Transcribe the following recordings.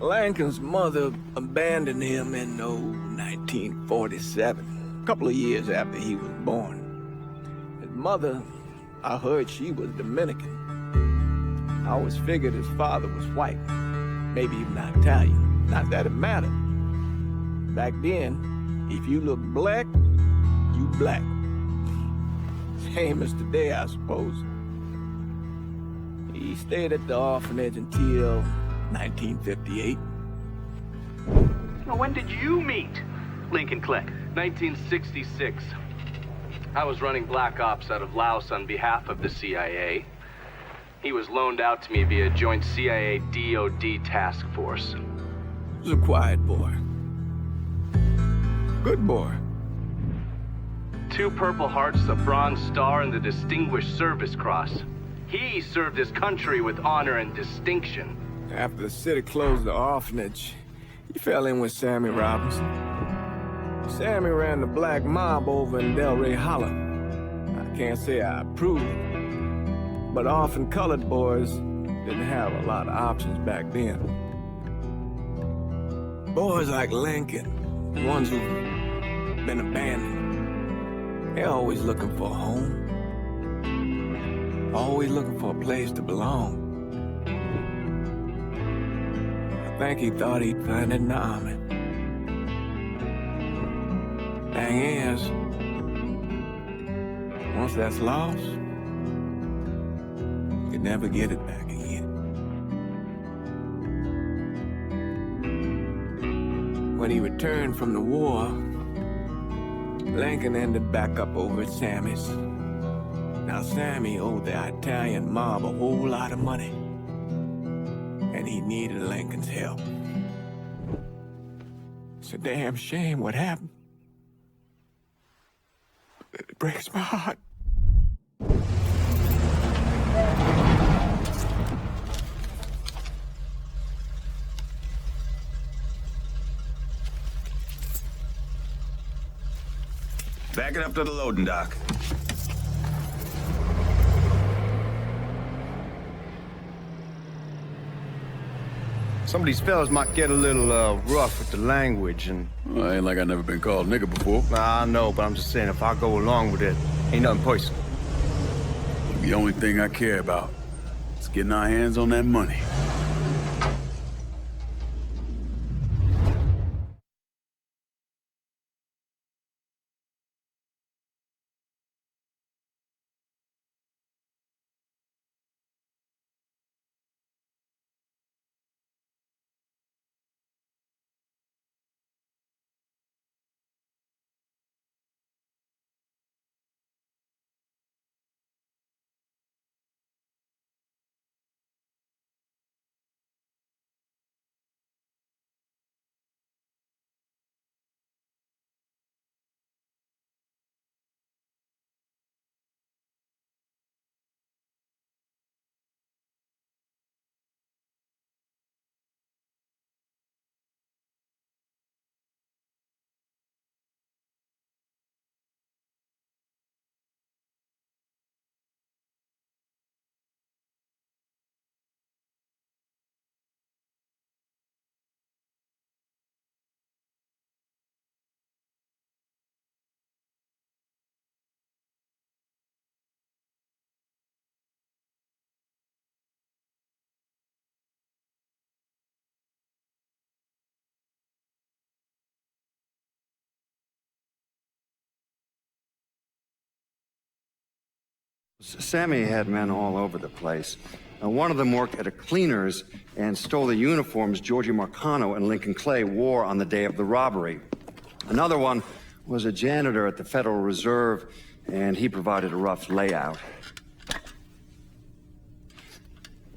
Lincoln's mother abandoned him in 1947, a couple of years after he was born. His mother, I heard she was Dominican. I always figured his father was white, maybe even Italian. Not that it mattered. Back then, if you look black, you black. Same as today, I suppose. He stayed at the orphanage until 1958. Now, when did you meet Lincoln Clay? 1966. I was running black ops out of Laos on behalf of the CIA. He was loaned out to me via joint CIA-DOD task force. He was a quiet boy. Good boy. 2 Purple Hearts, a Bronze Star, and the Distinguished Service Cross. He served his country with honor and distinction. After the city closed the orphanage, he fell in with Sammy Robinson. Sammy ran the black mob over in Delray Hollow. I can't say I approve, but orphan colored boys didn't have a lot of options back then. Boys like Lincoln, the ones who've been abandoned, they're always looking for a home. Always looking for a place to belong. I think he thought he'd find it in the army. Thing is, once that's lost, you can never get it back again. When he returned from the war, Lincoln ended back up over at Sammy's. Now, Sammy owed the Italian mob a whole lot of money, and he needed Lincoln's help. It's a damn shame what happened. It breaks my heart. Back it up to the loading dock. Some of these fellas might get a little rough with the language, and... Well, ain't like I never been called nigger before. Nah, I know, but I'm just saying, if I go along with it, ain't nothing personal. The only thing I care about is getting our hands on that money. Sammy had men all over the place. One of them worked at a cleaner's and stole the uniforms Georgie Marcano and Lincoln Clay wore on the day of the robbery. Another one was a janitor at the Federal Reserve, and he provided a rough layout.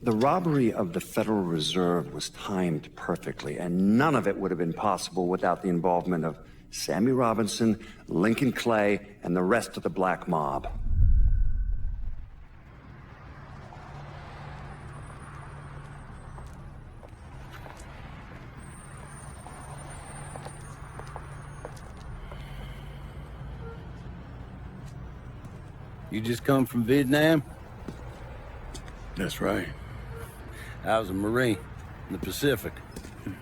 The robbery of the Federal Reserve was timed perfectly, and none of it would have been possible without the involvement of Sammy Robinson, Lincoln Clay, and the rest of the black mob. You just come from Vietnam? That's right. I was a Marine in the Pacific.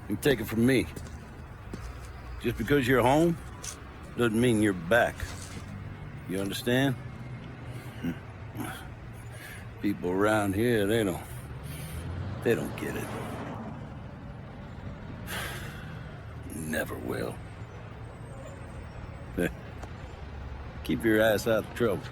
And take it from me. Just because you're home doesn't mean you're back. You understand? People around here, they don't get it. Never will. Keep your ass out of trouble.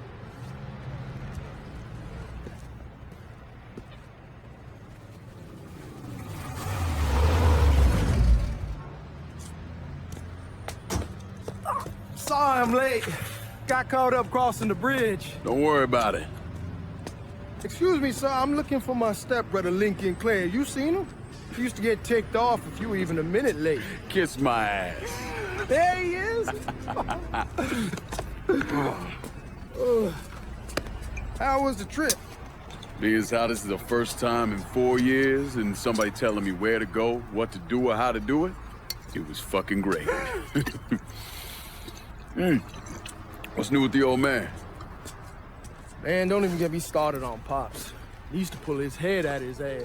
Sorry I'm late. Got caught up crossing the bridge. Don't worry about it. Excuse me, sir. I'm looking for my stepbrother, Lincoln Clay. You seen him? He used to get ticked off if you were even a minute late. Kiss my ass. There he is. How was the trip? Being as how this is the first time in 4 years and somebody telling me where to go, what to do, or how to do it, it was fucking great. What's new with the old man? Man, don't even get me started on Pops. He used to pull his head out of his ass.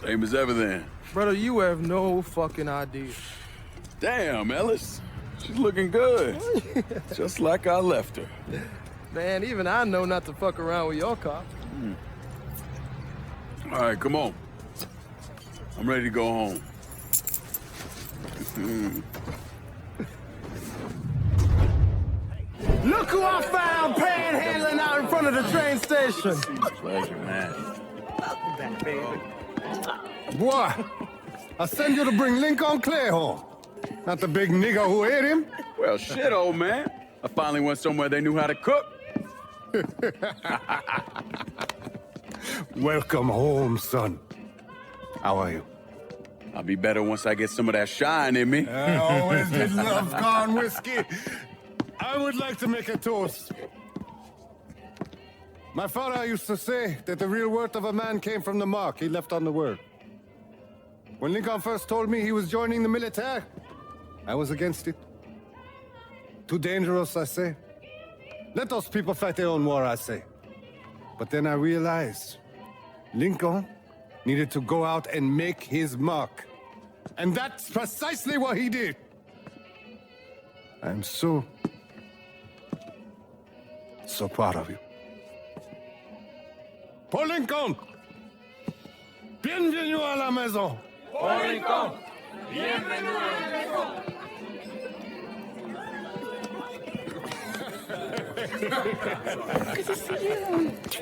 Same as ever then. Brother, you have no fucking idea. Damn, Ellis. She's looking good. Just like I left her. Man, even I know not to fuck around with your car. All right, come on. I'm ready to go home. Look who I found panhandling out in front of the train station. Pleasure, man. Boy, I sent you to bring Lincoln Clay home. Not the big nigga who ate him. Well, shit, old man. I finally went somewhere they knew how to cook. Welcome home, son. How are you? I'll be better once I get some of that shine in me. I always did love corn whiskey. I would like to make a toast. My father used to say that the real worth of a man came from the mark he left on the world. When Lincoln first told me he was joining the military, I was against it. Too dangerous, I say. Let those people fight their own war, I say. But then I realized Lincoln needed to go out and make his mark. And that's precisely what he did. I'm so proud of you. Paul Lincoln! Bienvenue à la maison! Paul Lincoln! Bienvenue à la maison!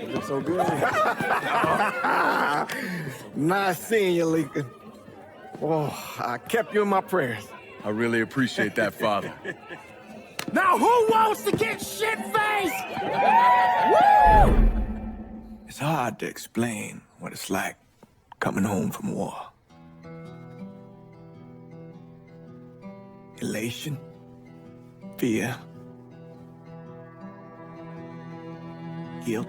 Looks so good. Nice seeing you, Lincoln. Oh, I kept you in my prayers. I really appreciate that, Father. Now who wants to get shit-faced? It's hard to explain what it's like coming home from war. Elation, fear, guilt.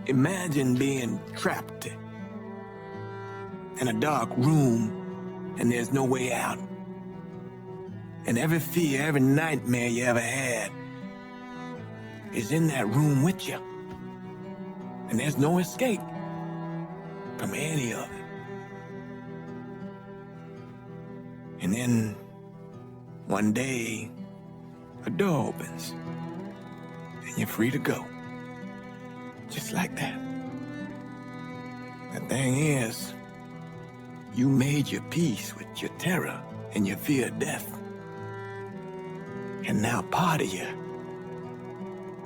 Imagine being trapped in a dark room and there's no way out. And every fear, every nightmare you ever had is in that room with you. And there's no escape from any of it. And then one day, a door opens and you're free to go. Just like that. The thing is, you made your peace with your terror and your fear of death. And now part of you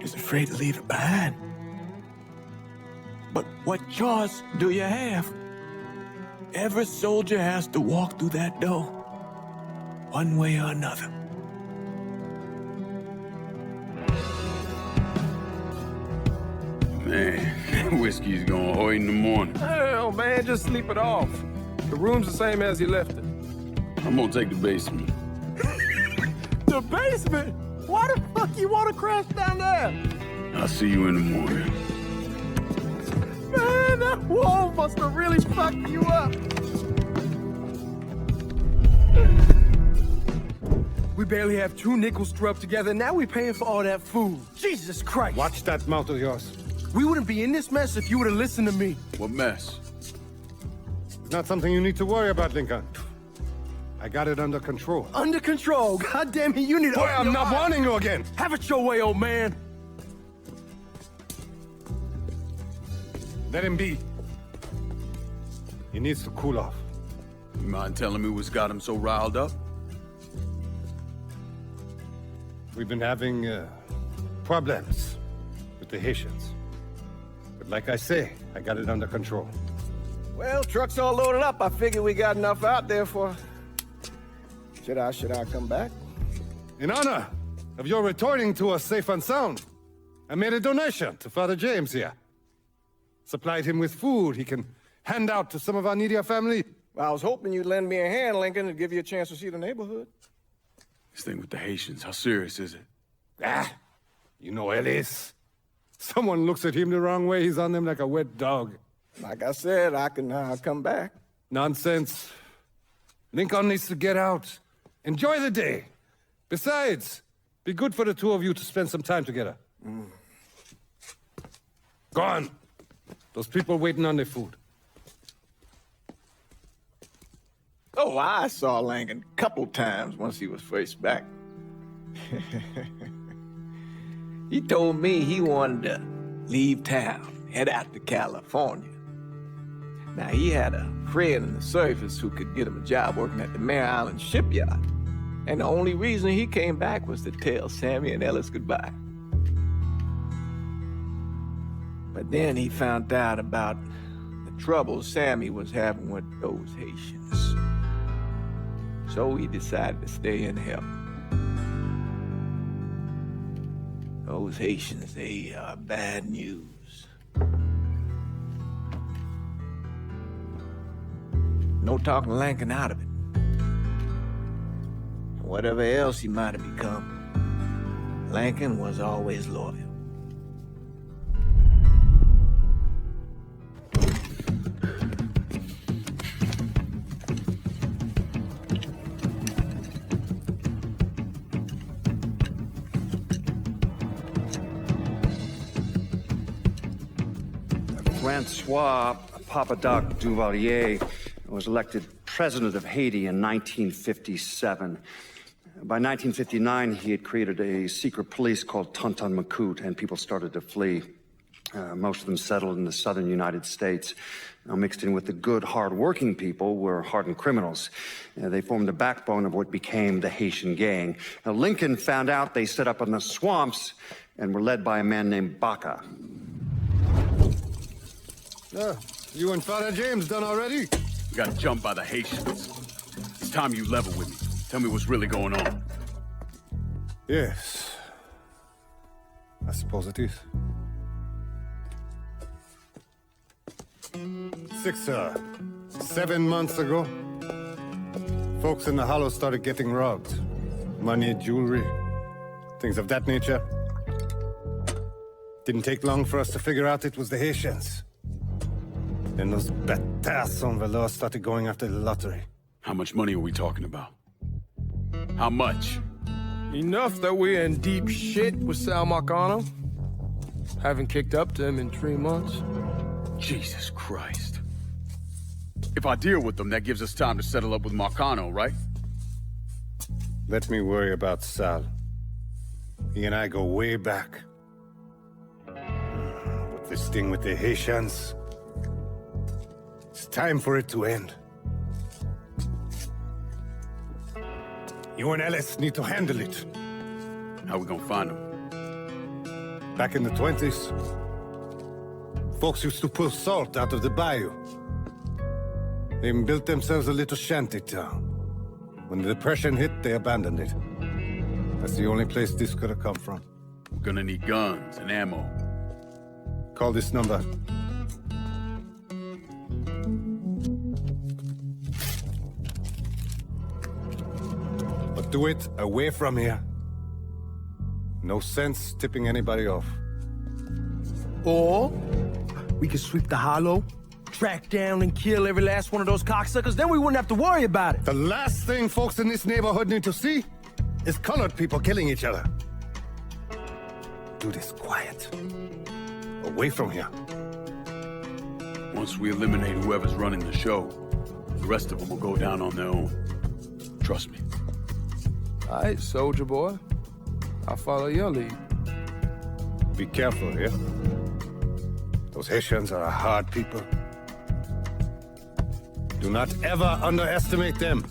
is afraid to leave it behind. But what choice do you have? Every soldier has to walk through that door, one way or another. Man, whiskey's gonna hoy in the morning. Hell, man, just sleep it off. The room's the same as you left it. I'm gonna take the basement. The basement? Why the fuck you want to crash down there? I'll see you in the morning. Man, that wall must have really fucked you up. We barely have 2 nickels to rub together, and now we're paying for all that food. Jesus Christ! Watch that mouth of yours. We wouldn't be in this mess if you would have listened to me. What mess? It's not something you need to worry about, Lincoln. I got it under control. Under control? God damn it, you need to... Boy, I'm not warning you again! Have it your way, old man! Let him be. He needs to cool off. You mind telling me what's got him so riled up? We've been having problems with the Haitians. But like I say, I got it under control. Well, truck's all loaded up. I figure we got enough out there for... Should I come back? In honor of your returning to us safe and sound, I made a donation to Father James here. Supplied him with food he can hand out to some of our needier family. Well, I was hoping you'd lend me a hand, Lincoln, and give you a chance to see the neighborhood. This thing with the Haitians, how serious is it? Ah, you know Ellis. Someone looks at him the wrong way, he's on them like a wet dog. Like I said, I can come back. Nonsense. Lincoln needs to get out. Enjoy the day. Besides, be good for the two of you to spend some time together. Go on. Those people waiting on their food. Oh, I saw Lincoln a couple times once he was first back. He told me he wanted to leave town, head out to California. Now, he had a friend in the service who could get him a job working at the Mare Island shipyard. And the only reason he came back was to tell Sammy and Ellis goodbye. But then he found out about the trouble Sammy was having with those Haitians. So he decided to stay and help. Those Haitians, they are bad news. No talking Lincoln out of it. Whatever else he might have become, Lincoln was always loyal. Francois Papadoc Duvalier was elected president of Haiti in 1957. By 1959, he had created a secret police called Tonton Macoute, and people started to flee. Most of them settled in the southern United States. Now, mixed in with the good, hard-working people were hardened criminals. They formed the backbone of what became the Haitian gang. Now, Lincoln found out they set up in the swamps and were led by a man named Baca. You and Father James done already? We got jumped by the Haitians. It's time you level with me. Tell me what's really going on. Yes. I suppose it is. 7 months ago, folks in the Hollow started getting robbed. Money, jewelry, things of that nature. Didn't take long for us to figure out it was the Haitians. Then those bâtards on Valor started going after the lottery. How much money are we talking about? How much? Enough that we're in deep shit with Sal Marcano. Haven't kicked up to him in 3 months. Jesus Christ. If I deal with them, that gives us time to settle up with Marcano, right? Let me worry about Sal. He and I go way back. But this thing with the Haitians... it's time for it to end. You and Ellis need to handle it. How we gonna find them? Back in the 20s, folks used to pull salt out of the bayou. They even built themselves a little shanty town. When the Depression hit, they abandoned it. That's the only place this could have come from. We're gonna need guns and ammo. Call this number. But do it away from here. No sense tipping anybody off. Or we could sweep the Hollow, track down and kill every last one of those cocksuckers, then we wouldn't have to worry about it. The last thing folks in this neighborhood need to see is colored people killing each other. Do this quiet. Away from here. Once we eliminate whoever's running the show, the rest of them will go down on their own. Trust me. All right, soldier boy. I'll follow your lead. Be careful here. Those Haitians are a hard people. Do not ever underestimate them.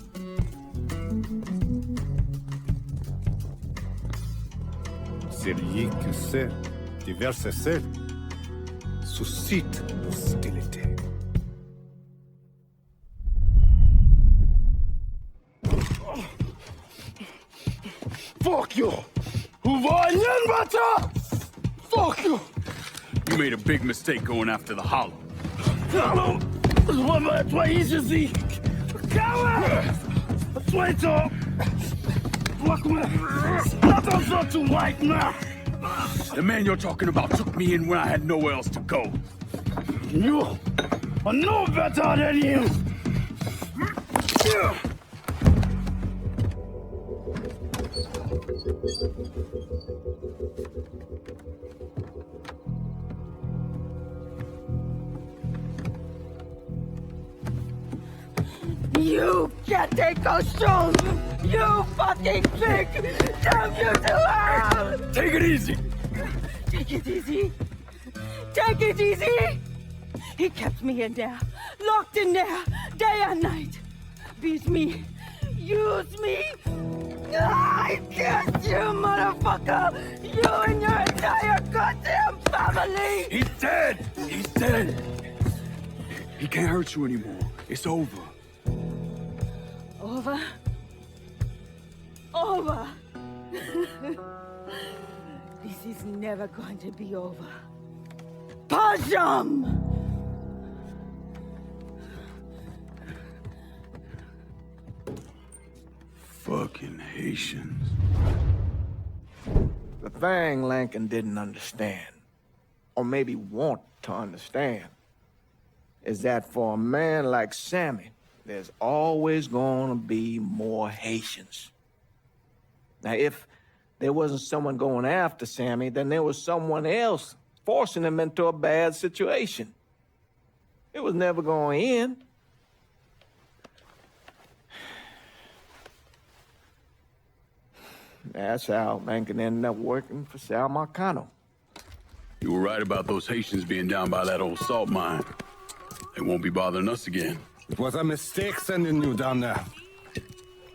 Celui qui sait diverser celle suscite l'hostilité. Fuck you! Fuck you! You made a big mistake going after the Hollow. The man you're talking about took me in when I had nowhere else to go. You are no better than him! You can't take those shoes! You fucking pig! Damn you to hell! Take it easy! Take it easy! Take it easy! He kept me in there, locked in there, day and night. Beat me, use me. I kissed you, motherfucker! You and your entire goddamn family! He's dead! He's dead! He can't hurt you anymore. It's over. Over? Over! This is never going to be over. Pajam! Fucking Haitians. The thing Lincoln didn't understand, or maybe want to understand, is that for a man like Sammy, there's always gonna be more Haitians. Now, if there wasn't someone going after Sammy, then there was someone else forcing him into a bad situation. It was never gonna end. That's how Lincoln ended up working for Sal Marcano. You were right about those Haitians being down by that old salt mine. They won't be bothering us again. It was a mistake sending you down there.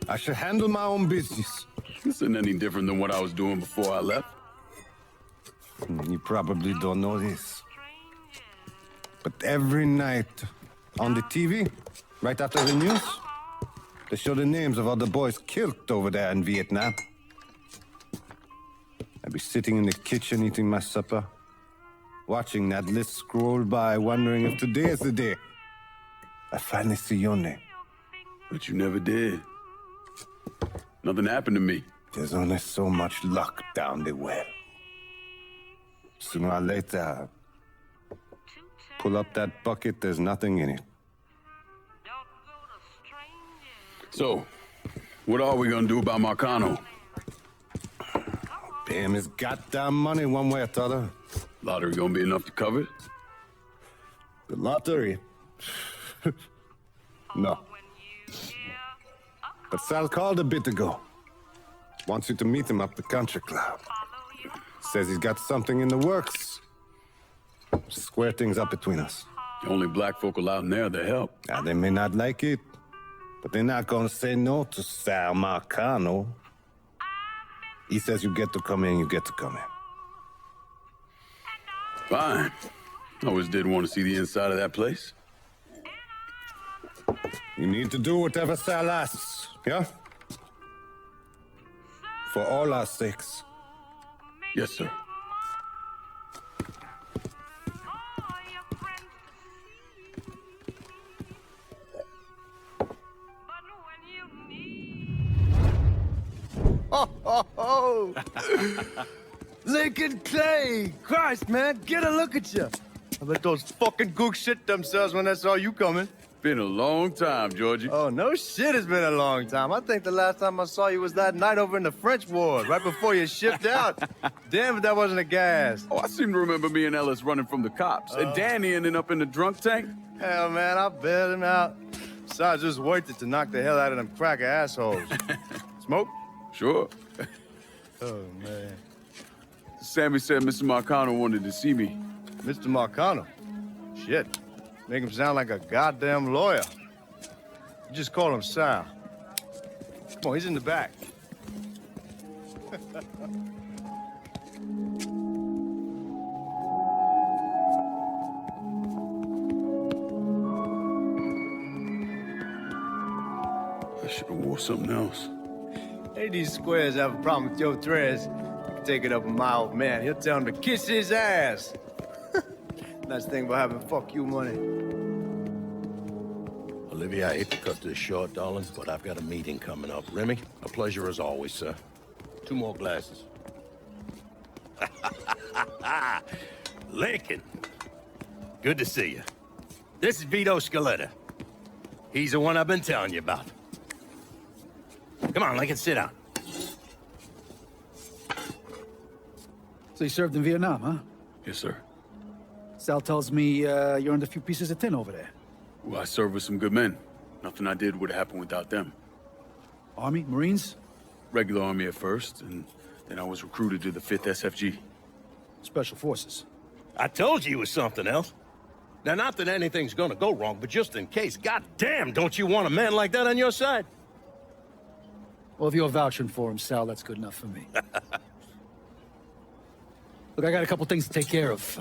I should handle my own business. This isn't any different than what I was doing before I left. You probably don't know this. But every night on the TV, right after the news, they show the names of all the boys killed over there in Vietnam. I'd be sitting in the kitchen eating my supper, watching that list scroll by, wondering if today is the day I finally see your name. But you never did. Nothing happened to me. There's only so much luck down the well. Sooner or later, pull up that bucket, there's nothing in it. So, what are we gonna do about Marcano? Pay him his goddamn money one way or the other. Lottery gonna be enough to cover it? The lottery? No. But Sal called a bit ago. Wants you to meet him up the country club. Says he's got something in the works. Square things up between us. The only black folk allowed in there, they help. Now, they may not like it, but they're not gonna say no to Sal Marcano. He says you get to come in, you get to come in. Fine. I always did want to see the inside of that place. You need to do whatever Sal asks, yeah? For all our sakes. Yes, sir. Oh! Lincoln Clay! Christ, man, get a look at you. I bet those fucking gooks shit themselves when they saw you coming. Been a long time, Georgie. Oh, no shit, it's been a long time. I think the last time I saw you was that night over in the French ward, right before you shipped out. Damn if that wasn't a gas. Oh, I seem to remember me and Ellis running from the cops. And Danny ending up in the drunk tank. Hell, man, I bailed him out. Besides, it was worth it to knock the hell out of them cracker assholes. Smoke? Sure. Oh, man. Sammy said Mr. Marcano wanted to see me. Mr. Marcano? Shit. Make him sound like a goddamn lawyer. You just call him Sal. Come on, he's in the back. I should have wore something else. Hey, these squares have a problem with your threads. You can take it up with my old man. He'll tell him to kiss his ass. Nice thing about having fuck you money. Olivia, I hate to cut this short, darling, but I've got a meeting coming up. Remy, a pleasure as always, sir. 2 more glasses. Lincoln. Good to see you. This is Vito Scaletta. He's the one I've been telling you about. Come on, Lincoln, sit down. So you served in Vietnam, huh? Yes, sir. Sal tells me you're under a few pieces of tin over there. Well, I served with some good men. Nothing I did would have happened without them. Army? Marines? Regular Army at first, and then I was recruited to the 5th SFG. Special Forces. I told you it was something else. Now, not that anything's gonna go wrong, but just in case, goddamn, don't you want a man like that on your side? Well, if you're vouching for him, Sal, that's good enough for me. Look, I got a couple things to take care of.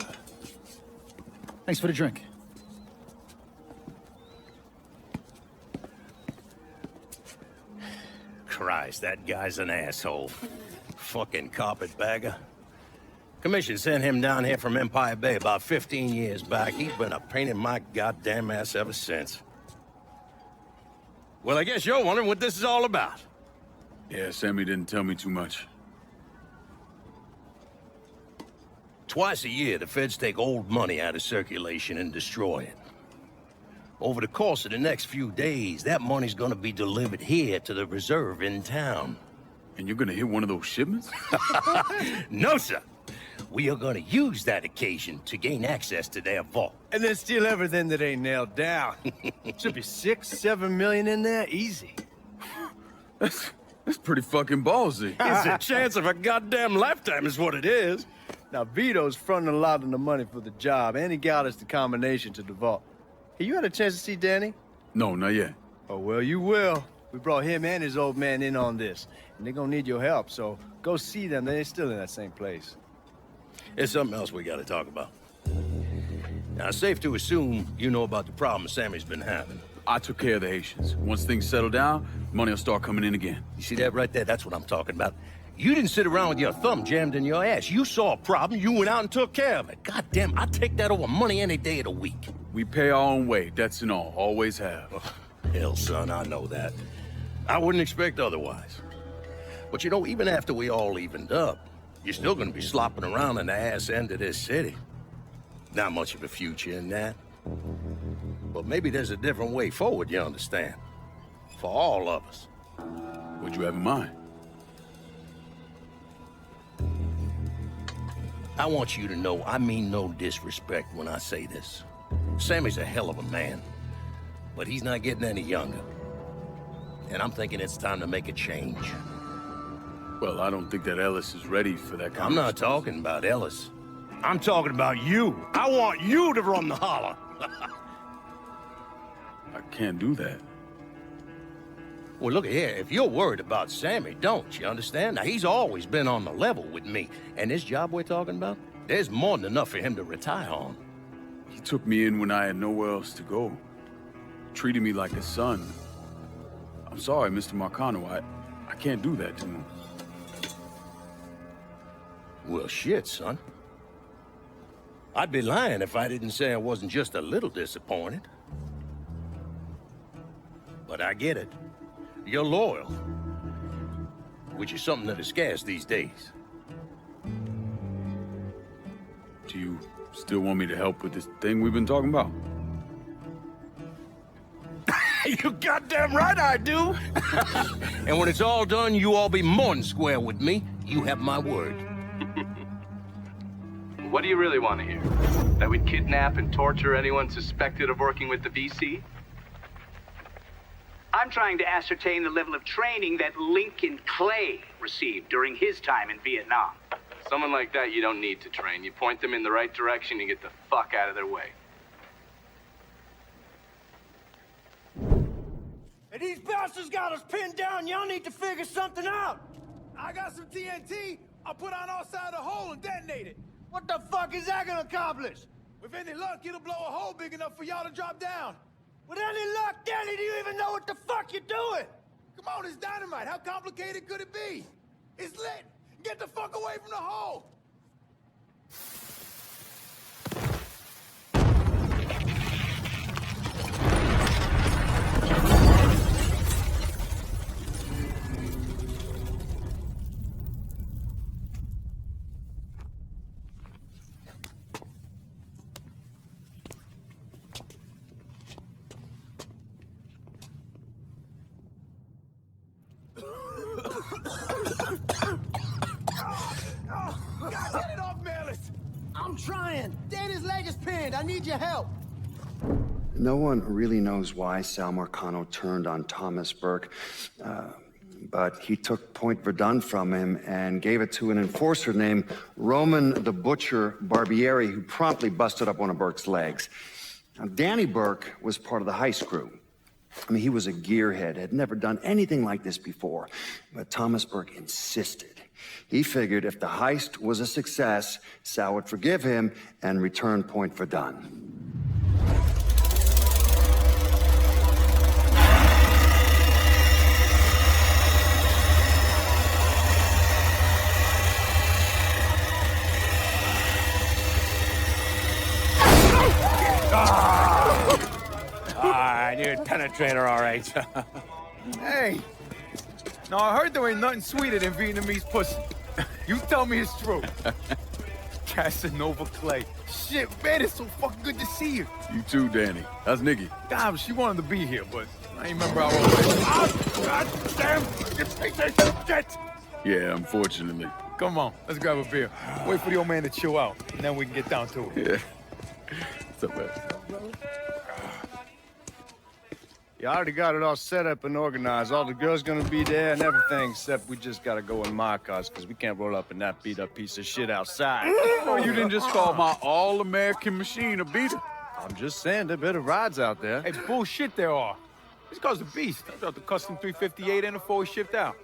Thanks for the drink. Christ, that guy's an asshole. Fucking carpetbagger. Commission sent him down here from Empire Bay about 15 years back. He's been a pain in my goddamn ass ever since. Well, I guess you're wondering what this is all about. Yeah, Sammy didn't tell me too much. Twice a year, the feds take old money out of circulation and destroy it. Over the course of the next few days, that money's gonna be delivered here to the reserve in town. And you're gonna hit one of those shipments? No, sir. We are gonna use that occasion to gain access to their vault. And then steal everything that ain't nailed down. Should be 6, 7 million in there, easy. That's pretty fucking ballsy. It's a chance of a goddamn lifetime is what it is. Now, Vito's fronting a lot of the money for the job, and he got us the combination to the vault. Hey, you had a chance to see Danny? No, not yet. Oh, well, you will. We brought him and his old man in on this, and they're gonna need your help, so go see them. They're still in that same place. There's something else we gotta talk about. Now, it's safe to assume you know about the problem Sammy's been having. I took care of the Haitians. Once things settle down, money will start coming in again. You see that right there? That's what I'm talking about. You didn't sit around with your thumb jammed in your ass. You saw a problem, you went out and took care of it. God damn, I'd take that over money any day of the week. We pay our own way, debts and all. Always have. Oh, hell, son, I know that. I wouldn't expect otherwise. But you know, even after we all evened up, you're still gonna be slopping around in the ass end of this city. Not much of a future in that. But maybe there's a different way forward, you understand? For all of us. What'd you have in mind? I want you to know I mean no disrespect when I say this. Sammy's a hell of a man, but he's not getting any younger. And I'm thinking it's time to make a change. Well, I don't think that Ellis is ready for that kind I'm not talking about Ellis. I'm talking about you. I want you to run the holler. I can't do that. Well, look here, if you're worried about Sammy, don't you understand? Now, he's always been on the level with me. And this job we're talking about, there's more than enough for him to retire on. He took me in when I had nowhere else to go. Treated me like a son. I'm sorry, Mr. Marcano. I can't do that to him. Well, shit, son. I'd be lying if I didn't say I wasn't just a little disappointed. But I get it. You're loyal. Which is something that is scarce these days. Do you still want me to help with this thing we've been talking about? You goddamn right I do. And when it's all done, you all be more than square with me. You have my word. What do you really want to hear? That we'd kidnap and torture anyone suspected of working with the VC? I'm trying to ascertain the level of training that Lincoln Clay received during his time in Vietnam. Someone like that you don't need to train. You point them in the right direction and get the fuck out of their way. Hey, these bastards got us pinned down. Y'all need to figure something out. I got some TNT. I'll put on our side of the hole and detonate it. What the fuck is that gonna accomplish? With any luck, it'll blow a hole big enough for y'all to drop down. With any luck, Danny, do you even know what the fuck you're doing? Come on, it's dynamite. How complicated could it be? It's lit. Get the fuck away from the hole. Get it off, Melis! I'm trying. Danny's leg is pinned. I need your help. No one really knows why Sal Marcano turned on Thomas Burke, but he took Point Verdun from him and gave it to an enforcer named Roman the Butcher Barbieri, who promptly busted up one of Burke's legs. Now, Danny Burke was part of the heist crew. I mean, he was a gearhead, had never done anything like this before, but Thomas Burke insisted. He figured if the heist was a success, Sal would forgive him and return Point Verdun. I knew it'd penetrate her all right. Hey! No, I heard there ain't nothing sweeter than Vietnamese pussy. You tell me it's true. Casanova Clay. Shit, man, it's so fucking good to see you. You too, Danny. How's Nikki? God, she wanted to be here, but I ain't remember how old it was. Oh, God damn! You piece of shit! Yeah, unfortunately. Come on, let's grab a beer. Wait for the old man to chill out, and then we can get down to it. Yeah. What's up, man? You already got it all set up and organized. All the girls gonna be there and everything, except we just gotta go in my cars, because we can't roll up in that beat-up piece of shit outside. Oh, you didn't just call my all-American machine a beater. I'm just saying, there are better rides out there. Hey, bullshit there are. This car's a beast. I dropped the custom 358 and the 4 shipped out.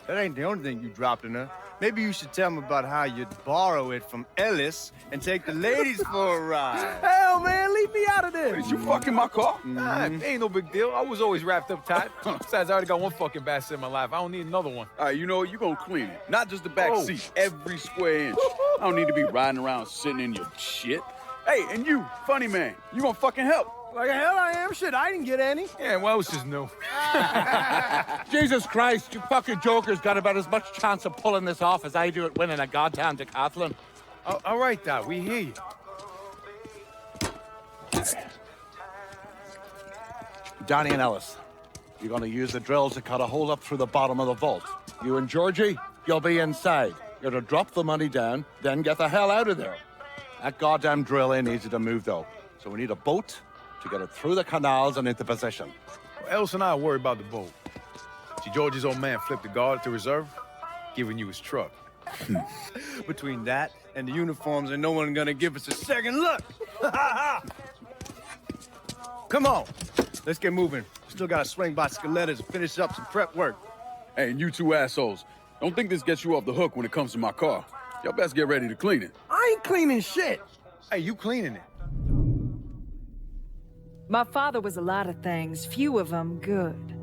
That ain't the only thing you dropped in her. Maybe you should tell them about how you'd borrow it from Ellis and take the ladies for a ride. Hell, man, leave me out of this. Did you fucking my car? Nah, ain't no big deal. I was always wrapped up tight. Besides, I already got one fucking bastard in my life. I don't need another one. All right, you know what? You gonna clean it. Not just the back seat, every square inch. I don't need to be riding around sitting in your shit. Hey, and you, funny man, you gonna fucking help. Like hell I am. Shit, I didn't get any. Yeah, well, it's just new. Jesus Christ, you fucking jokers got about as much chance of pulling this off as I do at winning a goddamn decathlon. All right, Doc, we hear you. Johnny and Ellis, you're gonna use the drill to cut a hole up through the bottom of the vault. You and Georgie, you'll be inside. You're to drop the money down, then get the hell out of there. That goddamn drill ain't easy to move, though. So we need a boat to get it through the canals and into position. Well, Ellis and I are worried about the boat. See, Georgie's old man flipped the guard at the reserve, giving you his truck. Between that and the uniforms, ain't no one gonna give us a second look. Come on, let's get moving. Still gotta swing by Scaletta's and finish up some prep work. Hey, and you two assholes, don't think this gets you off the hook when it comes to my car. Y'all best get ready to clean it. I ain't cleaning shit. Hey, you cleaning it. My father was a lot of things, few of them good.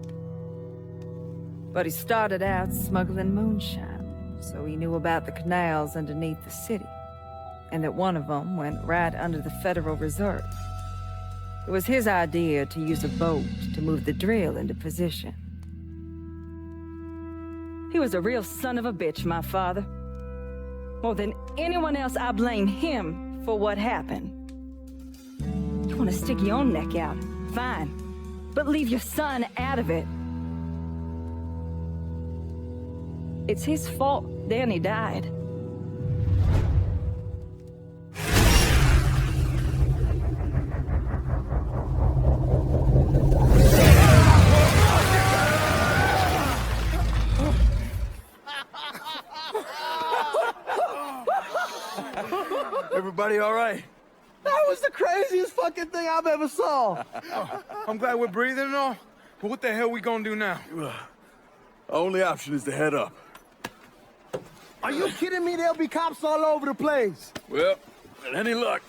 But he started out smuggling moonshine, so he knew about the canals underneath the city, and that one of them went right under the Federal Reserve. It was his idea to use a boat to move the drill into position. He was a real son of a bitch, my father. More than anyone else, I blame him for what happened. You want to stick your own neck out? Fine. but leave your son out of it. It's his fault Danny died. Everybody all right? That was the craziest fucking thing I've ever saw. I'm glad we're breathing and all, but what the hell we gonna do now? Only option is to head up. Are you kidding me? There'll be cops all over the place. Well, with any luck,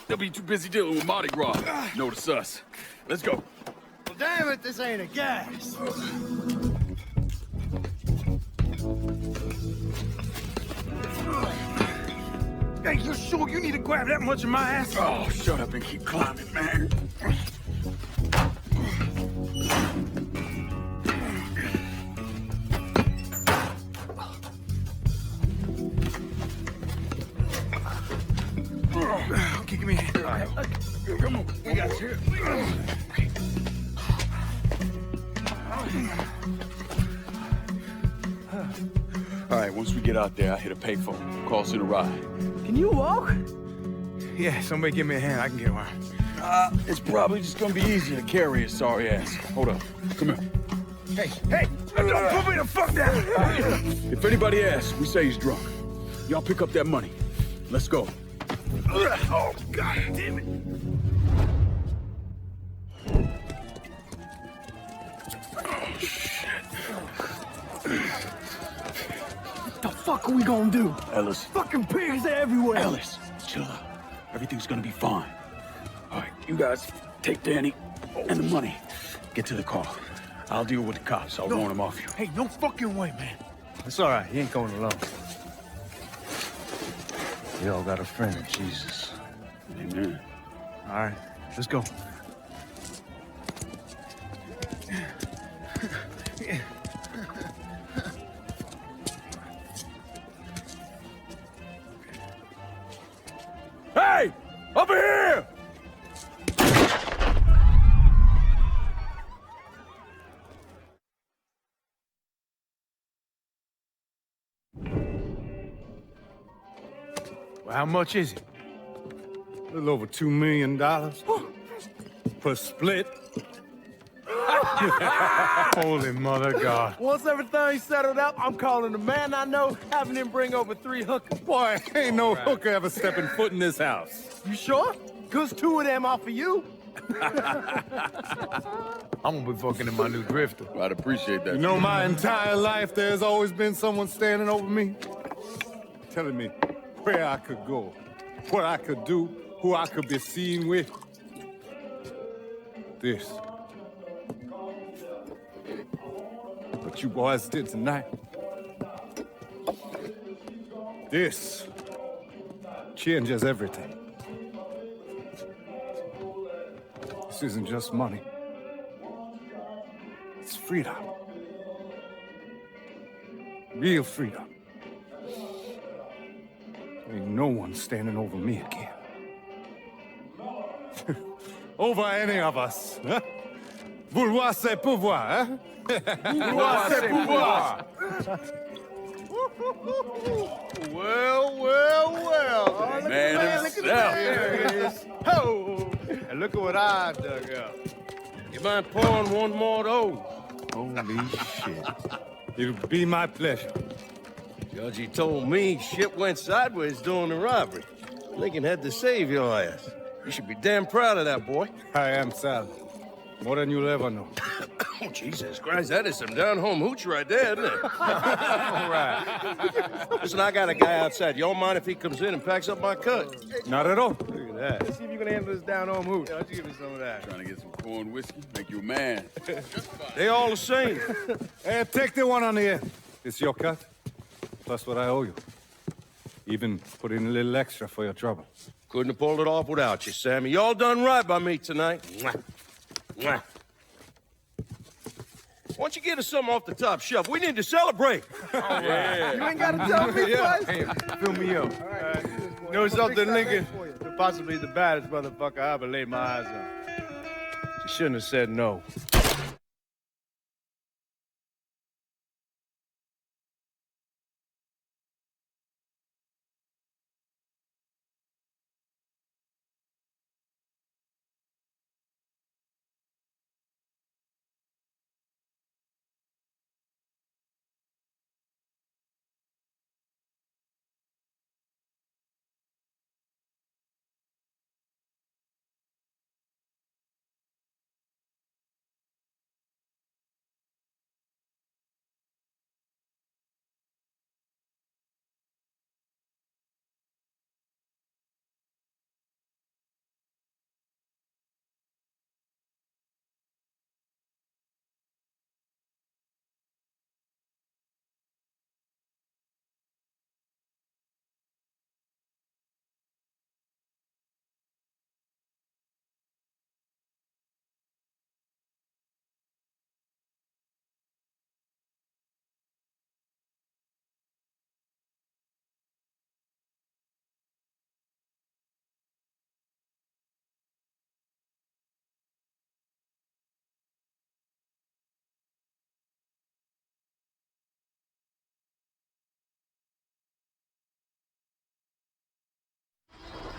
they'll be too busy dealing with Mardi Gras. Notice us. Let's go. Well, damn it, this ain't a gas. Hey, you sure you need to grab that much of my ass? Oh, shut up and keep climbing, man. Okay, give me a hand. All right. Come on, we got you. All right, once we get out there, I hit a payphone. Call us in a ride. Can you walk? Yeah, somebody give me a hand. I can get around. It's probably just gonna be easier to carry his sorry ass. Hold up. Come here. Hey, don't put me the fuck down! If anybody asks, we say he's drunk. Y'all pick up that money. Let's go. Oh, God damn it. Oh, shit. What the fuck are we gonna do? Ellis. Fucking pigs are everywhere. Ellis, chill out. Everything's gonna be fine. All right, you guys take Danny and the money. Get to the car. I'll deal with the cops. I'll warn them off you. Hey, no fucking way, man. It's all right. He ain't going alone. We all got a friend in Jesus. Amen. All right, let's go. Hey! Over here! Well, how much is it? A little over $2 million per split. Holy mother God. Once everything's settled up, I'm calling the man I know, having him bring over 3 hookers. Boy, ain't no hooker ever stepping foot in this house. You sure? 'Cause 2 of them are for you. I'm gonna be fucking in my new drifter. I'd appreciate that. You know, my entire life, there's always been someone standing over me, telling me where I could go, what I could do, who I could be seen with. This. What you boys did tonight. This changes everything. This isn't just money. It's freedom. Real freedom. Ain't no one standing over me again. Over any of us, huh? Vouloir c'est pouvoir, huh? Vouloir c'est pouvoir. Well. Man himself. There it is. Ho! And look at what I dug up. You mind pouring one more of those? Holy shit. It'll be my pleasure. Judgy told me shit went sideways during the robbery. Lincoln had to save your ass. You should be damn proud of that, boy. I am, Sal. More than you'll ever know. Oh, Jesus Christ, that is some down-home hooch right there, isn't it? All right. Listen, I got a guy outside. You don't mind if he comes in and packs up my cut? Not at all. Look at that. Let's see if you can handle this down-home hoot. Why don't you give me some of that? Trying to get some corn whiskey, make you a man. They all the same. Hey, take the one on the end. It's your cut, plus what I owe you. Even put in a little extra for your trouble. Couldn't have pulled it off without you, Sammy. You all done right by me tonight. Mwah. Mwah. Why don't you get us something off the top shelf? We need to celebrate. Yeah. You ain't got to tell me twice. Hey, fill me up. You know something, Lincoln? You're possibly the baddest motherfucker I ever laid my eyes on. shouldn't have said no.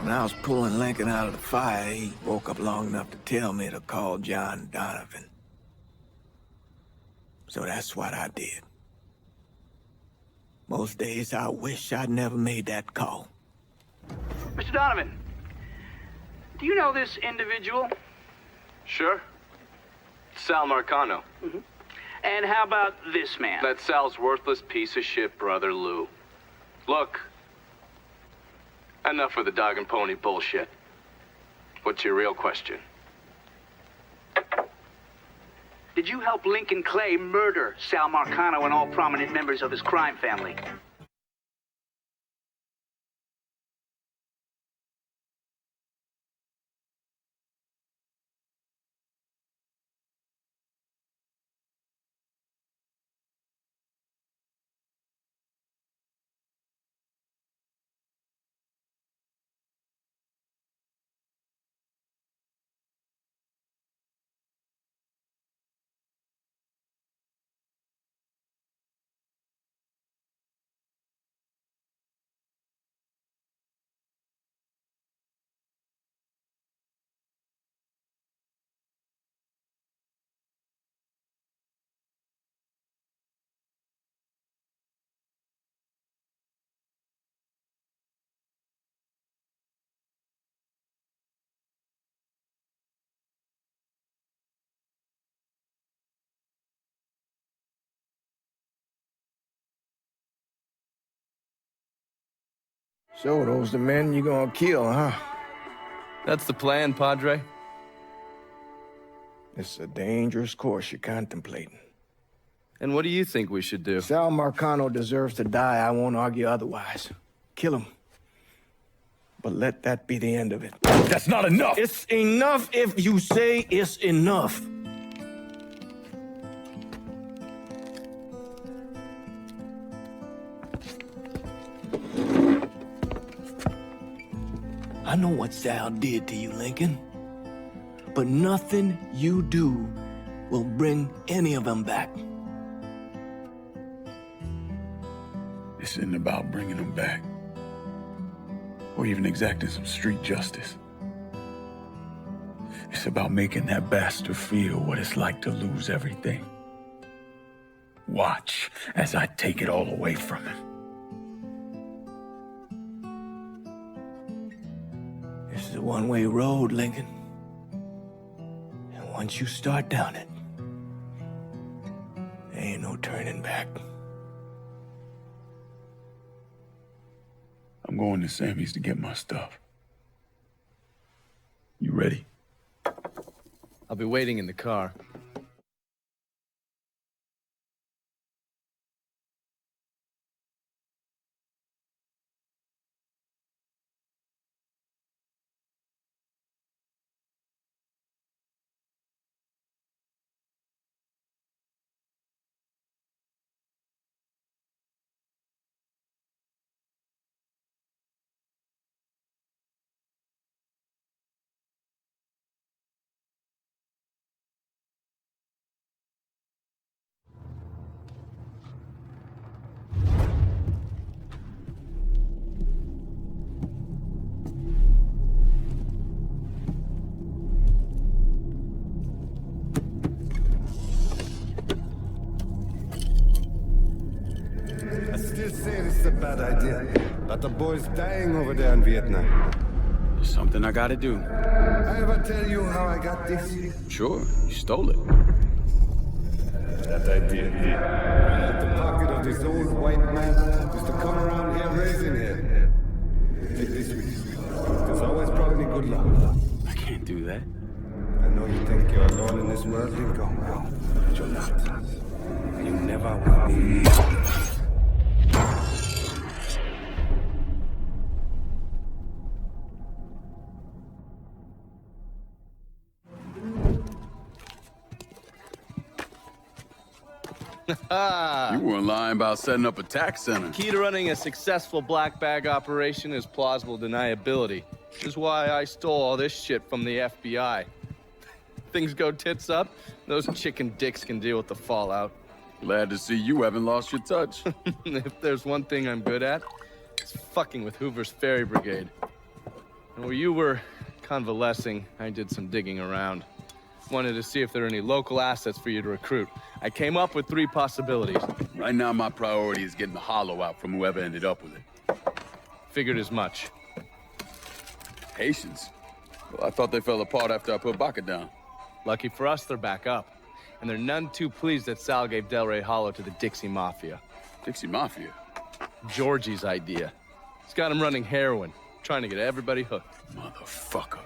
When I was pulling Lincoln out of the fire, he woke up long enough to tell me to call John Donovan. So that's what I did. Most days I wish I'd never made that call. Mr. Donovan, do you know this individual? Sure. Sal Marcano. And how about this man? That Sal's worthless piece of shit brother, Lou. Look. Enough of the dog and pony bullshit. What's your real question? Did you help Lincoln Clay murder Sal Marcano and all prominent members of his crime family? So those the men you gonna kill, huh? That's the plan, Padre. It's a dangerous course you're contemplating. And what do you think we should do? Sal Marcano deserves to die. I won't argue otherwise. Kill him. But let that be the end of it. That's not enough! It's enough if you say it's enough. I know what Sal did to you, Lincoln. But nothing you do will bring any of them back. This isn't about bringing them back. Or even exacting some street justice. It's about making that bastard feel what it's like to lose everything. Watch as I take it all away from him. This is a one-way road, Lincoln. And once you start down it, there ain't no turning back. I'm going to Sammy's to get my stuff. You ready? I'll be waiting in the car. got the boys dying over there in Vietnam. There's something I gotta do. I ever tell you how I got this? Sure, you stole it. That I did, yeah. At the pocket of this old white man used to come around here raising hell. Take this with you. There's always brought me good luck. I can't do that. I know you think you're alone in this world, Lincoln, but you're not. You never will be. You weren't lying about setting up a tax center. Key to running a successful black bag operation is plausible deniability, which is why I stole all this shit from the FBI. Things go tits up, those chicken dicks can deal with the fallout. Glad to see you haven't lost your touch. If there's one thing I'm good at, it's fucking with Hoover's Ferry Brigade. And while you were convalescing, I did some digging around. Wanted to see if there are any local assets for you to recruit. I came up with 3 possibilities. Right now, my priority is getting the hollow out from whoever ended up with it. Figured as much. Haitians? Well, I thought they fell apart after I put Baca down. Lucky for us, they're back up. And they're none too pleased that Sal gave Delray Hollow to the Dixie Mafia. Dixie Mafia? Georgie's idea. He's got him running heroin, trying to get everybody hooked. Motherfucker.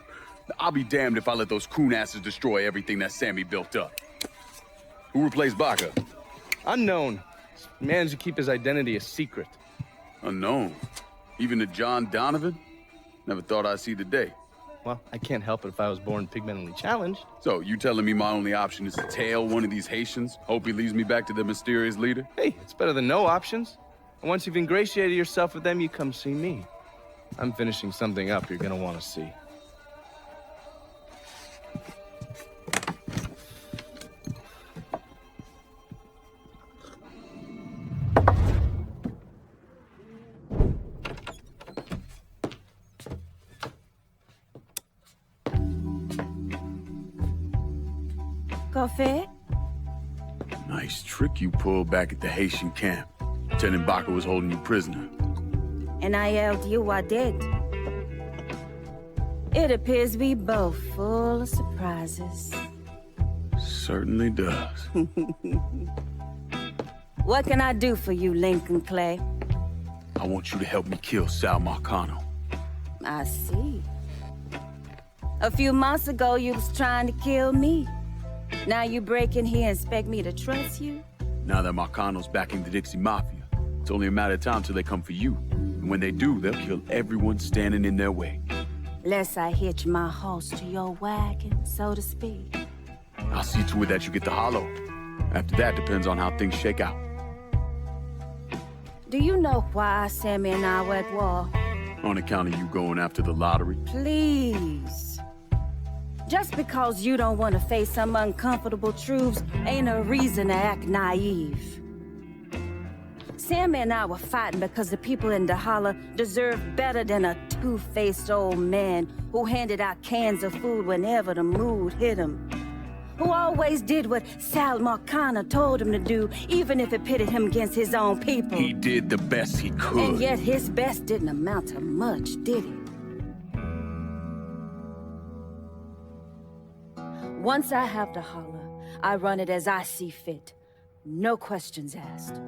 I'll be damned if I let those coon asses destroy everything that Sammy built up. Who replaced Baca? Unknown. He's managed to keep his identity a secret. Unknown? Even to John Donovan? Never thought I'd see the day. Well, I can't help it if I was born pigmentally challenged. So, you telling me my only option is to tail one of these Haitians? Hope he leads me back to the mysterious leader? Hey, it's better than no options. And once you've ingratiated yourself with them, you come see me. I'm finishing something up you're gonna want to see. Coffee? Nice trick you pulled back at the Haitian camp. Lieutenant Baca was holding you prisoner. And I yelled you I did. It appears we both full of surprises. Certainly does. What can I do for you, Lincoln Clay? I want you to help me kill Sal Marcano. I see. A few months ago, you was trying to kill me. Now you break in here and expect me to trust you? Now that Marcano's backing the Dixie Mafia, it's only a matter of time till they come for you. And when they do, they'll kill everyone standing in their way. Lest I hitch my horse to your wagon, so to speak. I'll see to it that you get the hollow. After that, depends on how things shake out. Do you know why Sammy and I were at war? On account of you going after the lottery? Please. Just because you don't want to face some uncomfortable truths ain't a reason to act naive. Sammy and I were fighting because the people in Dahala deserve better than a two-faced old man who handed out cans of food whenever the mood hit him. Who always did what Sal Marcano told him to do, even if it pitted him against his own people. He did the best he could. And yet his best didn't amount to much, did it? Once I have the holler, I run it as I see fit. No questions asked.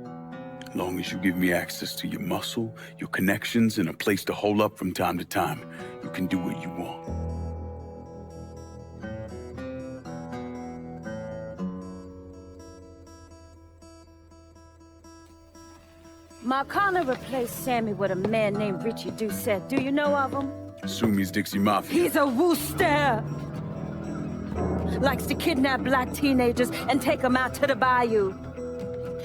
As long as you give me access to your muscle, your connections, and a place to hole up from time to time, you can do what you want. Marcano replaced Sammy with a man named Richie Doucette. Do you know of him? Assume he's Dixie Mafia. He's a wooster! Likes to kidnap black teenagers and take them out to the bayou.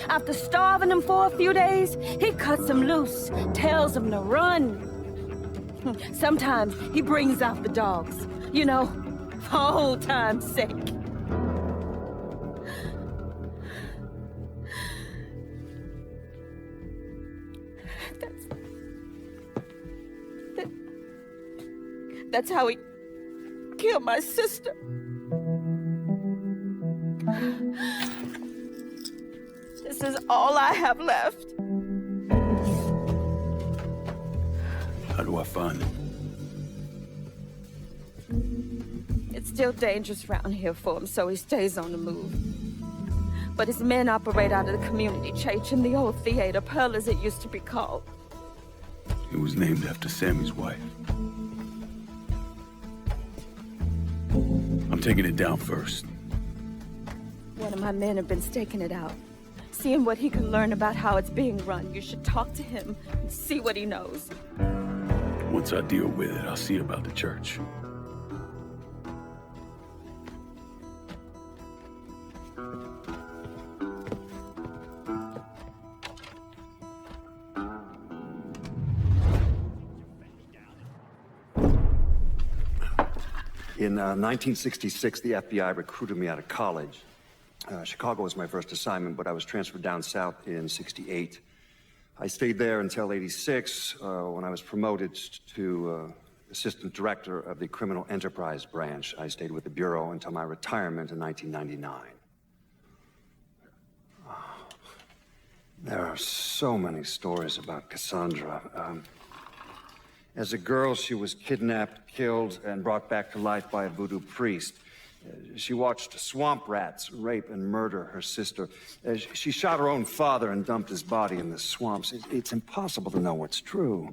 After starving them for a few days, he cuts them loose, tells them to run. Sometimes he brings out the dogs, you know, for old time's sake. That's how he killed my sister. This is all I have left. do I find him? It's still dangerous around here for him, so he stays on the move. But his men operate out of the community church in the old theater, Pearl as it used to be called. It was named after Sammy's wife. I'm taking it down first. One of my men have been staking it out. Seeing what he can learn about how it's being run. You should talk to him and see what he knows. Once I deal with it, I'll see about the church. In 1966, the FBI recruited me out of college. Chicago was my first assignment, but I was transferred down south in '68. I stayed there until '86, when I was promoted to assistant director of the criminal enterprise branch. I stayed with the Bureau until my retirement in 1999. There are so many stories about Cassandra. As a girl, she was kidnapped, killed, and brought back to life by a voodoo priest. She watched swamp rats rape and murder her sister. She shot her own father and dumped his body in the swamps. It's impossible to know what's true.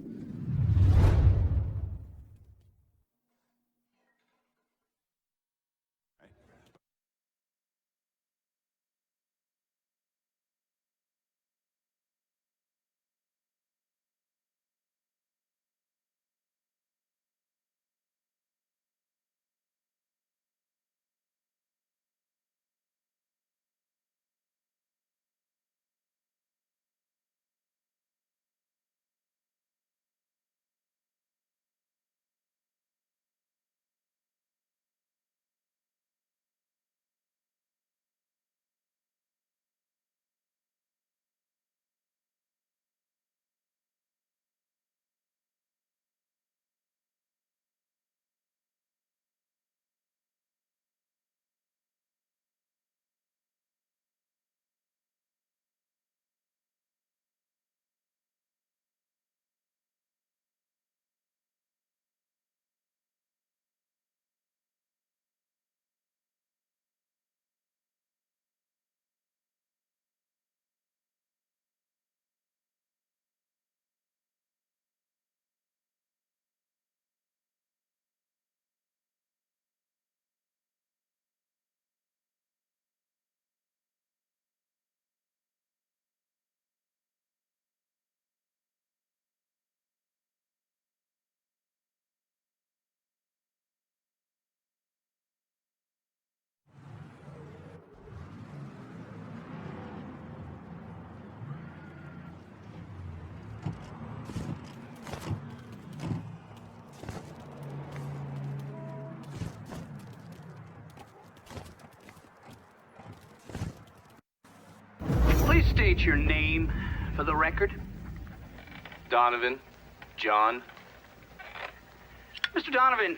Please state your name for the record. Donovan. John. Mr. Donovan,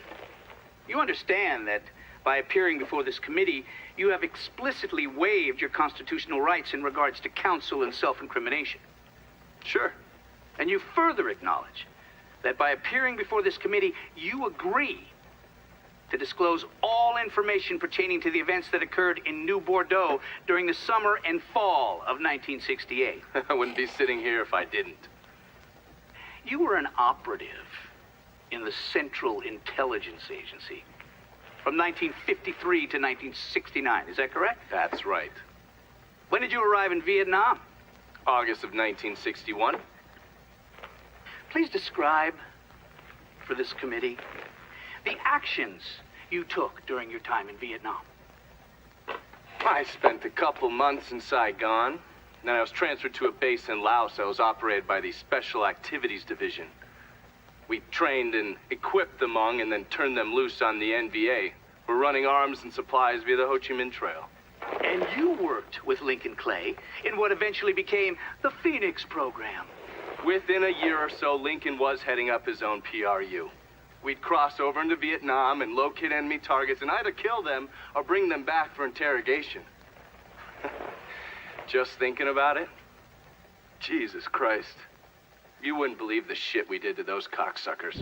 you understand that by appearing before this committee, you have explicitly waived your constitutional rights in regards to counsel and self-incrimination. Sure. And you further acknowledge that by appearing before this committee, you agree to disclose all information pertaining to the events that occurred in New Bordeaux during the summer and fall of 1968. I wouldn't be sitting here if I didn't. You were an operative in the Central Intelligence Agency from 1953 to 1969, is that correct? That's right. When did you arrive in Vietnam? August of 1961. Please describe for this committee the actions you took during your time in Vietnam. I spent a couple months in Saigon. Then I was transferred to a base in Laos that was operated by the Special Activities Division. We trained and equipped the Hmong and then turned them loose on the NVA. We're running arms and supplies via the Ho Chi Minh Trail. And you worked with Lincoln Clay in what eventually became the Phoenix program. Within a year or so, Lincoln was heading up his own PRU. We'd cross over into Vietnam and locate enemy targets and either kill them or bring them back for interrogation. Just thinking about it? Jesus Christ. You wouldn't believe the shit we did to those cocksuckers.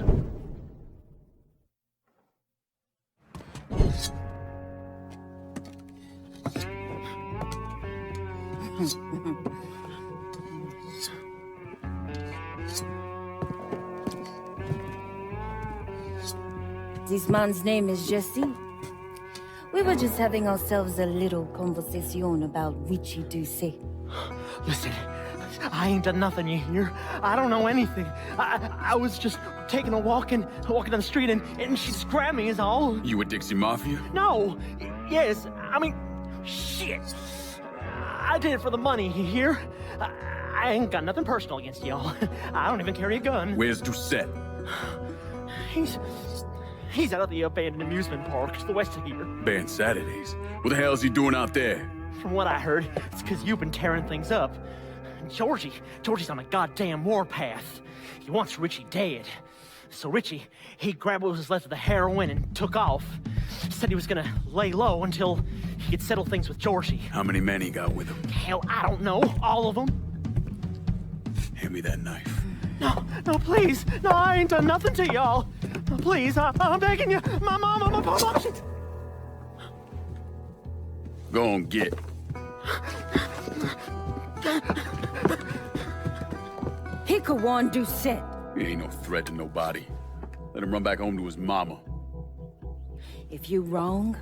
This man's name is Jesse. We were just having ourselves a little conversation about Richie Doucet. Listen, I ain't done nothing, you hear? I don't know anything. I was just taking a walking down the street and she just grabbed me is all. You with Dixie Mafia? No. Yes, I mean, shit. I did it for the money, you hear? I ain't got nothing personal against y'all. I don't even carry a gun. Where's Doucet? He's out at the abandoned amusement park to the west of here. Banned Saturdays. What the hell is he doing out there? From what I heard, it's because you've been tearing things up. Georgie's on a goddamn warpath. He wants Richie dead. So Richie, he grabbed what was left of the heroin and took off. Said he was gonna lay low until he could settle things with Georgie. How many men he got with him? Hell, I don't know. All of them. Hand me that knife. No, please. No, I ain't done nothing to y'all. No, please, I'm begging you. My mama, my papa. Go on, get. He could warn Doucet. He ain't no threat to nobody. Let him run back home to his mama. If you wrong,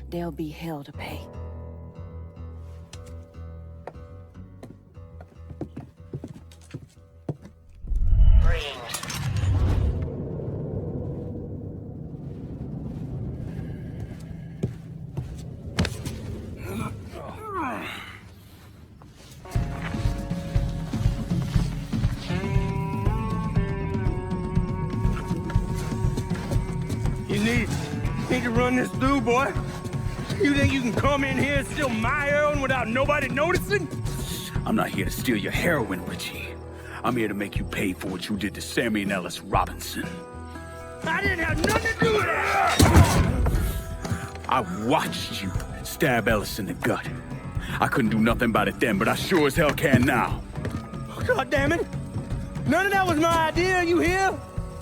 there'll be hell to pay. You need to run this through, boy. You think you can come in here and steal my heroin without nobody noticing? I'm not here to steal your heroin, Richie. I'm here to make you pay for what you did to Sammy and Ellis Robinson. I didn't have nothing to do with that! I watched you stab Ellis in the gut. I couldn't do nothing about it then, but I sure as hell can now. God damn it! None of that was my idea, you hear?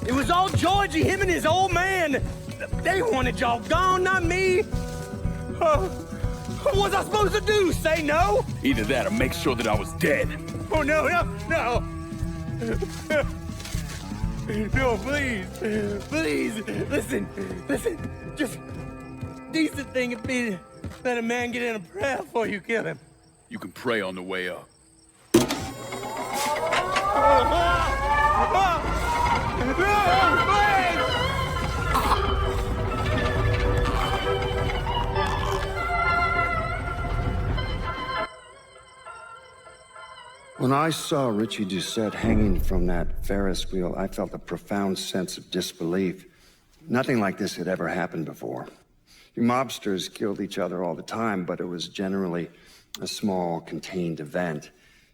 It was all Georgie, him and his old man. They wanted y'all gone, not me. What was I supposed to do? Say no? Either that or make sure that I was dead. Oh, no. No, please. Please. Listen. Just decent thing would be to let a man get in a prayer before you kill him. You can pray on the way up. When I saw Richie Doucet hanging from that Ferris wheel, I felt a profound sense of disbelief. Nothing like this had ever happened before. You mobsters killed each other all the time, but it was generally a small, contained event.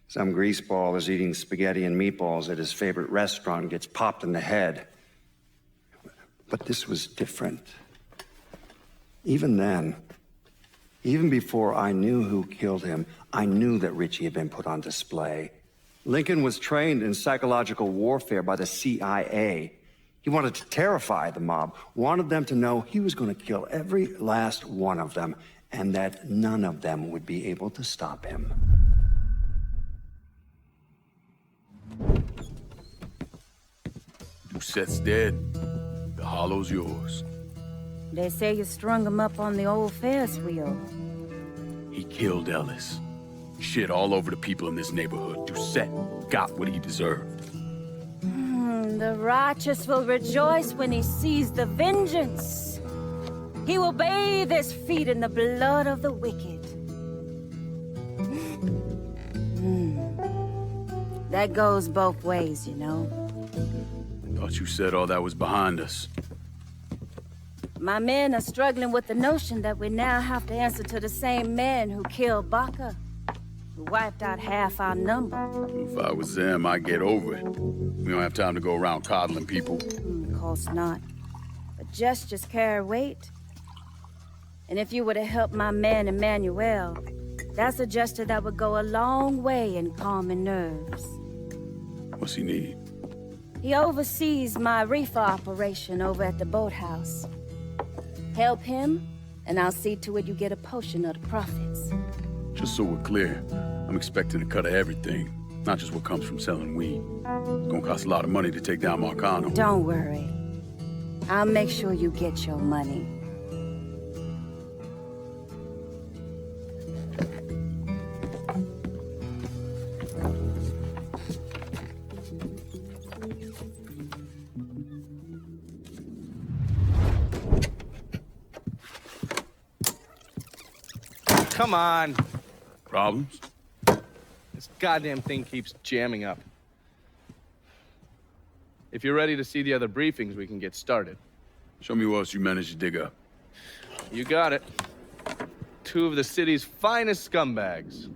Some greaseball is eating spaghetti and meatballs at his favorite restaurant and gets popped in the head. But this was different. Even then, even before I knew who killed him, I knew that Richie had been put on display. Lincoln was trained in psychological warfare by the CIA. He wanted to terrify the mob, wanted them to know he was going to kill every last one of them, and that none of them would be able to stop him. Doucet's dead. The hollow's yours. They say you strung him up on the old Ferris wheel. He killed Ellis. Shit all over the people in this neighborhood. Doucet got what he deserved. The righteous will rejoice when he sees the vengeance. He will bathe his feet in the blood of the wicked. That goes both ways, you know. Thought you said all that was behind us. My men are struggling with the notion that we now have to answer to the same men who killed Baca, who wiped out half our number. If I was them, I'd get over it. We don't have time to go around coddling people. Of course not. But gestures carry weight. And if you were to help my man Emmanuel, that's a gesture that would go a long way in calming nerves. What's he need? He oversees my reefer operation over at the boathouse. Help him, and I'll see to it you get a portion of the profits. Just so we're clear, I'm expecting a cut of everything, not just what comes from selling weed. It's gonna cost a lot of money to take down Marcano. Don't worry. I'll make sure you get your money. Come on. Problems? This goddamn thing keeps jamming up. If you're ready to see the other briefings, we can get started. Show me what else you managed to dig up. You got it. 2 of the city's finest scumbags.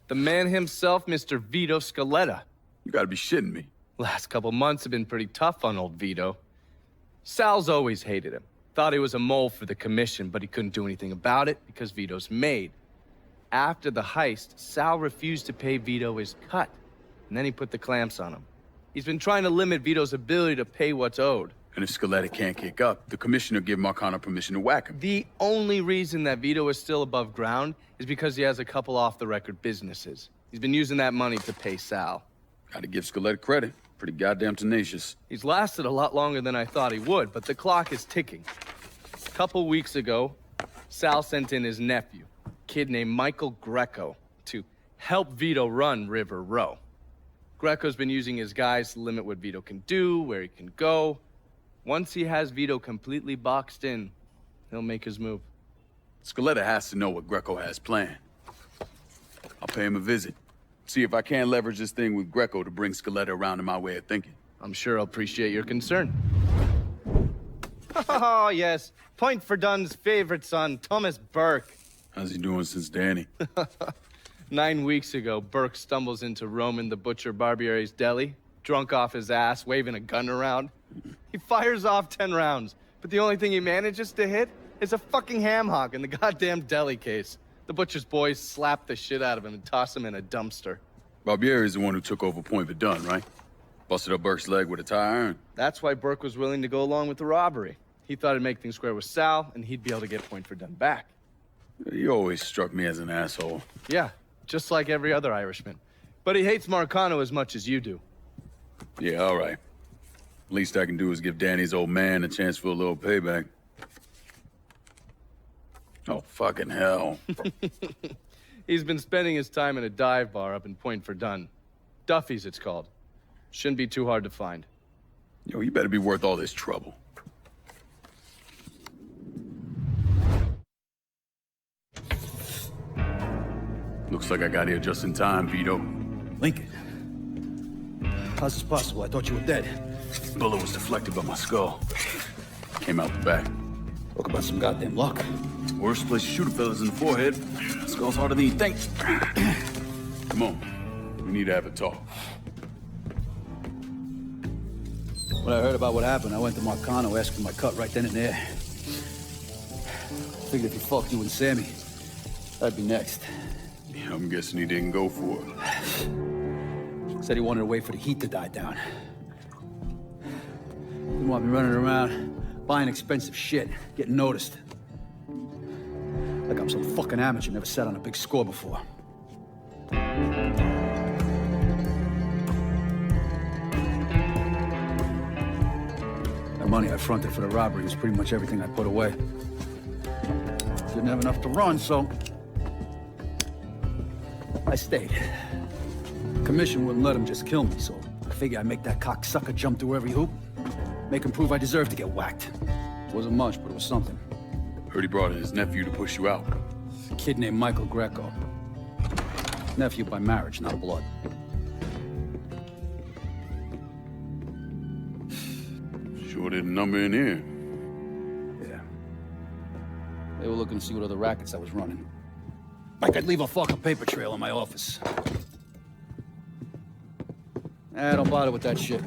The man himself, Mr. Vito Scaletta. You gotta be shitting me. Last couple months have been pretty tough on old Vito. Sal's always hated him. Thought he was a mole for the commission, but he couldn't do anything about it because Vito's made. After the heist, Sal refused to pay Vito his cut, and then he put the clamps on him. He's been trying to limit Vito's ability to pay what's owed. And if Scaletta can't kick up, the commissioner give Marcano permission to whack him. The only reason that Vito is still above ground is because he has a couple off-the-record businesses. He's been using that money to pay Sal. Gotta give Scaletta credit. Pretty goddamn tenacious. He's lasted a lot longer than I thought he would, but the clock is ticking. A couple weeks ago, Sal sent in his nephew, a kid named Michael Greco, to help Vito run River Row. Greco's been using his guys to limit what Vito can do, where he can go. Once he has Vito completely boxed in, he'll make his move. Scaletta has to know what Greco has planned. I'll pay him a visit. See if I can't leverage this thing with Greco to bring Scaletta around to my way of thinking. I'm sure I'll appreciate your concern. Oh, yes. Point for Dunn's favorite son, Thomas Burke. How's he doing since Danny? 9 weeks ago, Burke stumbles into Roman the Butcher Barbiere's deli, drunk off his ass, waving a gun around. He fires off 10 rounds, but the only thing he manages to hit is a fucking ham hock in the goddamn deli case. The butcher's boys slap the shit out of him and toss him in a dumpster. Barbieri is the one who took over Point Verdun, right? Busted up Burke's leg with a tire iron. That's why Burke was willing to go along with the robbery. He thought it'd make things square with Sal, and he'd be able to get Point Verdun back. You always struck me as an asshole. Yeah, just like every other Irishman. But he hates Marcano as much as you do. Yeah, all right. Least I can do is give Danny's old man a chance for a little payback. Oh, fucking hell. He's been spending his time in a dive bar up in Point Verdun. Duffy's, it's called. Shouldn't be too hard to find. Yo, you better be worth all this trouble. Looks like I got here just in time, Vito. Lincoln. How's this possible? I thought you were dead. Bullet was deflected by my skull. Came out the back. Talk about some goddamn luck. Worst place to shoot a fella's in the forehead. Skull's harder than you think. Come on. We need to have a talk. When I heard about what happened, I went to Marcano, asked for my cut right then and there. Figured if he fucked you and Sammy, I'd be next. Yeah, I'm guessing he didn't go for it. Said he wanted to wait for the heat to die down. Didn't want me running around, buying expensive shit, getting noticed. Like I'm some fucking amateur, never sat on a big score before. The money I fronted for the robbery was pretty much everything I put away. Didn't have enough to run, so I stayed. Commission wouldn't let him just kill me, so I figured I'd make that cocksucker jump through every hoop. Make him prove I deserve to get whacked. Wasn't much, but it was something. Heard he brought in his nephew to push you out. A kid named Michael Greco. Nephew by marriage, not blood. Sure didn't number in here. Yeah. They were looking to see what other rackets I was running. I could leave a fucking paper trail in my office. Don't bother with that shit.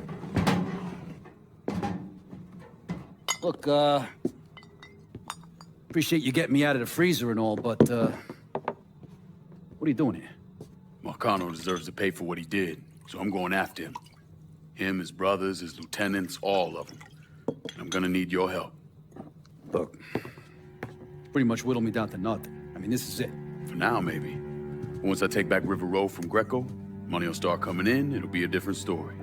Look, appreciate you getting me out of the freezer and all, but, what are you doing here? Marcano deserves to pay for what he did, so I'm going after him. Him, his brothers, his lieutenants, all of them. And I'm gonna need your help. Look, pretty much whittle me down to nothing. I mean, this is it. For now, maybe. Once I take back River Road from Greco, money will start coming in, it'll be a different story.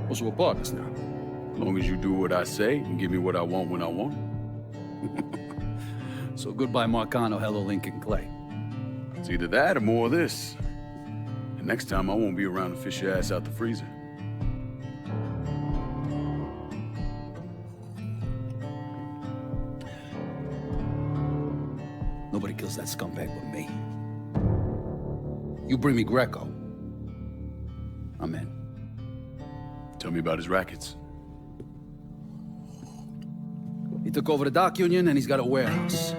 Well, so we're partners now. As long as you do what I say and give me what I want when I want it. So goodbye, Marcano. Hello, Lincoln Clay. It's either that or more of this. And next time, I won't be around to fish your ass out the freezer. Nobody kills that scumbag but me. You bring me Greco, I'm in. Tell me about his rackets. He took over the dock union and he's got a warehouse.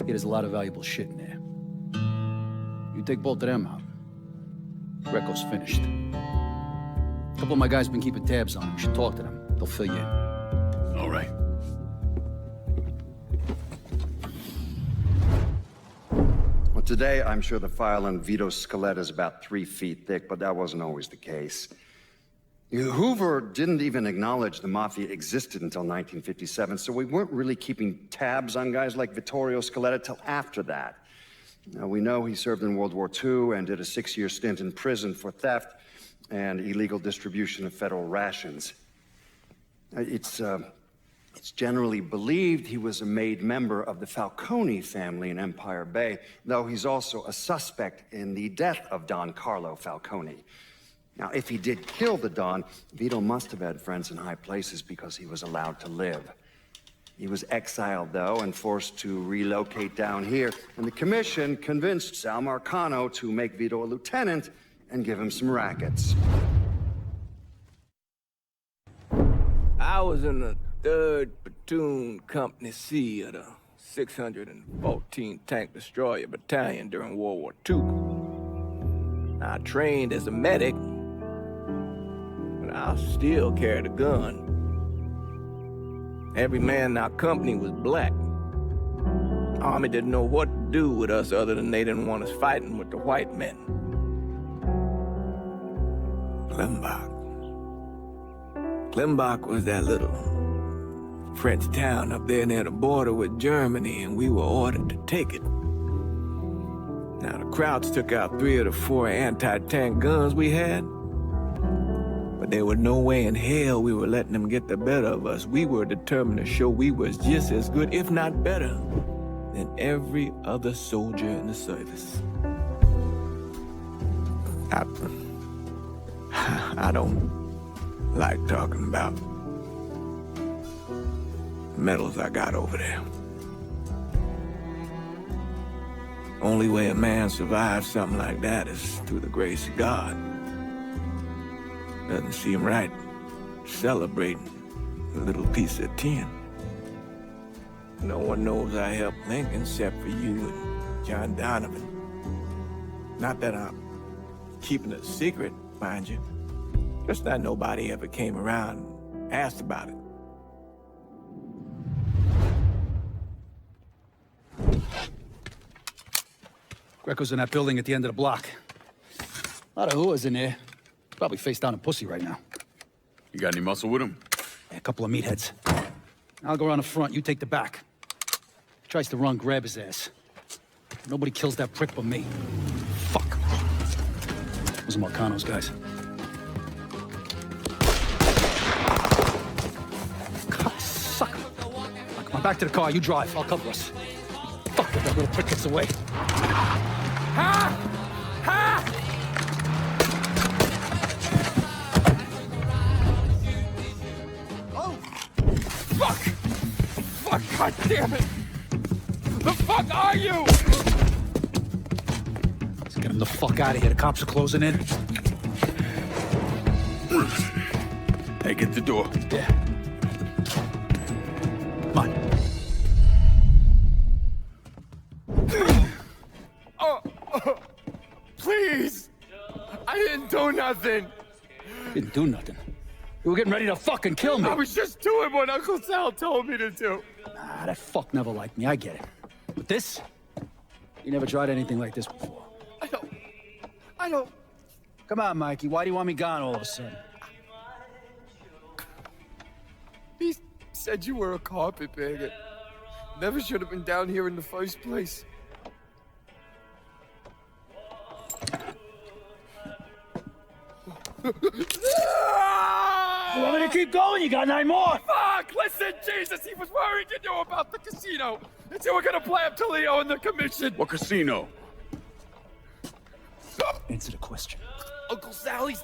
There's a lot of valuable shit in there. You take both of them out, Greco's finished. A couple of my guys been keeping tabs on him. You should talk to them. They'll fill you in. All right. Well, today, I'm sure the file on Vito's skeleton is about 3 feet thick, but that wasn't always the case. Hoover didn't even acknowledge the Mafia existed until 1957, so we weren't really keeping tabs on guys like Vittorio Scaletta till after that. Now, we know he served in World War II and did a 6-year stint in prison for theft and illegal distribution of federal rations. It's generally believed he was a made member of the Falcone family in Empire Bay, though he's also a suspect in the death of Don Carlo Falcone. Now, if he did kill the Don, Vito must have had friends in high places because he was allowed to live. He was exiled, though, and forced to relocate down here, and the commission convinced Sal Marcano to make Vito a lieutenant and give him some rackets. I was in the 3rd Platoon Company C of the 614 Tank Destroyer Battalion during World War II. I trained as a medic, but I still carried a gun. Every man in our company was black. The Army didn't know what to do with us other than they didn't want us fighting with the white men. Klimbach was that little French town up there near the border with Germany, and we were ordered to take it. Now, the Krauts took out 3 of the 4 anti-tank guns we had, but there was no way in hell we were letting them get the better of us. We were determined to show we was just as good, if not better, than every other soldier in the service. I don't like talking about medals I got over there. Only way a man survives something like that is through the grace of God. Doesn't seem right celebrating a little piece of tin. No one knows I helped Lincoln except for you and John Donovan. Not that I'm keeping it a secret, mind you. Just that nobody ever came around and asked about it. Greco's in that building at the end of the block. A lot of hooas in there. Probably face down a pussy right now. You got any muscle with him? Yeah, a couple of meatheads. I'll go around the front, you take the back. Tries to run, grab his ass. Nobody kills that prick but me. Fuck. Those are Marcano's guys. Sucker. Come on, back to the car, you drive, I'll cover us. Fuck if that little prick gets away. Ha! Ha! Oh! Fuck! Fuck, god damn it! The fuck are you? Let's get him the fuck out of here. The cops are closing in. Hey, get the door. Yeah. Come on. Please! I didn't do nothing! Didn't do nothing. You were getting ready to fucking kill me. I was just doing what Uncle Sal told me to do. Ah, that fuck never liked me, I get it. But this? You never tried anything like this before. I don't... Come on, Mikey, why do you want me gone all of a sudden? He said you were a carpetbagger. Never should have been down here in the first place. You want me to keep going? You got 9 more. Fuck! Listen, Jesus, he was worried you knew about the casino. That you were gonna play up to Leo and the commission. What casino? Answer the question. Uncle Sally's...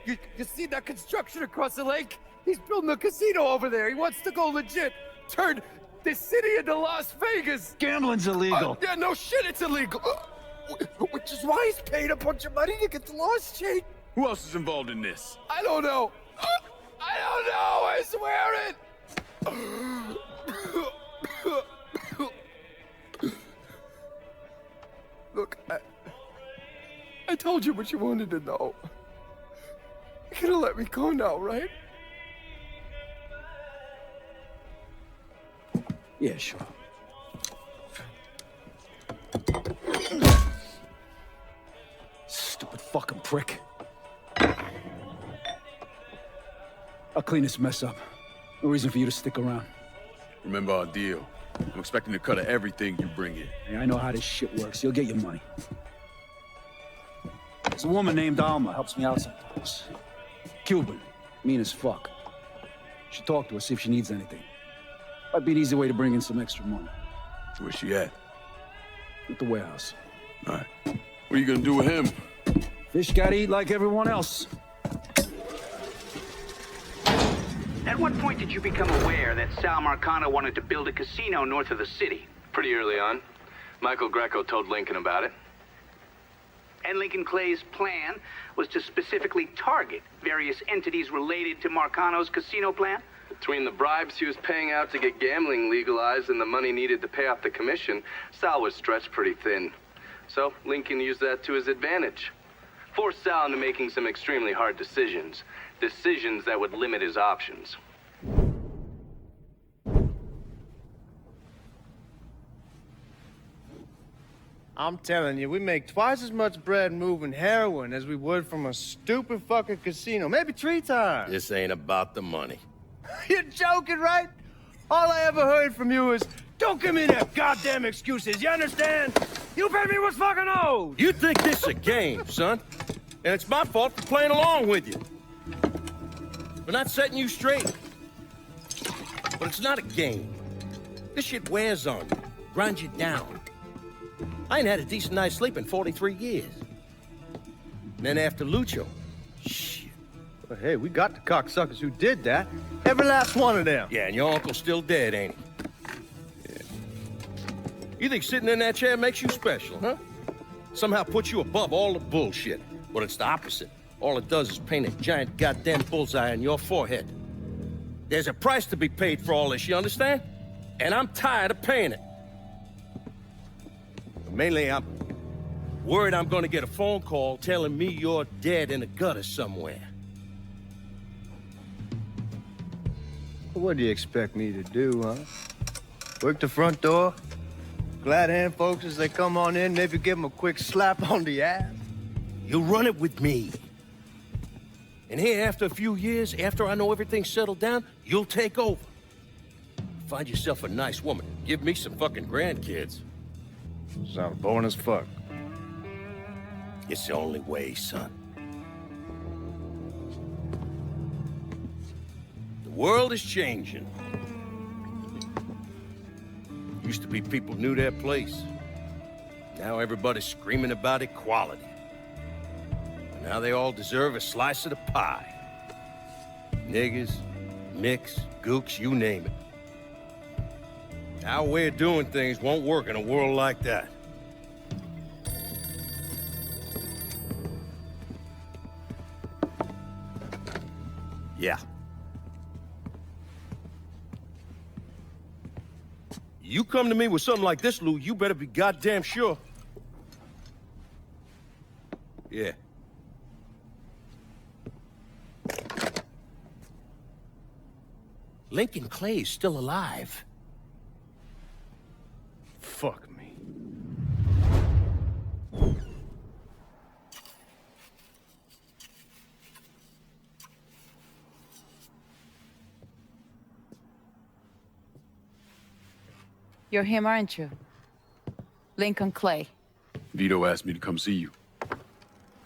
You see that construction across the lake? He's building a casino over there. He wants to go legit. Turn this city into Las Vegas. Gambling's illegal. Yeah, no shit, it's illegal. Which is why he's paid a bunch of money to get the laws changed. Who else is involved in this? I don't know. I don't know, I swear it. Look, I told you what you wanted to know. You're gonna let me go now, right? Yeah, sure. Stupid fucking prick. I'll clean this mess up. No reason for you to stick around. Remember our deal. I'm expecting a cut of everything you bring in. Hey, I know how this shit works. You'll get your money. There's a woman named Alma, helps me out sometimes. Cuban, mean as fuck. Should talk to her, see if she needs anything. Might be an easy way to bring in some extra money. Where's she at? At the warehouse. All right. What are you gonna do with him? Fish gotta eat like everyone else. At what point did you become aware that Sal Marcano wanted to build a casino north of the city? Pretty early on. Michael Greco told Lincoln about it. And Lincoln Clay's plan was to specifically target various entities related to Marcano's casino plan? Between the bribes he was paying out to get gambling legalized and the money needed to pay off the commission, Sal was stretched pretty thin. So Lincoln used that to his advantage. Forced Sal into making some extremely hard decisions. Decisions that would limit his options. I'm telling you, we make twice as much bread moving heroin as we would from a stupid fucking casino. Maybe 3 times. This ain't about the money. You're joking, right? All I ever heard from you is, don't give me that goddamn excuses, you understand? You paid me what's fucking owed! You think this is a game, son? And it's my fault for playing along with you. We're not setting you straight. But it's not a game. This shit wears on you, grinds you down. I ain't had a decent night's sleep in 43 years. And then after Lucho, shit. Well, hey, we got the cocksuckers who did that. Every last one of them. Yeah, and your uncle's still dead, ain't he? Yeah. You think sitting in that chair makes you special, huh? Somehow puts you above all the bullshit. But it's the opposite. All it does is paint a giant goddamn bullseye on your forehead. There's a price to be paid for all this, you understand? And I'm tired of paying it. Mainly, I'm worried I'm gonna get a phone call telling me you're dead in a gutter somewhere. What do you expect me to do, huh? Work the front door? Glad hand folks as they come on in, maybe give them a quick slap on the ass? You'll run it with me. And here, after a few years, after I know everything's settled down, you'll take over. Find yourself a nice woman. Give me some fucking grandkids. Sounds boring as fuck. It's the only way, son. The world is changing. Used to be people knew their place. Now everybody's screaming about equality. Now they all deserve a slice of the pie. Niggers, micks, gooks, you name it. Our way of doing things won't work in a world like that. Yeah. You come to me with something like this, Lou, you better be goddamn sure. Yeah. Lincoln Clay is still alive. Fuck me. You're him, aren't you? Lincoln Clay. Vito asked me to come see you.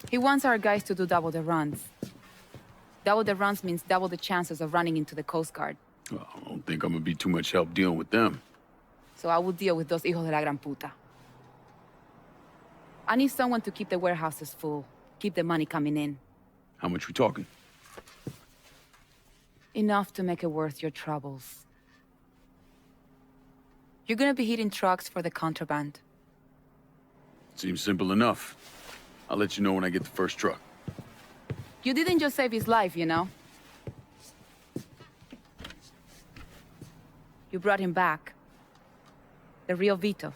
He wants our guys to do double the runs. Double the runs means double the chances of running into the Coast Guard. Well, I don't think I'm gonna be too much help dealing with them. So I will deal with those hijos de la gran puta. I need someone to keep the warehouses full, keep the money coming in. How much we talking? Enough to make it worth your troubles. You're gonna be hitting trucks for the contraband. Seems simple enough. I'll let you know when I get the first truck. You didn't just save his life, you know? You brought him back. The real Vito.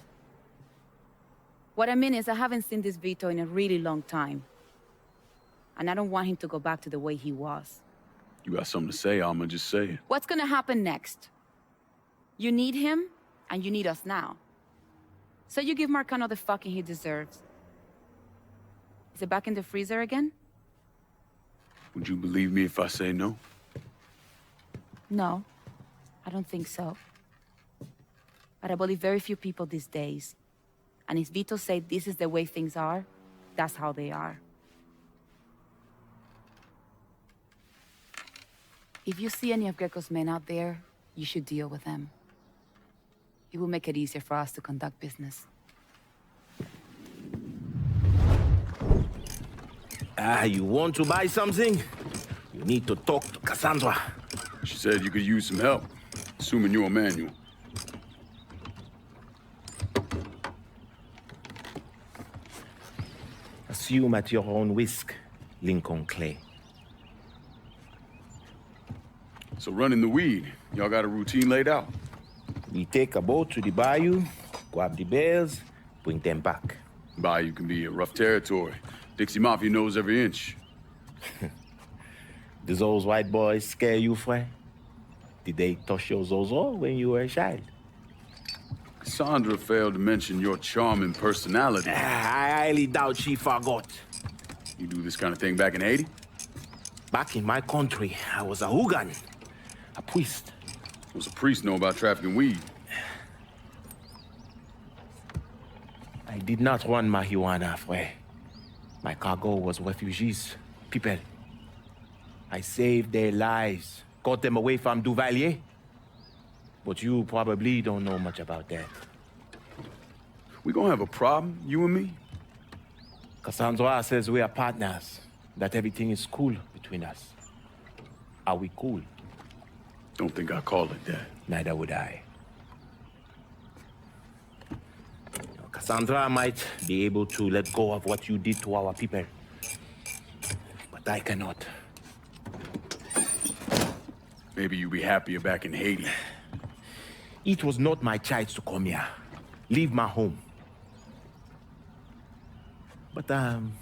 What I mean is, I haven't seen this Vito in a really long time. And I don't want him to go back to the way he was. You got something to say, I'ma just say it. What's gonna happen next? You need him, and you need us now. So you give Marcano the fucking he deserves. Is it back in the freezer again? Would you believe me if I say no? No, I don't think so. But I believe very few people these days. And if Vito said this is the way things are, that's how they are. If you see any of Greco's men out there, you should deal with them. It will make it easier for us to conduct business. You want to buy something? You need to talk to Cassandra. She said you could use some help, assuming you're Emmanuel. Assume at your own risk, Lincoln Clay. So running the weed, y'all got a routine laid out? We take a boat to the bayou, grab the bears, bring them back. Bayou can be a rough territory. Dixie Mafia knows every inch. Do those white boys scare you, Fred? Did they touch your zozo when you were a child? Cassandra failed to mention your charming personality. I highly doubt she forgot. You do this kind of thing back in Haiti? Back in my country, I was a hooligan, a priest. What's a priest know about trafficking weed? I did not run marijuana, Fred. My cargo was refugees, people. I saved their lives, got them away from Duvalier. But you probably don't know much about that. We gonna have a problem, you and me? Cassandra says we are partners, that everything is cool between us. Are we cool? Don't think I call it that. Neither would I. Cassandra might be able to let go of what you did to our people. But I cannot. Maybe you'd be happier back in Haiti. It was not my choice to come here. Leave my home. But I'm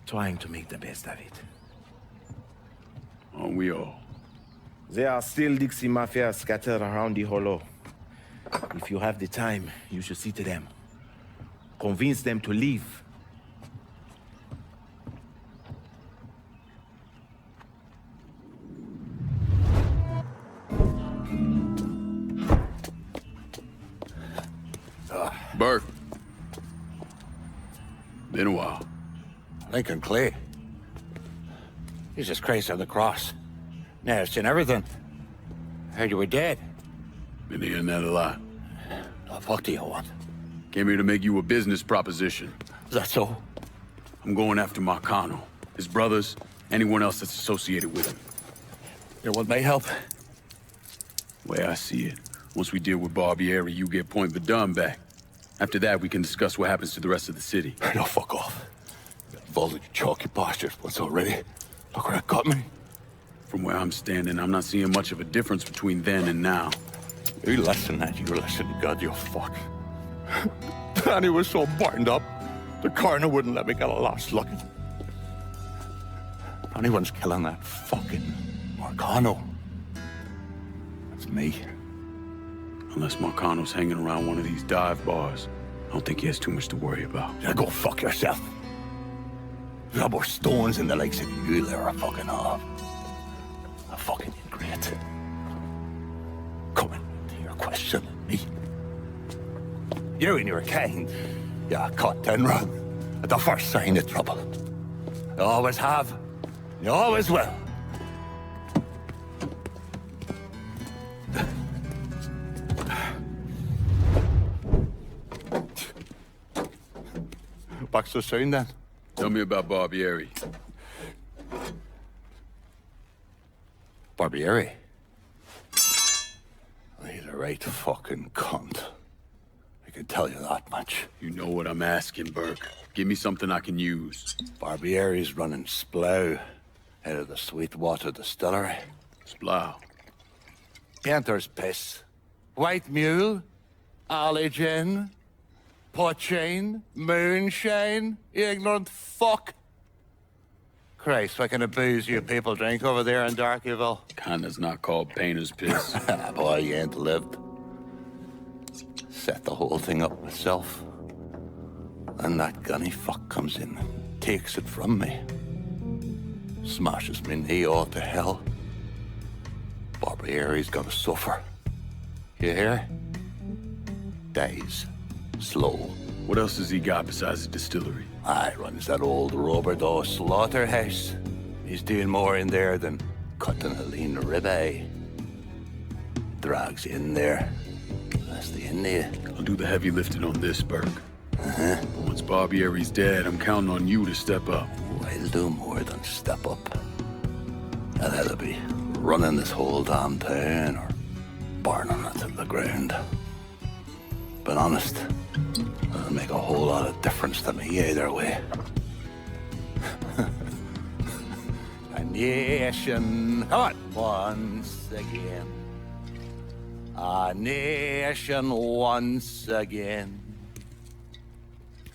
trying to make the best of it. Aren't we all? There are still Dixie Mafia scattered around the hollow. If you have the time, you should see to them. Convince them to leave. Bert. Been a while. Lincoln Clay. He's just crazy on the cross. Now, seen everything. Heard you were dead. Been hearing that a lot. The fuck do you want? Came here to make you a business proposition. Is that so? I'm going after Marcano, his brothers, anyone else that's associated with him. You want my help? Way I see it, once we deal with Barbieri, you get Point Verdun back. After that, we can discuss what happens to the rest of the city. No, fuck off. Involved in your chalky postures once already. Look where I cut me. From where I'm standing, I'm not seeing much of a difference between then and now. You less than that, you're less than God, you fuck. Danny was so burned up, the coroner wouldn't let me get a last look. Anyone's killing that fucking Marcano. Me? Unless Marcano's hanging around one of these dive bars, I don't think he has too much to worry about. Yeah, go fuck yourself. There's more stones in the lakes than you'll ever fucking have. A fucking ingrate. Coming to your question, me. You and your kind, you cut and run at the first sign of trouble. You always have, you always will. Back so soon, then? Tell me about Barbieri. Barbieri? He's a right fucking cunt. I can tell you that much. You know what I'm asking, Burke. Give me something I can use. Barbieri's running Splow out of the Sweetwater Distillery. Splow? Enters piss. White mule, alley gin, poachine, moonshine, you ignorant fuck. Christ, what kind of booze you people drink over there in Darkyville? Kinda's not called painter's piss. Boy, you ain't lived. Set the whole thing up myself. And that gunny fuck comes in and takes it from me. Smashes me knee all to hell. Barbieri's gonna suffer. You hear? Dies. Slow. What else has he got besides the distillery? I runs that old Robert O. slaughterhouse. He's doing more in there than cutting a lean ribeye. Drags in there. That's the India. I'll do the heavy lifting on this, Burke. But once Barbieri's dead, I'm counting on you to step up. I'll do more than step up. I'll either be running this whole damn town or burning it to the ground. But honest, it doesn't make a whole lot of difference to me either way. A nation, come on, once again. A nation once again.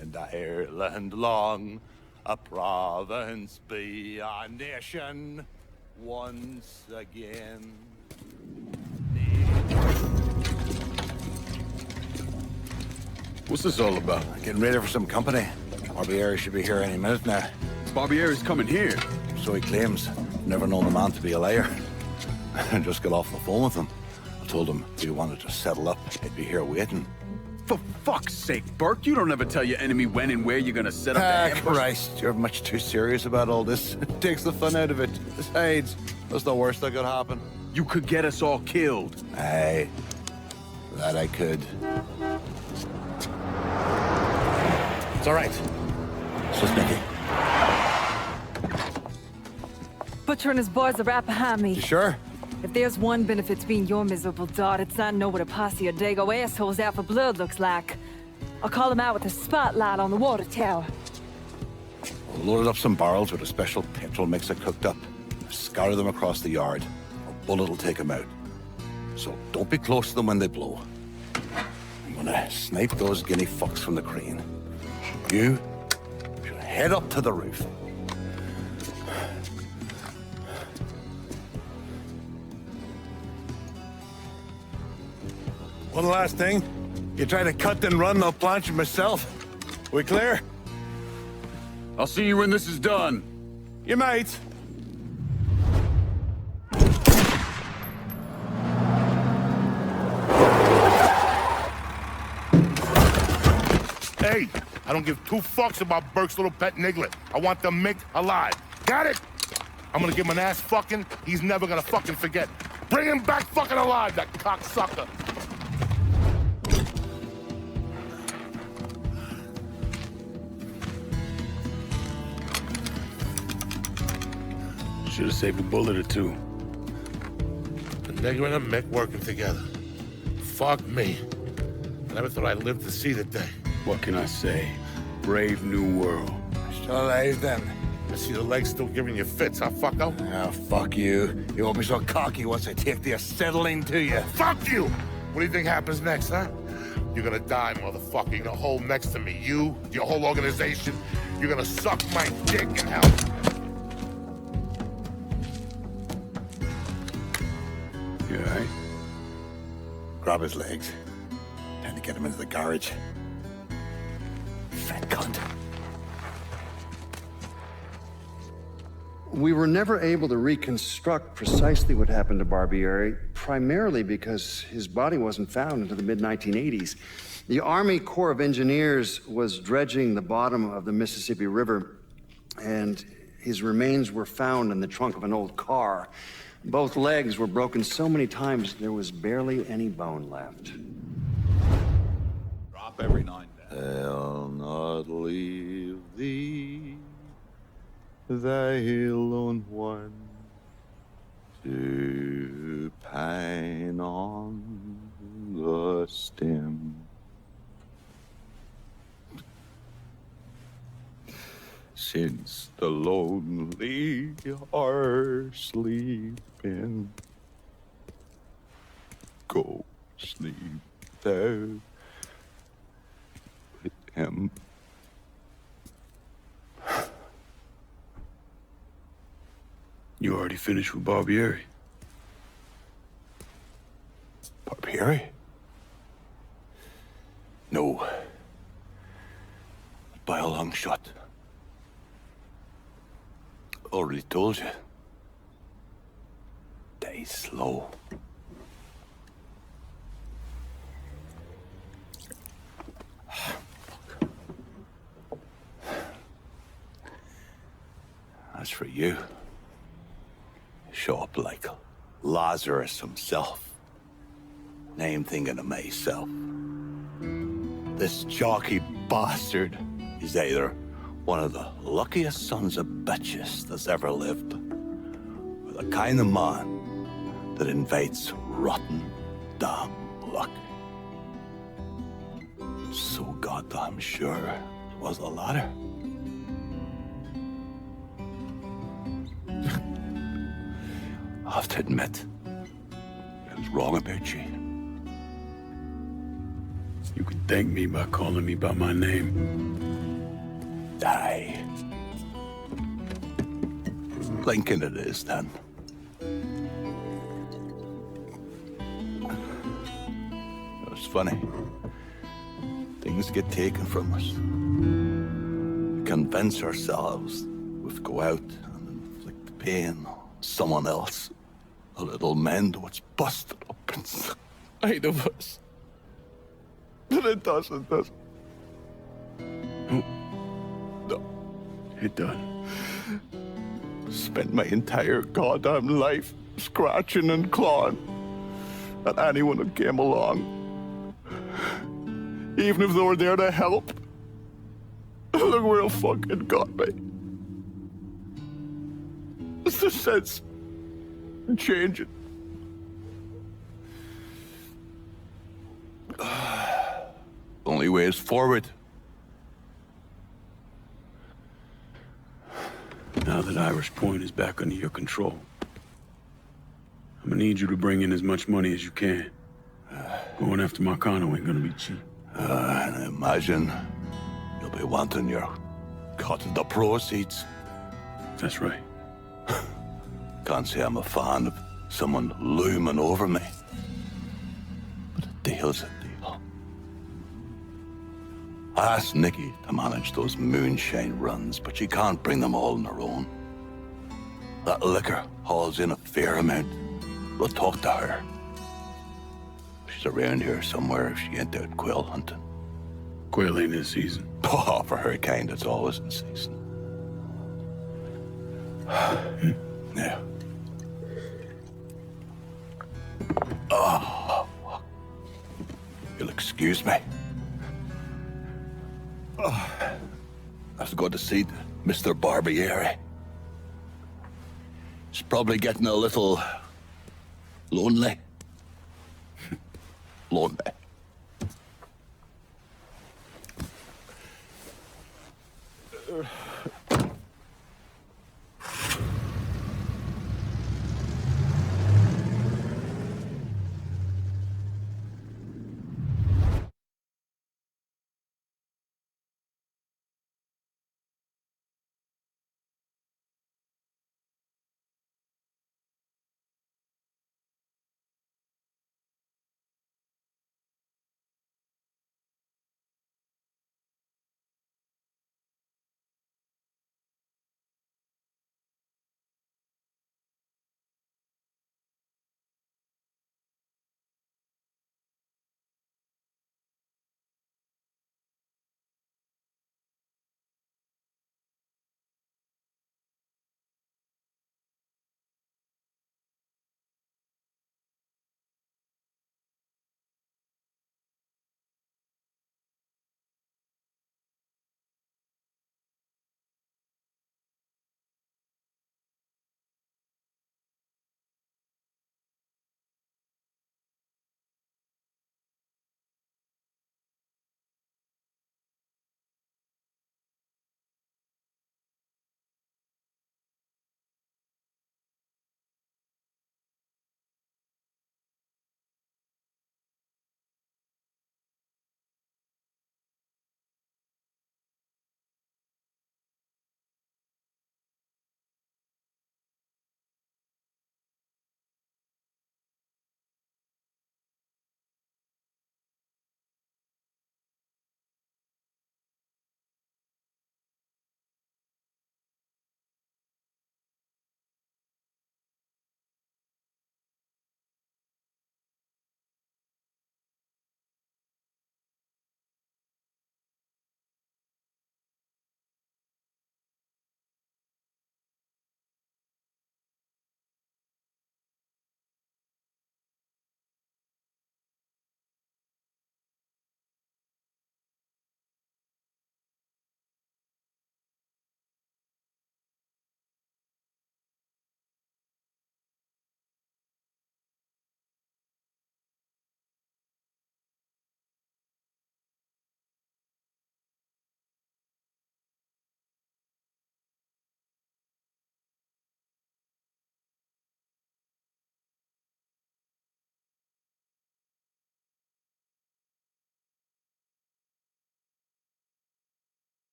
And Ireland long, a province be, a nation once again. What's this all about? Getting ready for some company. Barbieri should be here any minute now. Barbieri's coming here. So he claims. Never known the man to be a liar. I just got off the phone with him. I told him if he wanted to settle up, he'd be here waiting. For fuck's sake, Burke, you don't ever tell your enemy when and where you're gonna set up the ambush. Christ, you're much too serious about all this. It takes the fun out of it. Besides, that's the worst that could happen. You could get us all killed. Aye, that I could. It's all right. So, Smithy. Butcher and his boys are right behind me. You sure? If there's one benefit to being your miserable dot, it's not know what a posse of Dago assholes out for blood looks like. I'll call them out with a spotlight on the water tower. We'll load up some barrels with a special petrol mixer cooked up. Scatter them across the yard. A bullet will take them out. So don't be close to them when they blow. I'm gonna snipe those guinea fucks from the crane. You should head up to the roof. One last thing. You try to cut and run, I'll planch myself. We clear? I'll see you when this is done. You might. Hey, I don't give two fucks about Burke's little pet Niglet. I want the Mick alive. Got it? I'm gonna give him an ass fucking he's never gonna fucking forget. Bring him back fucking alive, that cocksucker. Should have saved a bullet or two. The nigger and the Mick working together. Fuck me. I never thought I'd live to see the day. What can I say? Brave new world. Still alive then. I see the legs still giving you fits, huh, fucko? Oh, fuck you. You won't be so cocky once I take the acetylene to you. Fuck you! What do you think happens next, huh? You're gonna die, motherfucker. You're gonna hold next to me. You, your whole organization. You're gonna suck my dick in hell. You all right? Grab his legs. Time to get him into the garage. Fat cunt. We were never able to reconstruct precisely what happened to Barbieri, primarily because his body wasn't found until the mid-1980s. The Army Corps of Engineers was dredging the bottom of the Mississippi River, and his remains were found in the trunk of an old car. Both legs were broken so many times, there was barely any bone left. Drop every now and then. I'll not leave thee, thy lone one, to pine on the stem. Since the lonely are sleeping, go sleep there with him. You already finished with Barbieri? Barbieri? No. By a long shot. Already told you. Die slow. As for you, show up like Lazarus himself. Name thinking to myself. This jockey bastard is either one of the luckiest sons of bitches that's ever lived, or the kind of man that invites rotten damn luck. So goddamn sure it was the latter. I have to admit, I was wrong about you. You can thank me by calling me by my name. Die. Lincoln it is, then. It's funny. Things get taken from us. We convince ourselves we've go out and inflict the pain on someone else. A little mend what's busted up inside of us. But it doesn't, does it? No. It done. Spent my entire goddamn life scratching and clawing at anyone who came along. Even if they were there to help. Look where it fucking got me. It's the sense changing. Only way is forward. Now that Irish Point is back under your control, I'm gonna need you to bring in as much money as you can. Going after Marcano ain't gonna be cheap. And I imagine you'll be wanting your cut of the proceeds. That's right. Can't say I'm a fan of someone looming over me. But a deal's a deal. I asked Nikki to manage those moonshine runs, but she can't bring them all on her own. That liquor hauls in a fair amount. We'll talk to her. She's around here somewhere if she ain't out quail hunting. Quail ain't in season. Oh, for her kind, it's always in season. Yeah. Oh, you'll excuse me. Oh, I have to go to see Mr. Barbieri. He's probably getting a little lonely. Lonely.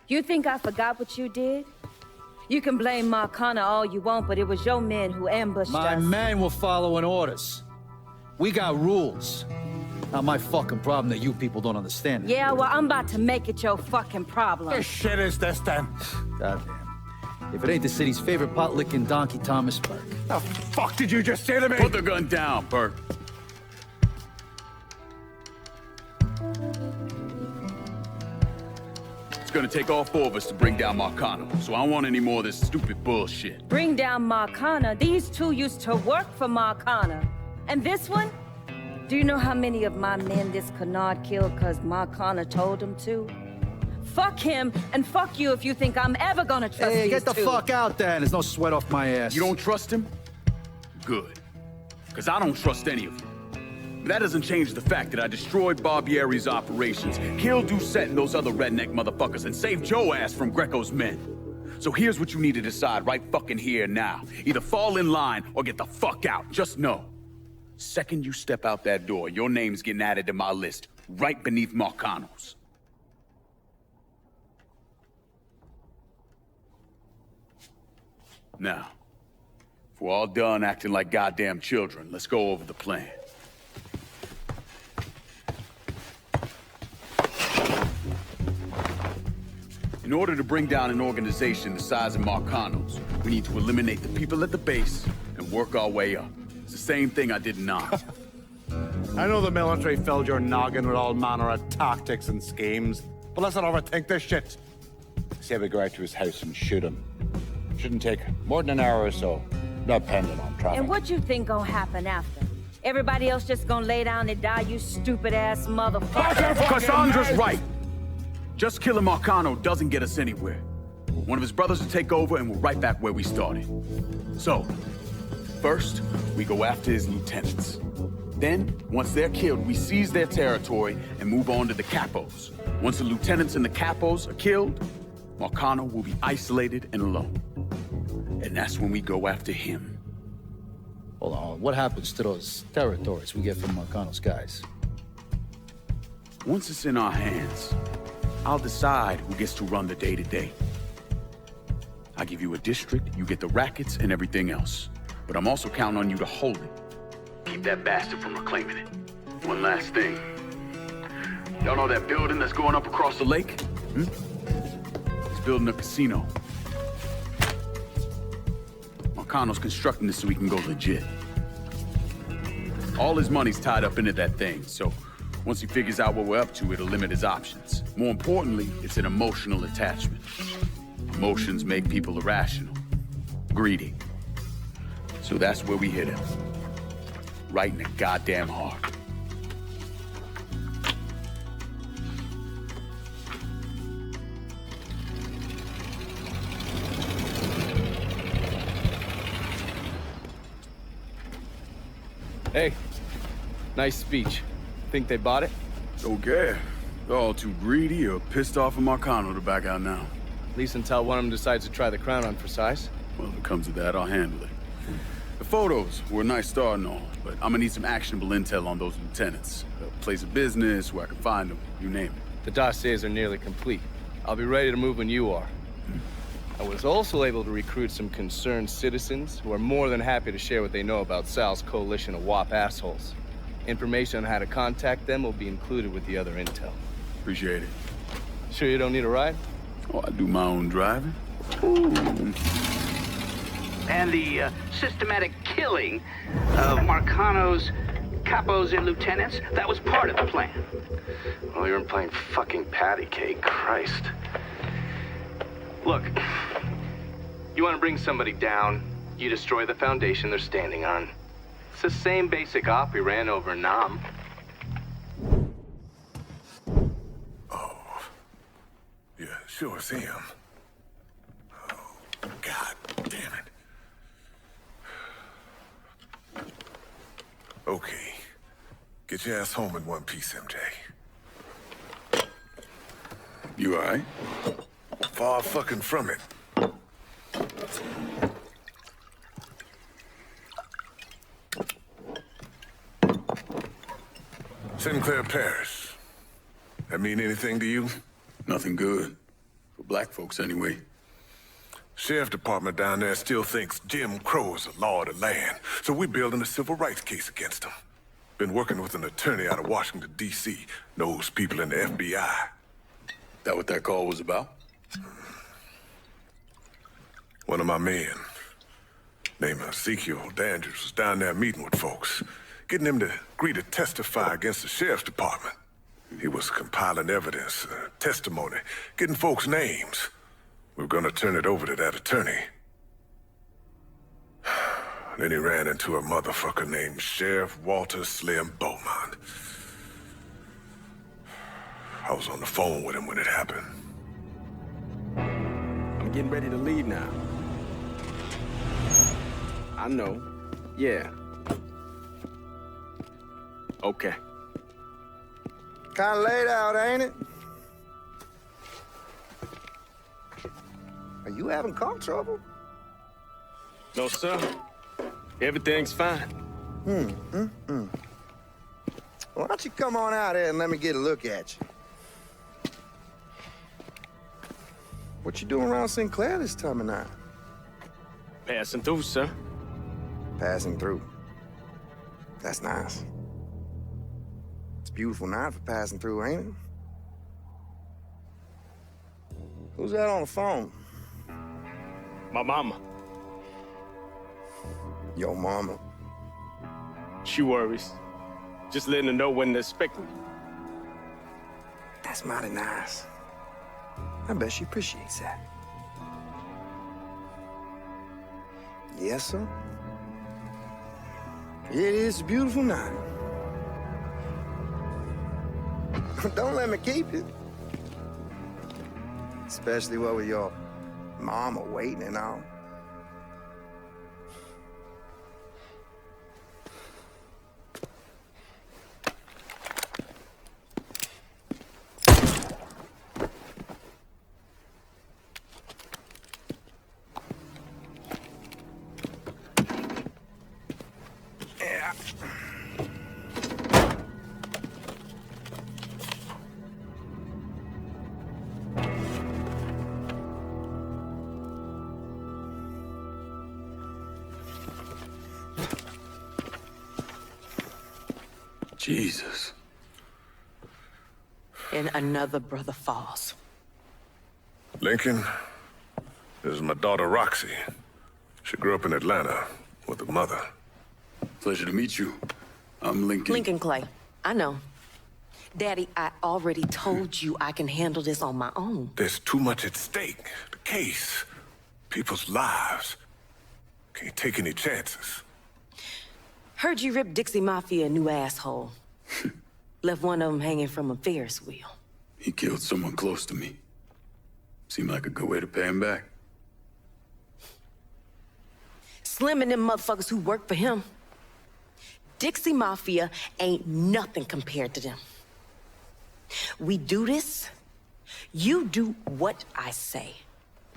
You think I forgot what you did? You can blame Marcana all you want, but it was your men who ambushed us. My men were following orders. We got rules. Not my fucking problem that you people don't understand it. Yeah, well, I'm about to make it your fucking problem. What shit is this, then? Goddamn. If it ain't the city's favorite pot-licking donkey, Thomas Burke. The fuck did you just say to me? Put the gun down, Burke. It's gonna take all four of us to bring down Marcano, so I don't want any more of this stupid bullshit. Bring down Marcana? These two used to work for Marcana. And this one? Do you know how many of my men this canard killed because Marcana told him to? Fuck him, and fuck you if you think I'm ever gonna trust these two. Hey, get the fuck out then. There's no sweat off my ass. You don't trust him? Good. Because I don't trust any of you. But that doesn't change the fact that I destroyed Barbieri's operations, killed Doucette and those other redneck motherfuckers, and saved Joe ass from Greco's men. So here's what you need to decide right fucking here now. Either fall in line or get the fuck out. Just know. Second you step out that door, your name's getting added to my list, right beneath Marcano's. Now, if we're all done acting like goddamn children, let's go over the plan. In order to bring down an organization the size of Marcano's, we need to eliminate the people at the base and work our way up. It's the same thing I did in Oz. I know the military filled your noggin with all manner of tactics and schemes, but let's not overthink this shit. Say we go out to his house and shoot him. Shouldn't take more than an hour or so, depending on traffic. And what you think gonna happen after? Everybody else just gonna lay down and die, you stupid-ass motherfucker? Cassandra's right. Just killing Marcano doesn't get us anywhere. One of his brothers will take over and we're right back where we started. So, first, we go after his lieutenants. Then, once they're killed, we seize their territory and move on to the capos. Once the lieutenants and the capos are killed, Marcano will be isolated and alone. And that's when we go after him. Hold on, what happens to those territories we get from Marcano's guys? Once it's in our hands, I'll decide who gets to run the day-to-day. I give you a district, you get the rackets and everything else. But I'm also counting on you to hold it. Keep that bastard from reclaiming it. One last thing. Y'all know that building that's going up across the lake? He's building a casino. Marcano's constructing this so we can go legit. All his money's tied up into that thing, so once he figures out what we're up to, it'll limit his options. More importantly, it's an emotional attachment. Emotions make people irrational, greedy. So that's where we hit him. Right in the goddamn heart. Hey, nice speech. Think they bought it? Okay. They're all too greedy or pissed off of Marcano to back out now. At least until one of them decides to try the crown on for size. Well, if it comes to that, I'll handle it. The photos were a nice start and all, but I'm gonna need some actionable intel on those lieutenants. A place of business, where I can find them, you name it. The dossiers are nearly complete. I'll be ready to move when you are. I was also able to recruit some concerned citizens who are more than happy to share what they know about Sal's coalition of WAP assholes. Information on how to contact them will be included with the other intel. Appreciate it. Sure you don't need a ride? Oh, I do my own driving. And the systematic killing of Marcano's capos and lieutenants, that was part of the plan. Well, you're playing fucking patty cake, Christ. Look, you want to bring somebody down, you destroy the foundation they're standing on. It's the same basic op we ran over Nam. Yeah, sure see him. Oh, God damn it. Okay. Get your ass home in one piece, MJ. You all right? Far fucking from it. Sinclair Parish. That mean anything to you? Nothing good. For For black folks, anyway. Sheriff department down there still thinks Jim Crow is the law of the land, so we're building a civil rights case against him. Been working with an attorney out of Washington, D.C. Knows people in the FBI. That what that call was about? One of my men, named Ezekiel Dandridge, was down there meeting with folks, getting them to agree to testify against the sheriff's department. He was compiling evidence, testimony, getting folks' names. We're gonna turn it over to that attorney. Then he ran into a motherfucker named Sheriff Walter Slim Beaumont. I was on the phone with him when it happened. I'm getting ready to leave now. I know. Yeah. Okay. Kinda laid out, ain't it? Are you having car trouble? No, sir. Everything's fine. Why don't you come on out here and let me get a look at you? What you doing around Sinclair this time of night? Passing through, sir. Passing through. That's nice. It's a beautiful night for passing through, ain't it? Who's that on the phone? My mama. Your mama. She worries. Just letting her know when to expect me. That's mighty nice. I bet she appreciates that. Yes, sir. It is a beautiful night. Don't let me keep it. Especially what with your mama waiting and all. Jesus. And another brother falls. Lincoln, this is my daughter Roxy. She grew up in Atlanta with her mother. Pleasure to meet you. I'm Lincoln. Lincoln Clay. I know. Daddy, I already told you I can handle this on my own. There's too much at stake. The case, people's lives. Can't take any chances. Heard you ripped Dixie Mafia a new asshole. Left one of them hanging from a Ferris wheel. He killed someone close to me. Seemed like a good way to pay him back. Slim and them motherfuckers who work for him. Dixie Mafia ain't nothing compared to them. We do this, you do what I say,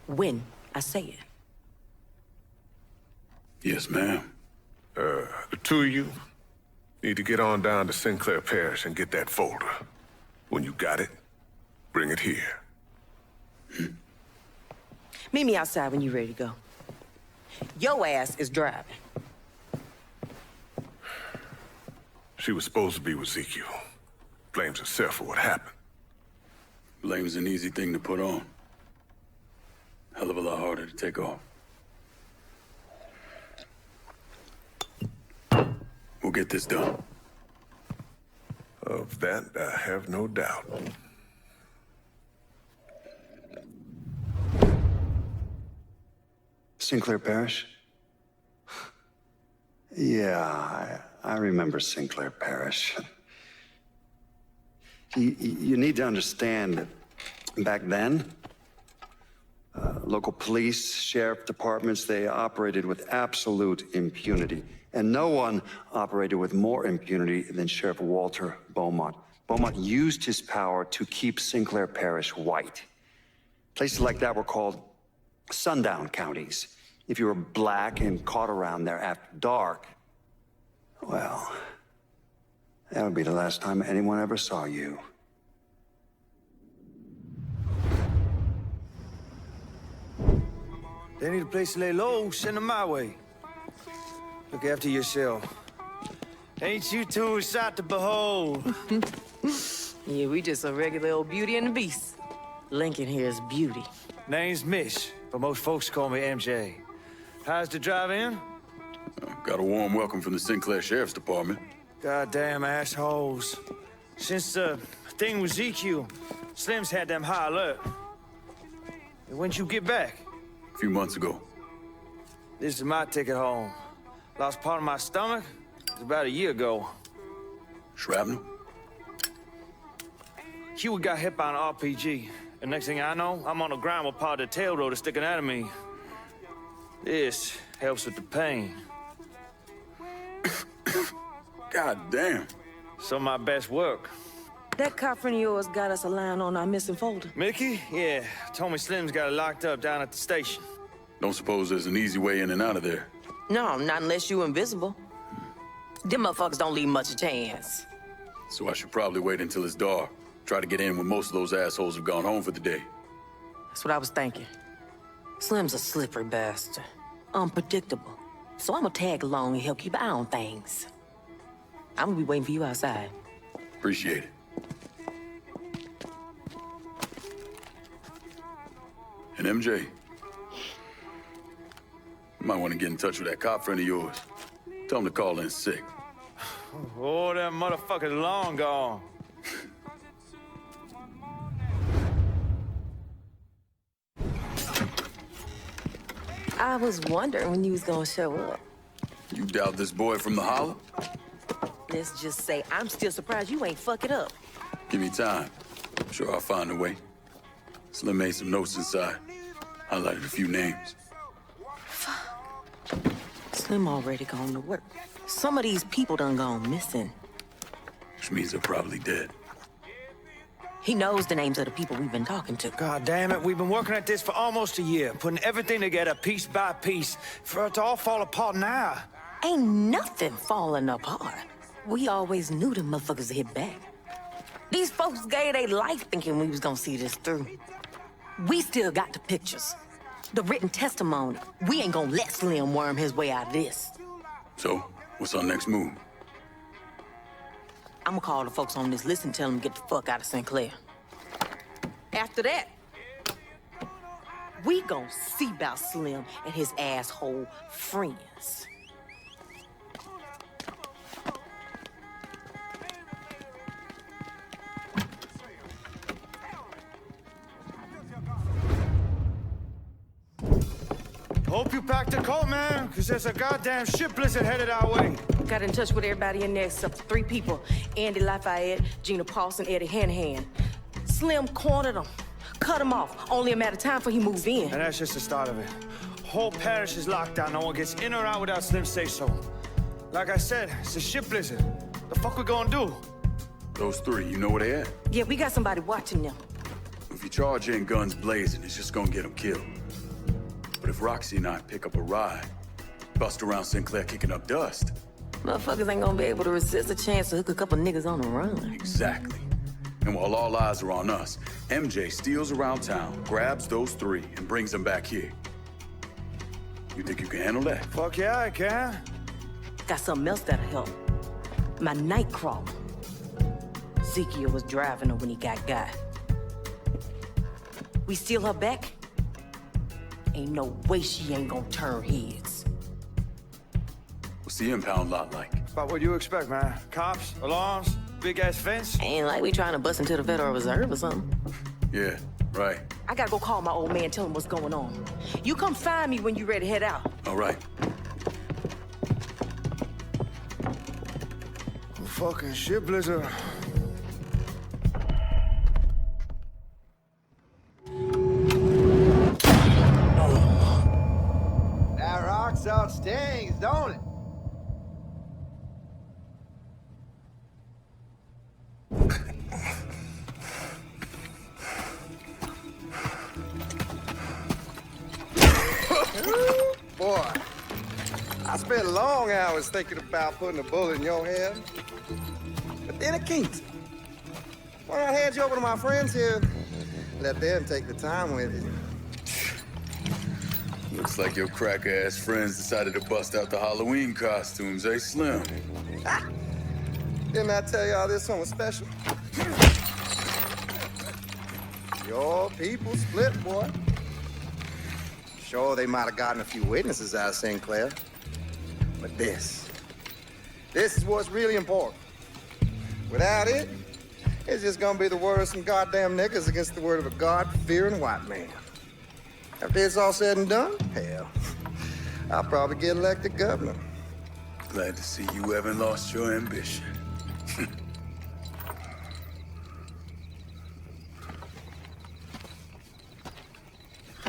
when I say it. Yes, ma'am. The two of you need to get on down to Sinclair Parish and get that folder. When you got it, bring it here. Meet me outside when you're ready to go. Your ass is driving. She was supposed to be with Ezekiel. Blames herself for what happened. Blame's an easy thing to put on. Hell of a lot harder to take off. We'll get this done. Of that, I have no doubt. Sinclair Parish? Yeah, I remember Sinclair Parish. You need to understand that back then, local police, sheriff departments, they operated with absolute impunity. And no one operated with more impunity than Sheriff Walter Beaumont. Beaumont used his power to keep Sinclair Parish white. Places like that were called sundown counties. If you were black and caught around there after dark, well, that would be the last time anyone ever saw you. They need a place to lay low, send them my way. Look after yourself. Ain't you two a sight to behold? Yeah, we just a regular old Beauty and the Beast. Lincoln here is Beauty. Name's Mitch, but most folks call me MJ. How's the drive-in? Got a warm welcome from the Sinclair Sheriff's Department. Goddamn assholes. Since the thing with ZQ, Slim's had them high alert. And when'd you get back? A few months ago. This is my ticket home. Lost part of my stomach. It was about a year ago. Shrapnel? Huey got hit by an RPG. And next thing I know, I'm on the ground with part of the tail rotor sticking out of me. This helps with the pain. God damn. Some of my best work. That cop friend of yours got us a line on our missing folder. Mickey? Yeah. Told me Slim's got it locked up down at the station. Don't suppose there's an easy way in and out of there. No, not unless you invisible. Them motherfuckers don't leave much a chance. So I should probably wait until it's dark. Try to get in when most of those assholes have gone home for the day. That's what I was thinking. Slim's a slippery bastard. Unpredictable. So I'm gonna tag along and help keep an eye on things. I'm gonna be waiting for you outside. Appreciate it. And MJ, you might want to get in touch with that cop friend of yours. Tell him to call in sick. Oh, that motherfucker's long gone. I was wondering when you was gonna show up. You doubt this boy from the holler? Let's just say I'm still surprised you ain't fuck it up. Give me time. I'm sure I'll find a way. Slim made some notes inside. Highlighted a few names. Slim already gone to work. Some of these people done gone missing. Which means they're probably dead. He knows the names of the people we've been talking to. God damn it, we've been working at this for almost a year, putting everything together piece by piece, for it to all fall apart now. Ain't nothing falling apart. We always knew them motherfuckers would hit back. These folks gave their life thinking we was gonna see this through. We still got the pictures, the written testimony. We ain't gonna let Slim worm his way out of this. So, what's our next move? I'm gonna call the folks on this list and tell them to get the fuck out of Sinclair. After that, we gonna see about Slim and his asshole friends. Hope you packed a coat, man, because there's a goddamn ship blizzard headed our way. Got in touch with everybody in there except for 3 people. Andy Lafayette, Gina Paulson, Eddie Hanahan. Slim cornered them, cut them off. Only a matter of time before he moved in. And that's just the start of it. Whole parish is locked down. No one gets in or out without Slim say so. Like I said, it's a ship blizzard. The fuck we gonna do? Those 3, you know where they at? Yeah, we got somebody watching them. If you charge in guns blazing, it's just gonna get them killed. But if Roxy and I pick up a ride, bust around Sinclair kicking up dust. Motherfuckers ain't gonna be able to resist a chance to hook a couple niggas on the run. Exactly. And while all eyes are on us, MJ steals around town, grabs those 3, and brings them back here. You think you can handle that? Fuck yeah, I can. Got something else that'll help. My night crawler. Ezekiel was driving her when he got. We steal her back? Ain't no way she ain't gonna turn heads. What's the impound lot like? About what you expect, man. Cops, alarms, big-ass fence. Ain't like we trying to bust into the Federal Reserve or something. Yeah, right. I gotta go call my old man, tell him what's going on. You come find me when you ready to head out. All right. Fucking ship blizzard. That rock salt stings, don't it? Boy, I spent long hours thinking about putting a bullet in your head. But then it can't. Why don't I hand you over to my friends here? Let them take the time with it. Looks like your cracker-ass friends decided to bust out the Halloween costumes, eh, Slim? Didn't I tell y'all this one was special? Your people split, boy. Sure, they might have gotten a few witnesses out of Sinclair. But this is what's really important. Without it, it's just gonna be the word of some goddamn niggas against the word of a God-fearing white man. After it's all said and done, hell, I'll probably get elected governor. Glad to see you haven't lost your ambition.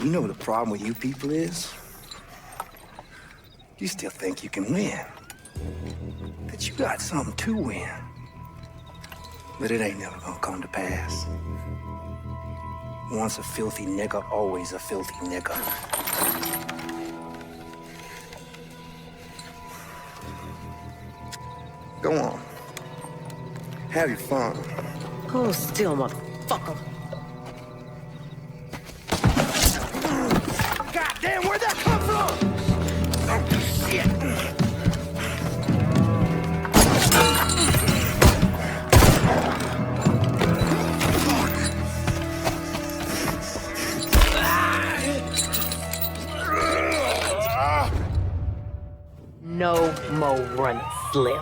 You know what the problem with you people is? You still think you can win. That you got something to win. But it ain't never gonna come to pass. Once a filthy nigga, always a filthy nigga. Go on. Have your fun. Hold still, motherfucker. Goddamn, where'd that come from? Oh, shit. No more running, Slim.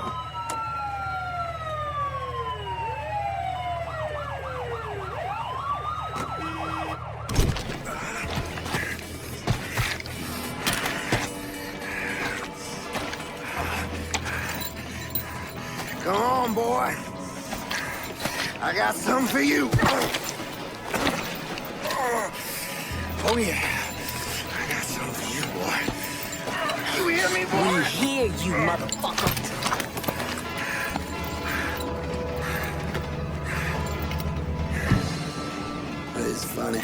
Come on, boy. I got something for you. Oh, yeah. I got something for you, boy. You hear me, boy? We hear you, motherfucker. It's funny.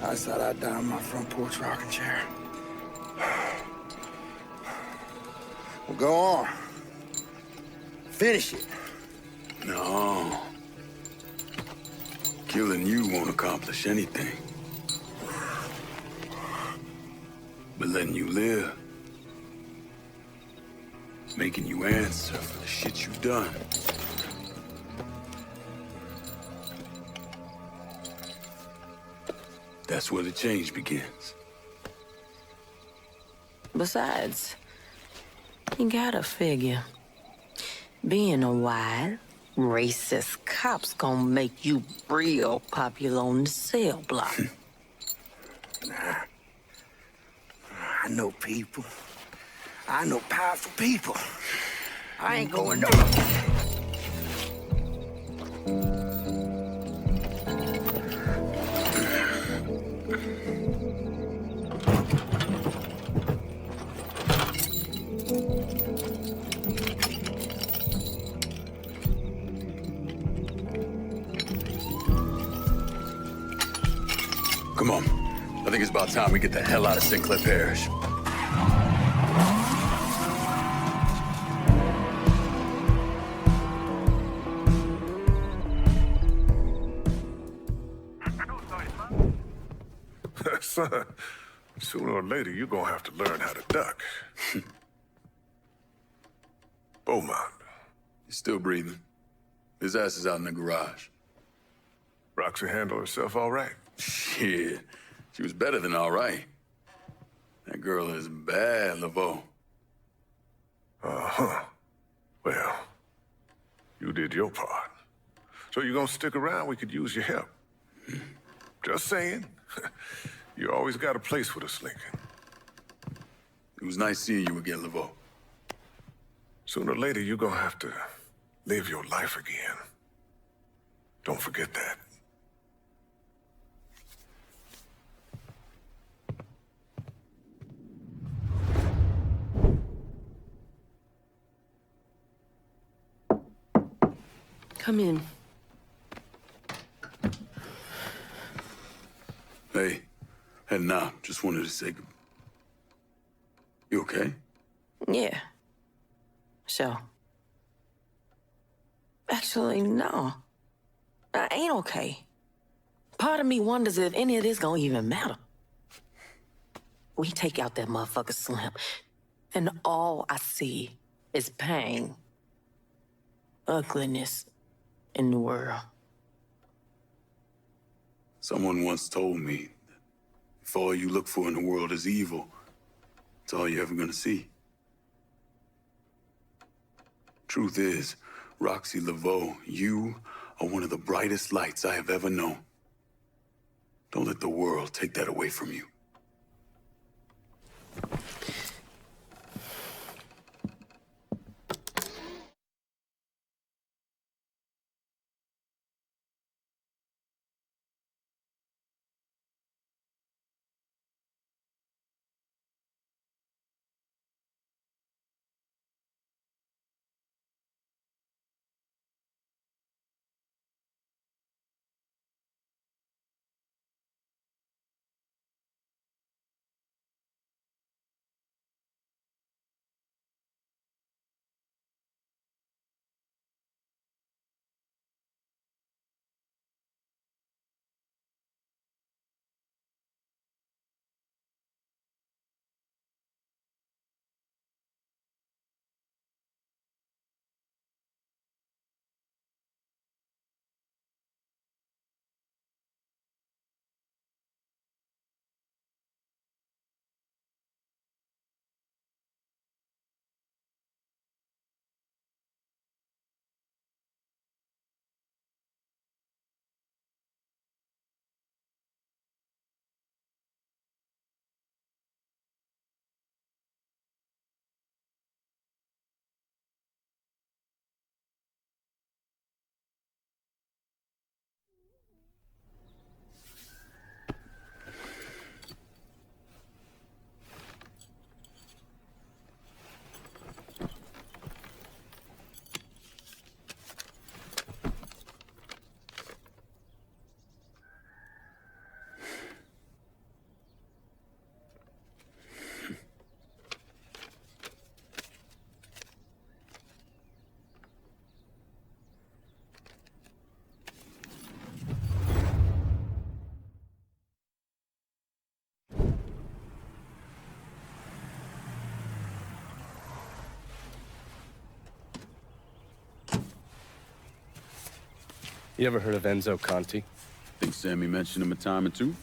I just thought I'd die on my front porch rocking chair. Well, go on. Finish it. No. Killing you won't accomplish anything. But letting you live, making you answer for the shit you've done. That's where the change begins. Besides, you gotta figure, being a wild, racist cop's gonna make you real popular on the cell block. Nah. I know people. I know powerful people. I ain't going nowhere. Come on. I think it's about time we get the hell out of Sinclair Parish. Son, sooner or later, you're gonna have to learn how to duck. Beaumont. He's still breathing. His ass is out in the garage. Roxy handle herself all right? Shit. She was better than all right. That girl is bad, Laveau. Uh-huh. Well, you did your part. So you gonna stick around? We could use your help. Just saying. You always got a place for us, Lincoln. It was nice seeing you again, Laveau. Sooner or later, you're gonna have to live your life again. Don't forget that. Come in. Hey, heading out. Just wanted to say good. You okay? Yeah. So. Actually, no. I ain't okay. Part of me wonders if any of this gonna even matter. We take out that motherfucker Slim, and all I see is pain, ugliness in the world. Someone once told me that if all you look for in the world is evil, it's all you're ever gonna see. Truth is, Roxy Laveau, you are one of the brightest lights I have ever known. Don't let the world take that away from you. You ever heard of Enzo Conti? Think Sammy mentioned him a time or two?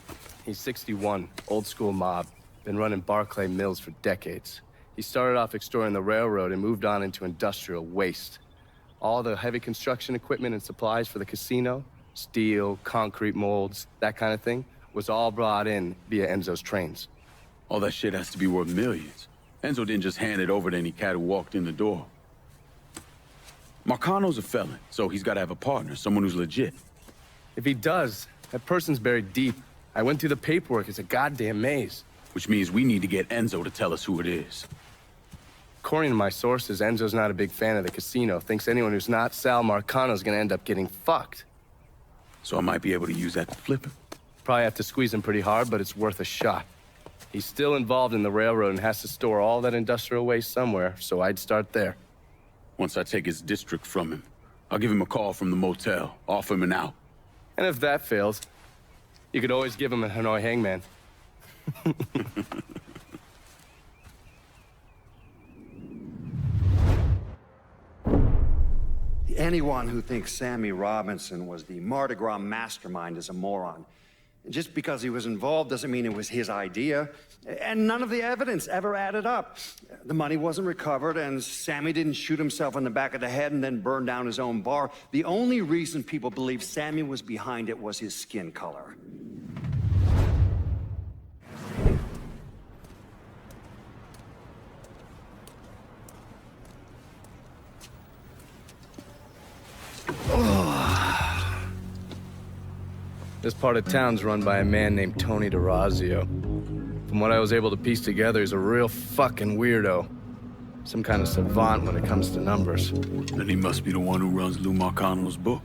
He's 61, old school mob. Been running Barclay Mills for decades. He started off extorting the railroad and moved on into industrial waste. All the heavy construction equipment and supplies for the casino, steel, concrete molds, that kind of thing, was all brought in via Enzo's trains. All that shit has to be worth millions. Enzo didn't just hand it over to any cat who walked in the door. Marcano's a felon, so he's got to have a partner, someone who's legit. If he does, that person's buried deep. I went through the paperwork. It's a goddamn maze. Which means we need to get Enzo to tell us who it is. According to my sources, Enzo's not a big fan of the casino. Thinks anyone who's not Sal Marcano's gonna end up getting fucked. So I might be able to use that to flip him. Probably have to squeeze him pretty hard, but it's worth a shot. He's still involved in the railroad and has to store all that industrial waste somewhere, so I'd start there. Once I take his district from him, I'll give him a call from the motel, offer him an out. And if that fails, you could always give him a Hanoi hangman. Anyone who thinks Sammy Robinson was the Mardi Gras mastermind is a moron. Just because he was involved doesn't mean it was his idea. And none of the evidence ever added up. The money wasn't recovered, and Sammy didn't shoot himself in the back of the head and then burn down his own bar. The only reason people believe Sammy was behind it was his skin color. This part of town's run by a man named Tony DeRazio. From what I was able to piece together, he's a real fucking weirdo. Some kind of savant when it comes to numbers. Then he must be the one who runs Lou Marcano's books.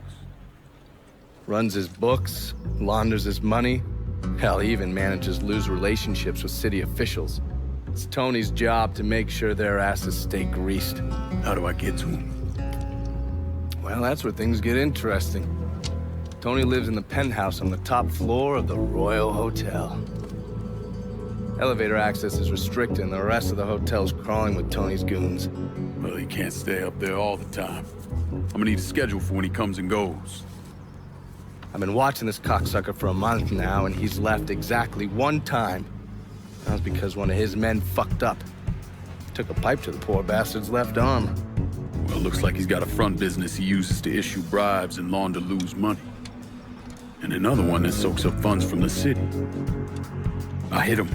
Runs his books, launders his money. Hell, he even manages Lou's relationships with city officials. It's Tony's job to make sure their asses stay greased. How do I get to him? Well, that's where things get interesting. Tony lives in the penthouse on the top floor of the Royal Hotel. Elevator access is restricted and the rest of the hotel's crawling with Tony's goons. Well, he can't stay up there all the time. I'm gonna need a schedule for when he comes and goes. I've been watching this cocksucker for a month now, and he's left exactly one time. That was because one of his men fucked up. Took a pipe to the poor bastard's left arm. Well, looks like he's got a front business he uses to issue bribes and launder loose money. And another one that soaks up funds from the city. I hit him.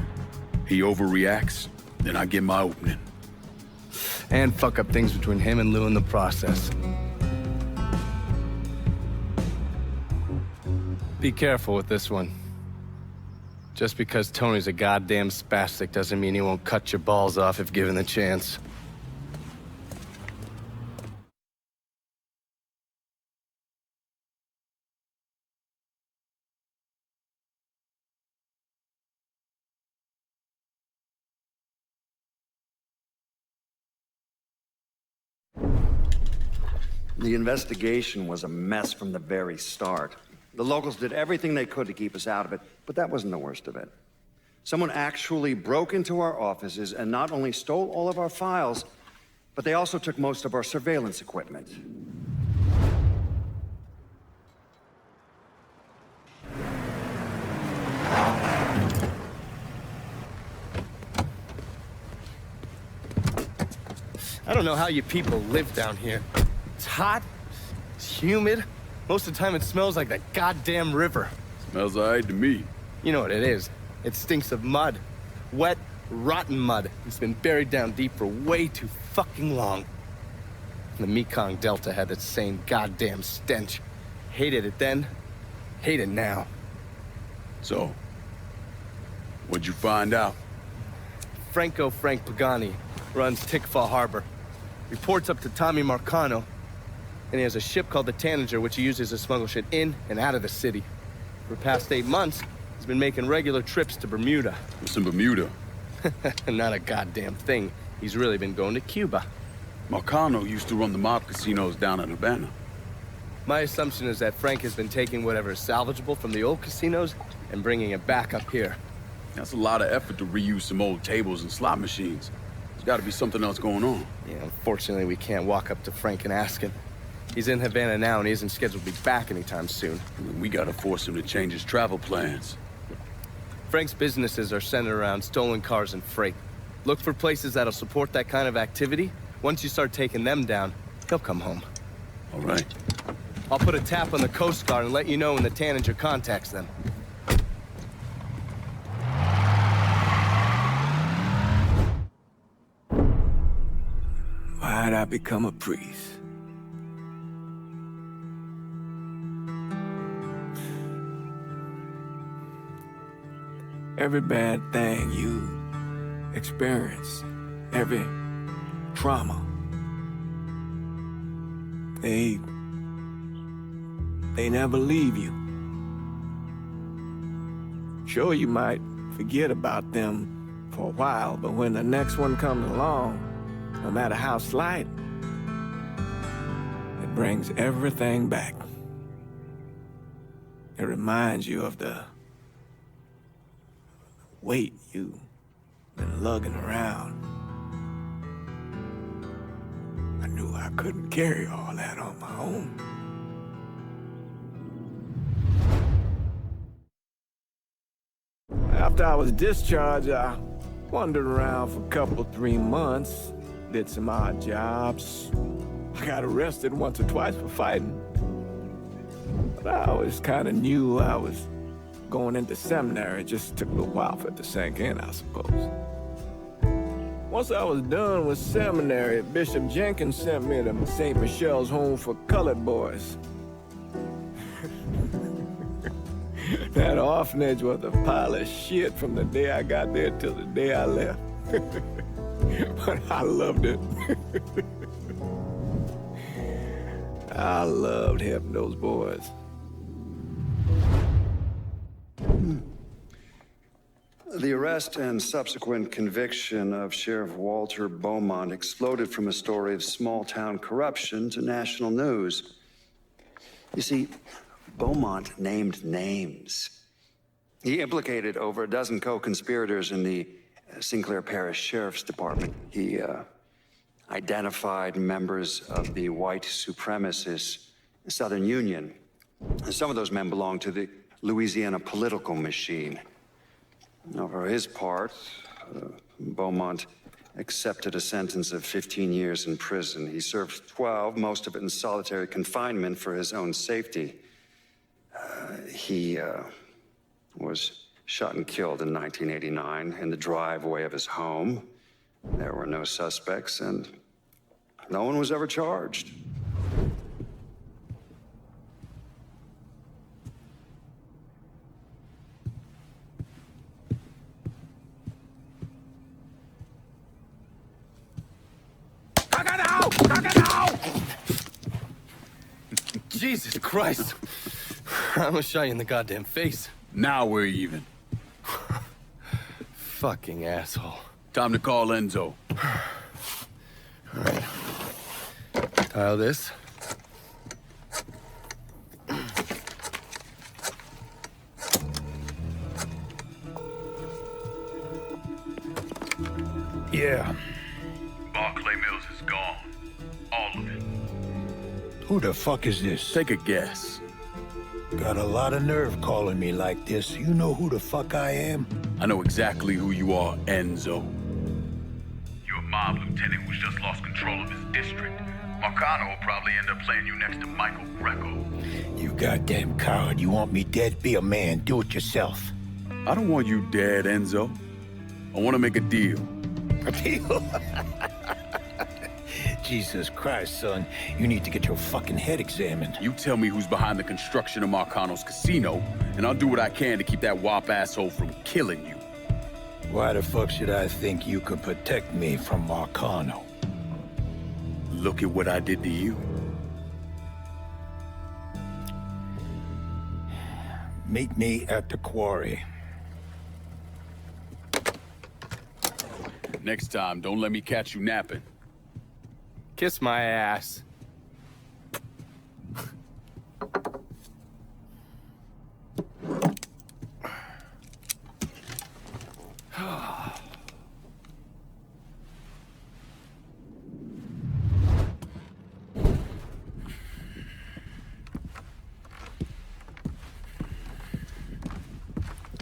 He overreacts, then I get my opening. And fuck up things between him and Lou in the process. Be careful with this one. Just because Tony's a goddamn spastic doesn't mean he won't cut your balls off if given the chance. The investigation was a mess from the very start. The locals did everything they could to keep us out of it, but that wasn't the worst of it. Someone actually broke into our offices and not only stole all of our files, but they also took most of our surveillance equipment. I don't know how you people live down here. It's hot, it's humid. Most of the time it smells like that goddamn river. Smells all right to me. You know what it is. It stinks of mud. Wet, rotten mud. It's been buried down deep for way too fucking long. The Mekong Delta had that same goddamn stench. Hated it then, hate it now. So, what'd you find out? Frank Pagani runs Tikfa Harbor. Reports up to Tommy Marcano, and he has a ship called the Tanager, which he uses to smuggle shit in and out of the city. For the past 8 months, he's been making regular trips to Bermuda. What's in Bermuda? Not a goddamn thing. He's really been going to Cuba. Marcano used to run the mob casinos down in Havana. My assumption is that Frank has been taking whatever is salvageable from the old casinos and bringing it back up here. That's a lot of effort to reuse some old tables and slot machines. There's gotta be something else going on. Yeah, unfortunately, we can't walk up to Frank and ask him. He's in Havana now, and he isn't scheduled to be back anytime soon. We gotta force him to change his travel plans. Frank's businesses are centered around stolen cars and freight. Look for places that'll support that kind of activity. Once you start taking them down, he'll come home. All right. I'll put a tap on the Coast Guard and let you know when the Tanager contacts them. Why'd I become a priest? Every bad thing you experience, every trauma, they never leave you. Sure, you might forget about them for a while, but when the next one comes along, no matter how slight, it brings everything back. It reminds you of the weight you've been lugging around. I knew I couldn't carry all that on my own. After I was discharged, I wandered around for a couple, 3 months, did some odd jobs. I got arrested once or twice for fighting. But I always kind of knew I was going into seminary. It just took a little while for it to sink in, I suppose. Once I was done with seminary, Bishop Jenkins sent me to St. Michelle's Home for Colored Boys. That orphanage was a pile of shit from the day I got there till the day I left. But I loved it. I loved helping those boys. The arrest and subsequent conviction of Sheriff Walter Beaumont exploded from a story of small-town corruption to national news. You see, Beaumont named names. He implicated over a dozen co-conspirators in the Sinclair Parish Sheriff's Department. He identified members of the white supremacist Southern Union. And some of those men belonged to the Louisiana political machine. Now, for his part, Beaumont accepted a sentence of 15 years in prison. He served 12, most of it in solitary confinement for his own safety. He was shot and killed in 1989 in the driveway of his home. There were no suspects, and no one was ever charged. Jesus Christ. I almost shot you in the goddamn face. Now we're even. Fucking asshole. Time to call Enzo. All right. Dial this. Yeah. Barclay Mills is gone. All of it. Who the fuck is this? Take a guess. Got a lot of nerve calling me like this. You know who the fuck I am? I know exactly who you are, Enzo. You're a mob lieutenant who's just lost control of his district. Marcano will probably end up playing you next to Michael Greco. You goddamn coward. You want me dead? Be a man. Do it yourself. I don't want you dead, Enzo. I want to make a deal. A deal? Jesus Christ, son. You need to get your fucking head examined. You tell me who's behind the construction of Marcano's casino, and I'll do what I can to keep that wop asshole from killing you. Why the fuck should I think you could protect me from Marcano? Look at what I did to you. Meet me at the quarry. Next time, don't let me catch you napping. Kiss my ass.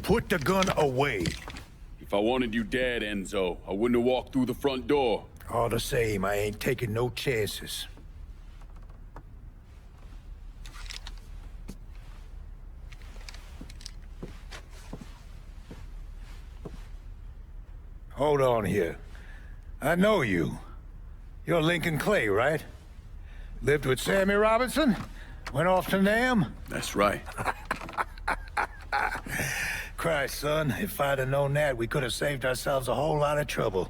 Put the gun away. If I wanted you dead, Enzo, I wouldn't have walked through the front door. All the same, I ain't taking no chances. Hold on here. I know you. You're Lincoln Clay, right? Lived with Sammy Robinson? Went off to Nam? That's right. Christ, son, if I'd have known that, we could have saved ourselves a whole lot of trouble.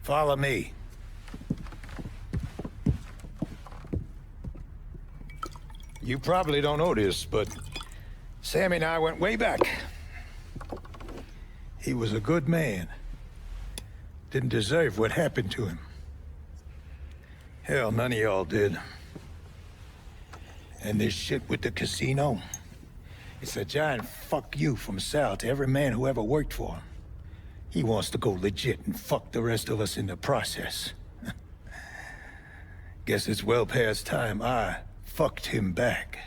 Follow me. You probably don't know this, but Sammy and I went way back. He was a good man. Didn't deserve what happened to him. Hell, none of y'all did. And this shit with the casino, it's a giant fuck you from Sal to every man who ever worked for him. He wants to go legit and fuck the rest of us in the process. Guess it's well past time I fucked him back.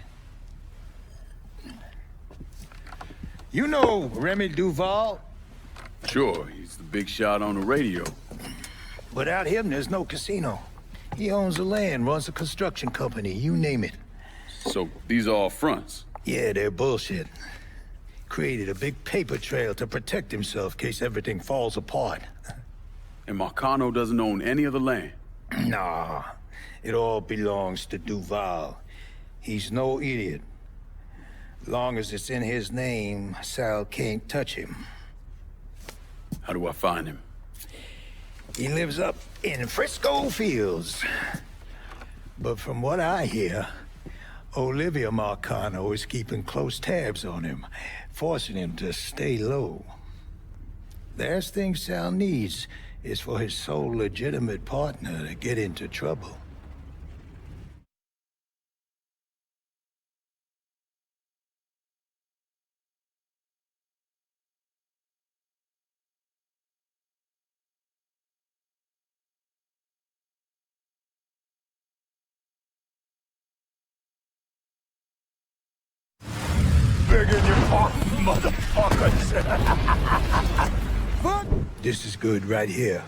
You know Remy Duval? Sure, he's the big shot on the radio. Without him, there's no casino. He owns the land, runs a construction company, you name it. So, these are all fronts? Yeah, they're bullshit. Created a big paper trail to protect himself in case everything falls apart. And Marcano doesn't own any of the land? Nah, it all belongs to Duval. He's no idiot. Long as it's in his name, Sal can't touch him. How do I find him? He lives up in Frisco Fields. But from what I hear, Olivia Marcano is keeping close tabs on him, forcing him to stay low. Last thing Sal needs is for his sole legitimate partner to get into trouble. off, motherfuckers! This is good right here.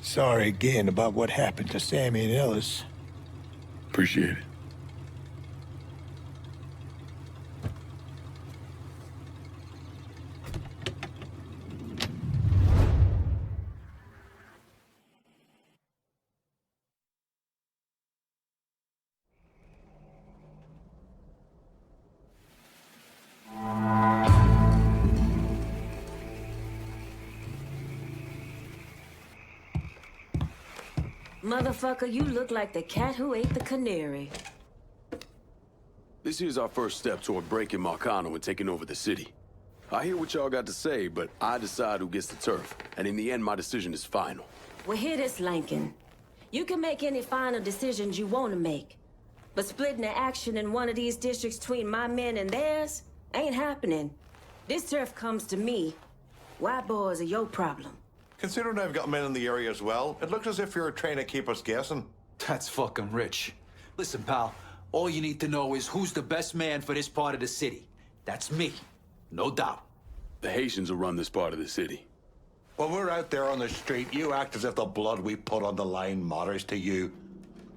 Sorry again about what happened to Sammy and Ellis. Appreciate it. Motherfucker, you look like the cat who ate the canary. This here's our first step toward breaking Marcano and taking over the city. I hear what y'all got to say, but I decide who gets the turf. And in the end, my decision is final. Well, hear this, Lincoln. You can make any final decisions you want to make. But splitting the action in one of these districts between my men and theirs ain't happening. This turf comes to me. White boys are your problem. Considering I've got men in the area as well, it looks as if you're trying to keep us guessing. That's fucking rich. Listen, pal, all you need to know is who's the best man for this part of the city. That's me, no doubt. The Haitians will run this part of the city. When we're out there on the street, you act as if the blood we put on the line matters to you.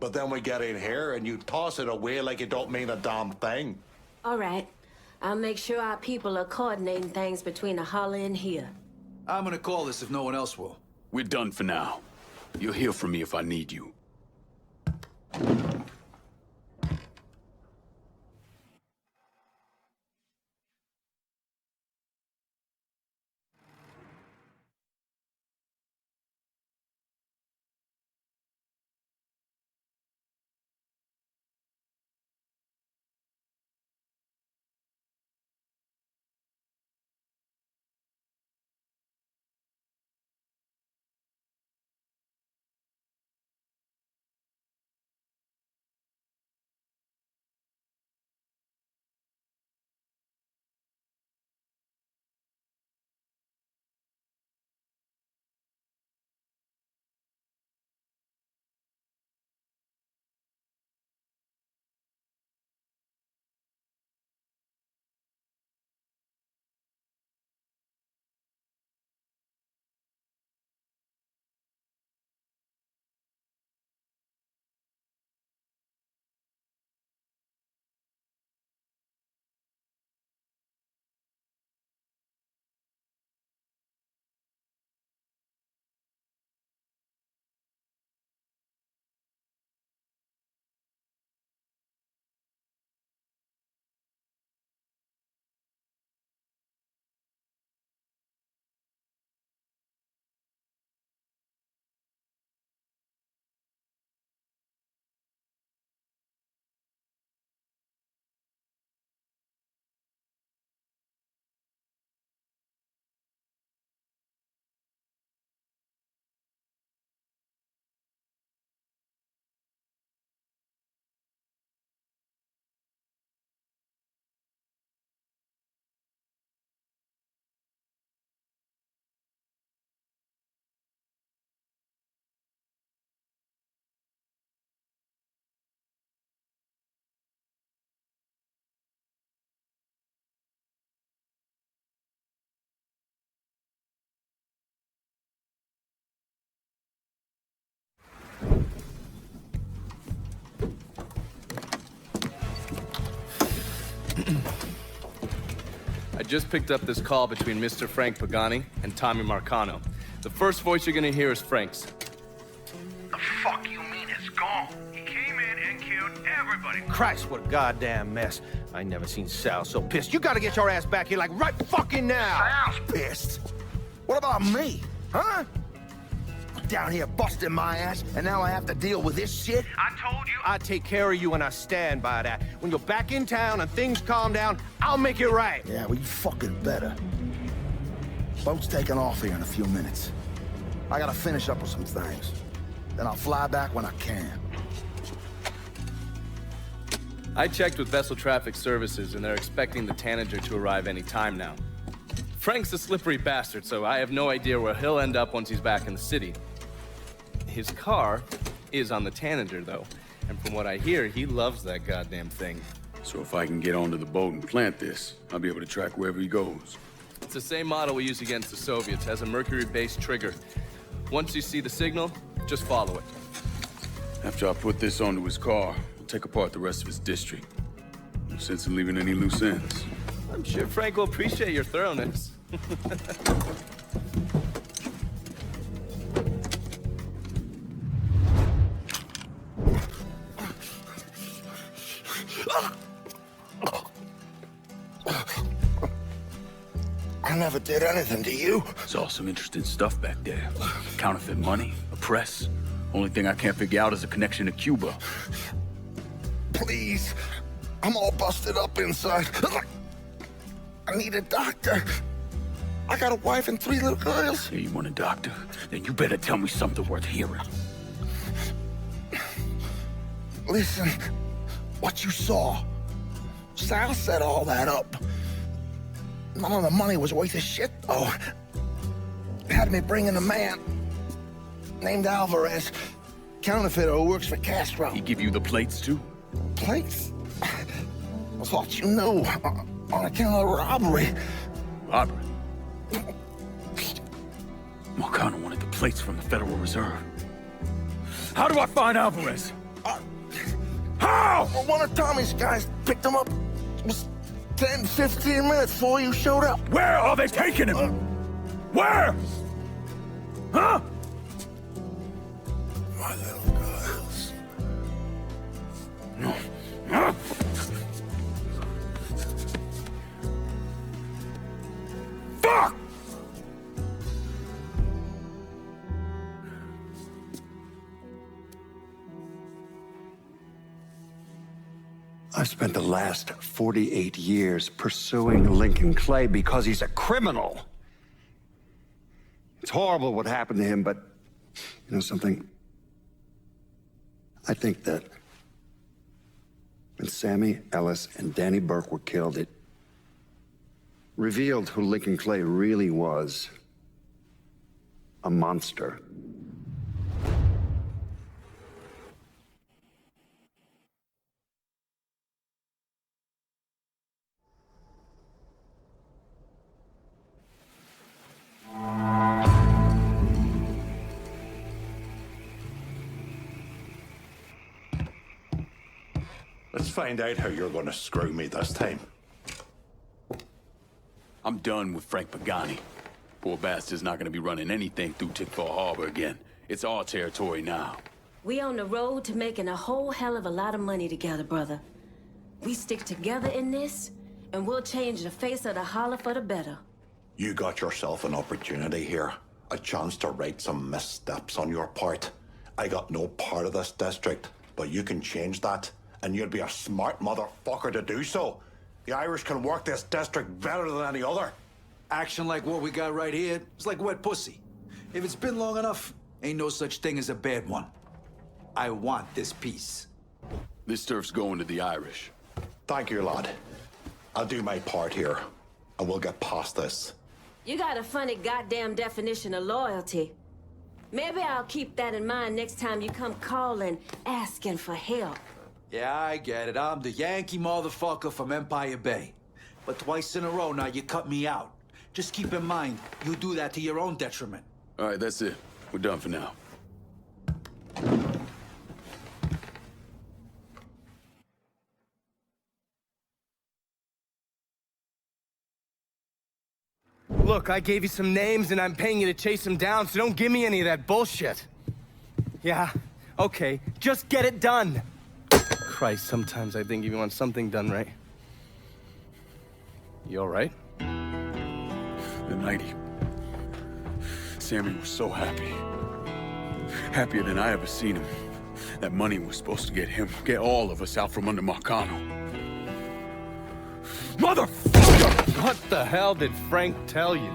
But then we get in here and you toss it away like you don't mean a damn thing. All right. I'll make sure our people are coordinating things between the holler and here. I'm gonna call this if no one else will. We're done for now. You'll hear from me if I need you. I just picked up this call between Mr. Frank Pagani and Tommy Marcano. The first voice you're gonna hear is Frank's. The fuck you mean it's gone? He came in and killed everybody. Christ, what a goddamn mess. I never seen Sal so pissed. You gotta get your ass back here like right fucking now. Sal's pissed. What about me? Huh? Down here busting my ass, and now I have to deal with this shit? I told you. I take care of you, and I stand by that. When you're back in town and things calm down, I'll make it right. Yeah, well, you fucking better. Boat's taking off here in a few minutes. I gotta finish up with some things. Then I'll fly back when I can. I checked with Vessel Traffic Services, and they're expecting the Tanager to arrive any time now. Frank's a slippery bastard, so I have no idea where he'll end up once he's back in the city. His car is on the Tanager, though, And from what I hear, he loves that goddamn thing. So if I can get onto the boat and plant this, I'll be able to track wherever he goes. It's the same model we use against the Soviets. Has a mercury-based trigger. Once you see the signal, just follow it. After I put this onto his car, I'll take apart the rest of his district. No sense in leaving any loose ends. I'm sure Frank will appreciate your thoroughness. I never did anything to you. Saw some interesting stuff back there. Counterfeit money, a press. Only thing I can't figure out is a connection to Cuba. Please. I'm all busted up inside. I need a doctor. I got a wife and 3 little girls. Yeah, you want a doctor? Then you better tell me something worth hearing. Listen, what you saw. Sal set all that up. None of the money was worth a shit, though. Had me bring in a man named Alvarez, counterfeiter who works for Castro. He give you the plates, too? Plates? I thought you knew. On account of robbery. Robbery? Marcano wanted the plates from the Federal Reserve. How do I find Alvarez? How? Well, one of Tommy's guys picked him up. It was 10, 15 minutes before you showed up. Where are they taking him? Where? Huh? My little girls. No. Huh? Fuck! I've spent the last 48 years pursuing Lincoln Clay because he's a criminal. It's horrible what happened to him, but you know something? I think that when Sammy Ellis and Danny Burke were killed, it revealed who Lincoln Clay really was. A monster. Let's find out how you're gonna screw me this time. I'm done with Frank Pagani. Poor bastard's not gonna be running anything through Tickfall Harbor again. It's our territory now. We on the road to making a whole hell of a lot of money together, brother. We stick together in this, and we'll change the face of the holler for the better. You got yourself an opportunity here. A chance to right some missteps on your part. I got no part of this district, but you can change that. And you'd be a smart motherfucker to do so. The Irish can work this district better than any other. Action like what we got right here is like wet pussy. If it's been long enough, ain't no such thing as a bad one. I want this piece. This turf's going to the Irish. Thank you, lad. I'll do my part here, and we'll get past this. You got a funny goddamn definition of loyalty. Maybe I'll keep that in mind next time you come calling, asking for help. Yeah, I get it. I'm the Yankee motherfucker from Empire Bay. But twice in a row now you cut me out. Just keep in mind, you do that to your own detriment. All right, that's it. We're done for now. Look, I gave you some names and I'm paying you to chase them down, so don't give me any of that bullshit. Yeah, okay, just get it done. Christ, sometimes I think if you want something done right. You all right? The night Sammy was so happy. Happier than I ever seen him. That money was supposed to get all of us out from under Marcano. Motherfucker! What the hell did Frank tell you?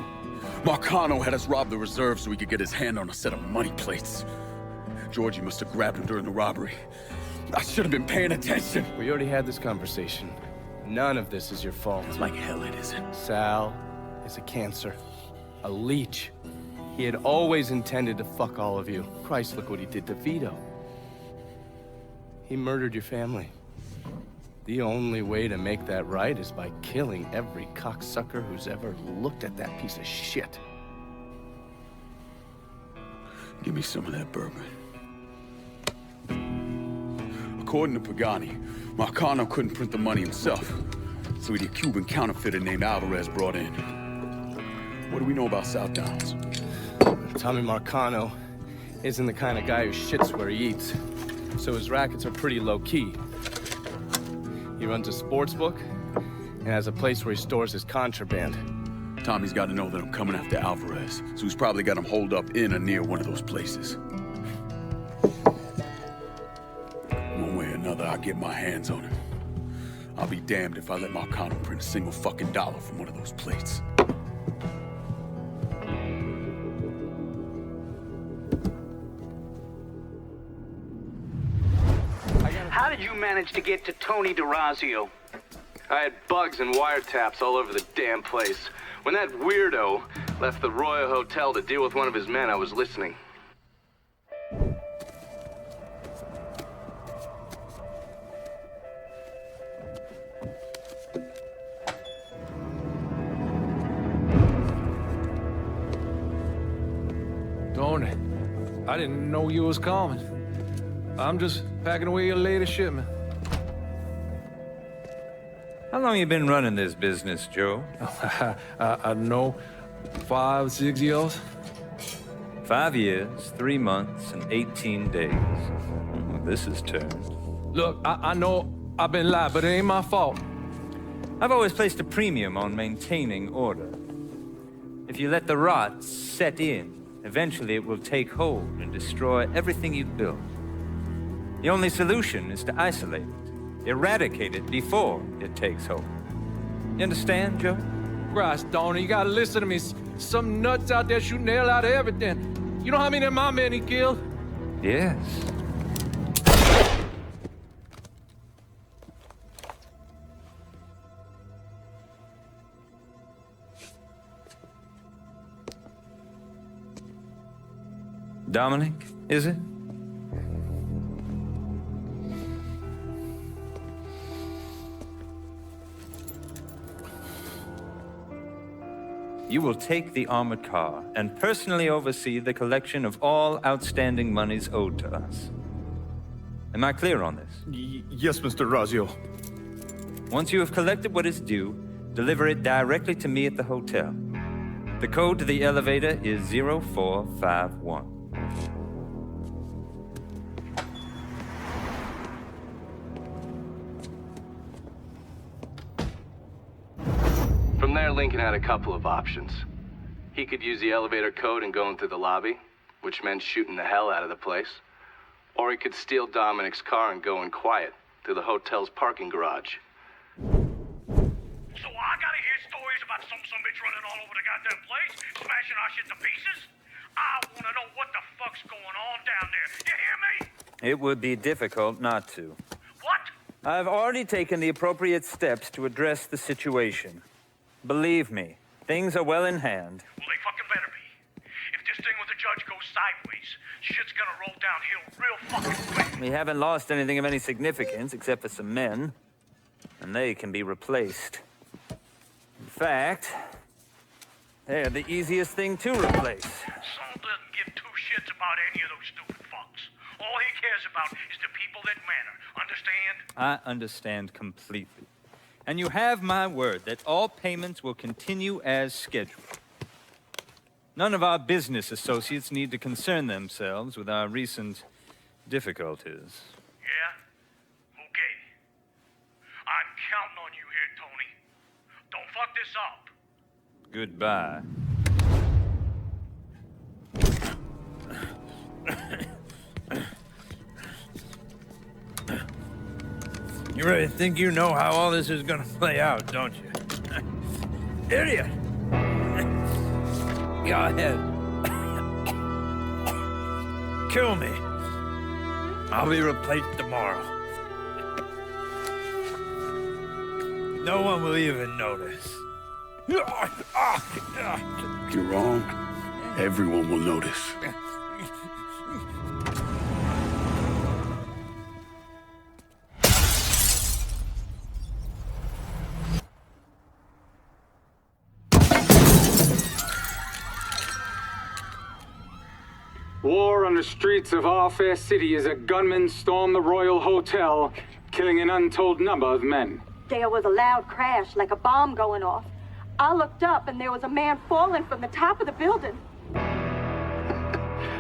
Marcano had us rob the reserve so he could get his hand on a set of money plates. Georgie must have grabbed him during the robbery. I should have been paying attention. We already had this conversation. None of this is your fault. Like hell it isn't. Sal is a cancer. A leech. He had always intended to fuck all of you. Christ, look what he did to Vito. He murdered your family. The only way to make that right is by killing every cocksucker who's ever looked at that piece of shit. Give me some of that bourbon. According to Pagani, Marcano couldn't print the money himself, so he had a Cuban counterfeiter named Alvarez brought in. What do we know about South Downs? Tommy Marcano isn't the kind of guy who shits where he eats, so his rackets are pretty low-key. He runs a sports book and has a place where he stores his contraband. Tommy's got to know that I'm coming after Alvarez, so he's probably got him holed up in or near one of those places. One way or another, I'll get my hands on him. I'll be damned if I let Marcano print a single fucking dollar from one of those plates. How did you manage to get to Tony DeRazio? I had bugs and wiretaps all over the damn place. When that weirdo left the Royal Hotel to deal with one of his men, I was listening. Tony, I didn't know you was coming. I'm just packing away your latest shipment. How long you been running this business, Joe? I don't know, 5, 6 years? 5 years, 3 months, and 18 days. Well, this is turned. Look, I know I've been lied, but it ain't my fault. I've always placed a premium on maintaining order. If you let the rot set in, eventually it will take hold and destroy everything you've built. The only solution is to isolate it, eradicate it before it takes hold. You understand, Joe? Christ, Tony, you gotta listen to me. Some nuts out there shooting the hell out of everything. You know how many of my men he killed? Yes. Dominic, is it? You will take the armored car and personally oversee the collection of all outstanding monies owed to us. Am I clear on this? Yes, Mr. Razio. Once you have collected what is due, deliver it directly to me at the hotel. The code to the elevator is 0451. From there, Lincoln had a couple of options. He could use the elevator code and go in through the lobby, which meant shooting the hell out of the place. Or he could steal Dominic's car and go in quiet through the hotel's parking garage. So I gotta hear stories about some bitch running all over the goddamn place, smashing our shit to pieces? I wanna know what the fuck's going on down there. You hear me? It would be difficult not to. What? I've already taken the appropriate steps to address the situation. Believe me, things are well in hand. Well, they fucking better be. If this thing with the judge goes sideways, shit's gonna roll downhill real fucking quick. We haven't lost anything of any significance except for some men, and they can be replaced. In fact, they're the easiest thing to replace. Saul doesn't give two shits about any of those stupid fucks. All he cares about is the people that matter. Understand? I understand completely. And you have my word that all payments will continue as scheduled. None of our business associates need to concern themselves with our recent difficulties. Yeah? Okay. I'm counting on you here, Tony. Don't fuck this up. Goodbye. You really think you know how all this is gonna play out, don't you? Idiot! Go ahead. Kill me. I'll be replaced tomorrow. No one will even notice. You're wrong. Everyone will notice. war on the streets of our fair city as a gunman stormed the Royal Hotel, killing an untold number of men. There was a loud crash, like a bomb going off. I looked up and there was a man falling from the top of the building.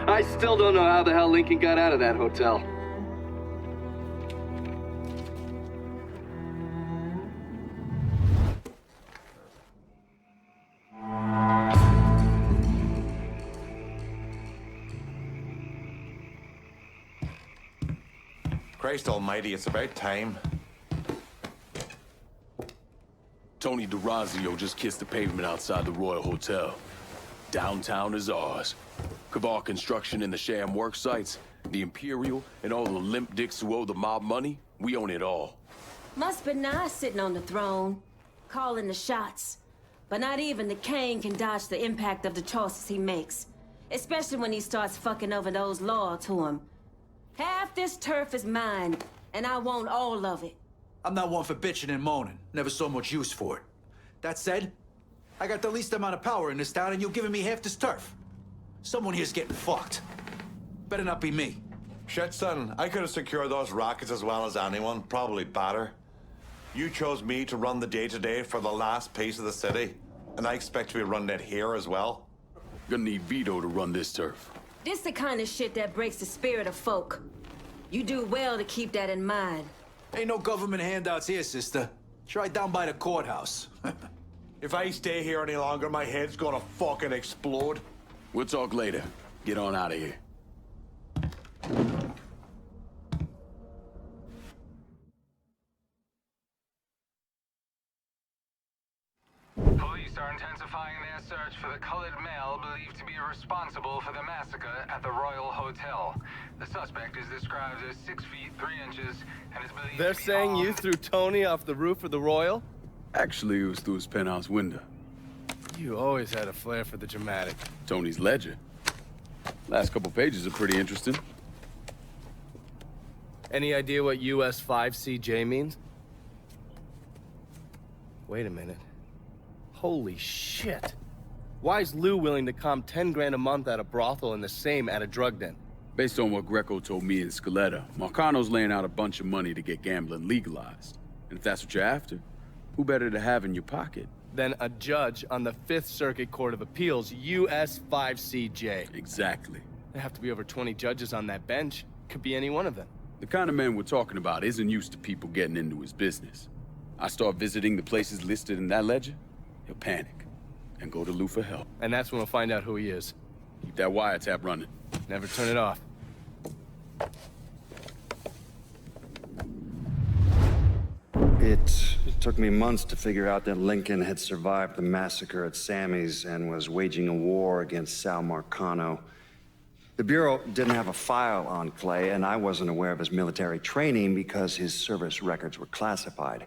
I still don't know how the hell Lincoln got out of that hotel. Christ almighty, it's about time. Tony DeRazio just kissed the pavement outside the Royal Hotel. Downtown is ours. Kavar Construction and the sham work sites, the Imperial, and all the limp dicks who owe the mob money, we own it all. Must be nice sitting on the throne, calling the shots. But not even the king can dodge the impact of the choices he makes. Especially when he starts fucking over those loyal to him. Half this turf is mine, and I want all of it. I'm not one for bitching and moaning. Never saw much use for it. That said, I got the least amount of power in this town, and you're giving me half this turf. Someone here's getting fucked. Better not be me. Shit, son, I could have secured those rockets as well as anyone, probably better. You chose me to run the day-to-day for the last piece of the city, and I expect to be running it here as well. Gonna need Vito to run this turf. This the kind of shit that breaks the spirit of folk. You do well to keep that in mind. Ain't no government handouts here, sister. Try down by the courthouse. If I stay here any longer, my head's gonna fucking explode. We'll talk later. Get on out of here. Police are intensifying their search for the colored male believed to be responsible for the massacre at the Royal Hotel. The suspect is described as 6 feet 3 inches and is believed They're to be saying you armed. threw Tony off the roof of the Royal? Actually, it was through his penthouse window. You always had a flair for the dramatic. Tony's ledger. Last couple pages are pretty interesting. Any idea what US 5CJ means? Wait a minute. Holy shit. Why is Lou willing to comp 10 grand a month at a brothel and the same at a drug den? Based on what Greco told me in Scaletta, Marcano's laying out a bunch of money to get gambling legalized. And if that's what you're after, who better to have in your pocket? Then a judge on the 5th Circuit Court of Appeals, US 5CJ. Exactly. There have to be over 20 judges on that bench. Could be any one of them. The kind of man we're talking about isn't used to people getting into his business. I start visiting the places listed in that ledger, he'll panic and go to Lou for help. And that's when we'll find out who he is. Keep that wiretap running. Never turn it off. It took me months to figure out that Lincoln had survived the massacre at Sammy's and was waging a war against Sal Marcano. The Bureau didn't have a file on Clay, and I wasn't aware of his military training because his service records were classified.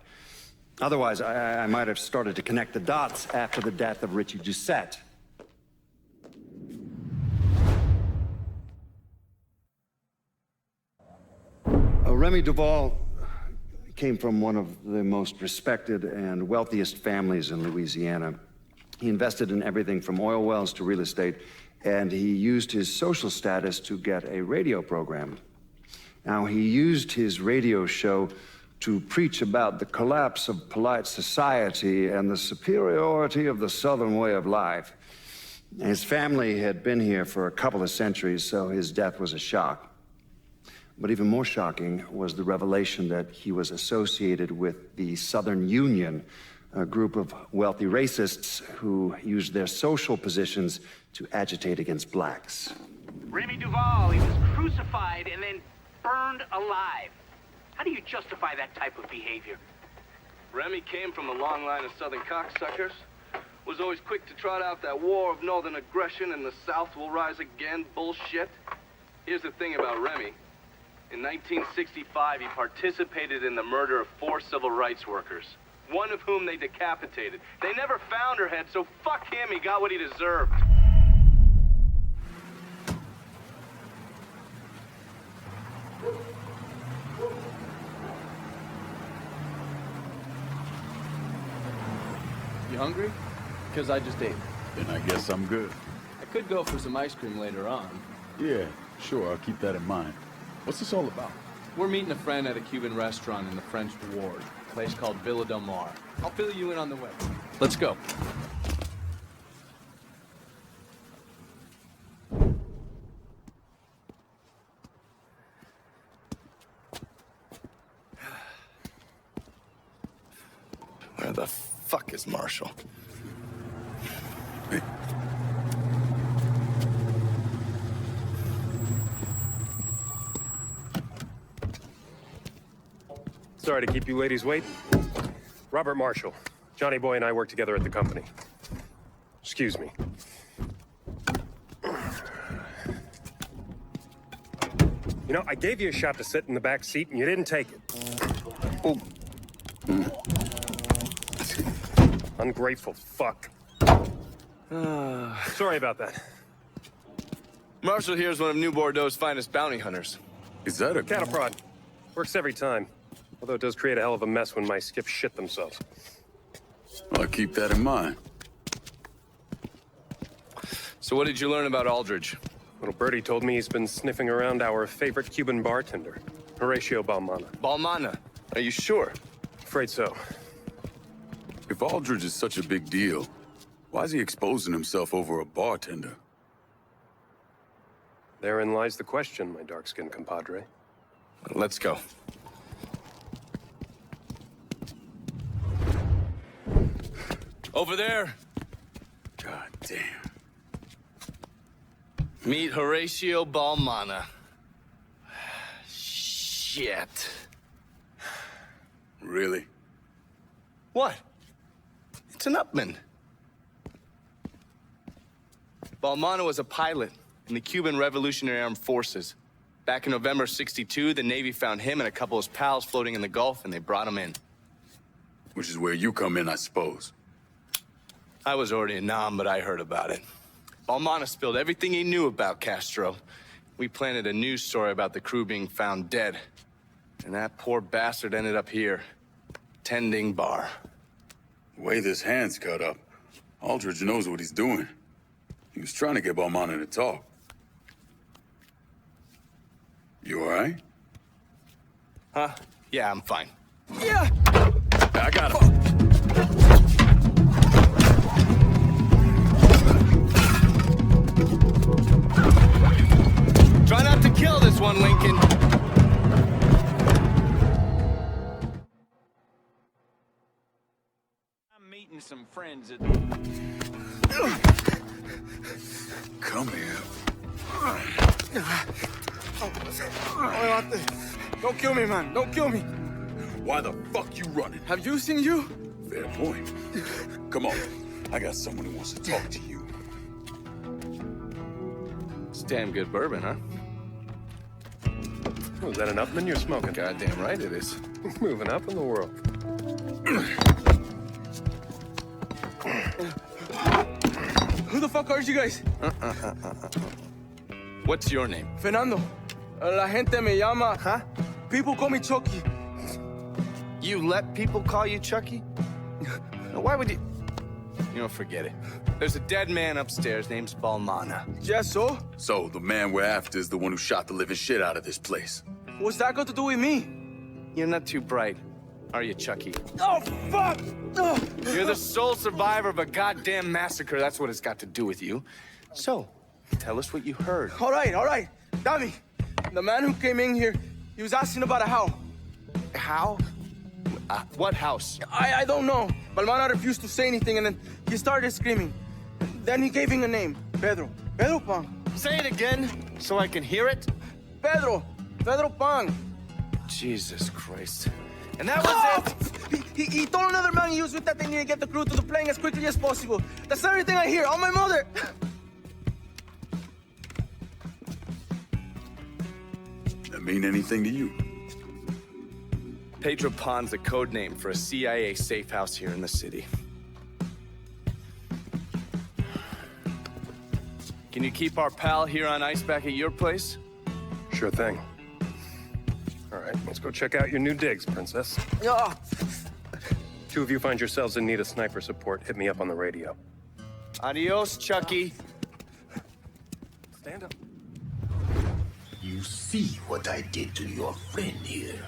Otherwise, I might have started to connect the dots after the death of Richie Doucette. Remy Duval came from one of the most respected and wealthiest families in Louisiana. He invested in everything from oil wells to real estate, and he used his social status to get a radio program. Now, he used his radio show to preach about the collapse of polite society and the superiority of the Southern way of life. His family had been here for a couple of centuries, so his death was a shock. But even more shocking was the revelation that he was associated with the Southern Union, a group of wealthy racists who used their social positions to agitate against blacks. Remy Duval, he was crucified and then burned alive. How do you justify that type of behavior? Remy came from a long line of Southern cocksuckers. Was always quick to trot out that war of northern aggression and the South will rise again bullshit. Here's the thing about Remy. In 1965, he participated in the murder of 4 civil rights workers, one of whom they decapitated. They never found her head, so fuck him, he got what he deserved. You hungry? Because I just ate. Then I guess I'm good. I could go for some ice cream later on. Yeah, sure, I'll keep that in mind. What's this all about? We're meeting a friend at a Cuban restaurant in the French Ward, a place called Villa Del Mar. I'll fill you in on the way. Let's go. Where the fuck is Marshall? Hey. Sorry to keep you ladies waiting. Robert Marshall. Johnny Boy and I work together at the company. Excuse me. You know, I gave you a shot to sit in the back seat and you didn't take it. Oh. Ungrateful fuck. Sorry about that. Marshall here is one of New Bordeaux's finest bounty hunters. Is that a cattle prod? Works every time. Although it does create a hell of a mess when my skips shit themselves. I'll keep that in mind. So what did you learn about Aldridge? Little birdie told me he's been sniffing around our favorite Cuban bartender, Horatio Balmana. Balmana? Are you sure? Afraid so. If Aldridge is such a big deal, why is he exposing himself over a bartender? Therein lies the question, my dark-skinned compadre. Let's go. Over there. God damn. Meet Horatio Balmana. Shit. Really? What? It's an upman. Balmana was a pilot in the Cuban Revolutionary Armed Forces. Back in November '62, the Navy found him and a couple of his pals floating in the Gulf, and they brought him in. Which is where you come in, I suppose. I was already a nom, but I heard about it. Balmana spilled everything he knew about Castro. We planted a news story about the crew being found dead. And that poor bastard ended up here, tending bar. The way this hand's cut up, Aldridge knows what he's doing. He was trying to get Balmana to talk. You all right? Huh? Yeah, I'm fine. Yeah! I got him. Try not to kill this one, Lincoln. I'm meeting some friends at... Come here. Don't kill me, man. Don't kill me. Why the fuck you running? Have you seen you? Fair point. Come on. I got someone who wants to talk to you. It's damn good bourbon, huh? Oh, is that an upman you're smoking? Goddamn right it is. Moving up in the world. Who the fuck are you guys? What's your name? Fernando. La gente me llama... Huh? People call me Chucky. You let people call you Chucky? Why would you... You know, forget it. There's a dead man upstairs named Balmana. Yes, so? So, the man we're after is the one who shot the living shit out of this place. What's that got to do with me? You're not too bright, are you, Chucky? Oh, fuck! Oh. You're the sole survivor of a goddamn massacre. That's what it's got to do with you. So, tell us what you heard. All right. Dami, the man who came in here, he was asking about a house. How? What house? I don't know. Balmana refused to say anything, and then he started screaming. Then he gave him a name, Pedro. Pedro Pang. Say it again, so I can hear it. Pedro Pang. Jesus Christ. And that was it. He told another man he was with that they need to get the crew to the plane as quickly as possible. That's everything I hear. On my mother. That mean anything to you? Pedro Pan's the code name for a CIA safe house here in the city. Can you keep our pal here on ice back at your place? Sure thing. All right, let's go check out your new digs, Princess. Yeah. Two of you find yourselves in need of sniper support, hit me up on the radio. Adios, Chucky. Stand up. you see what I did to your friend here?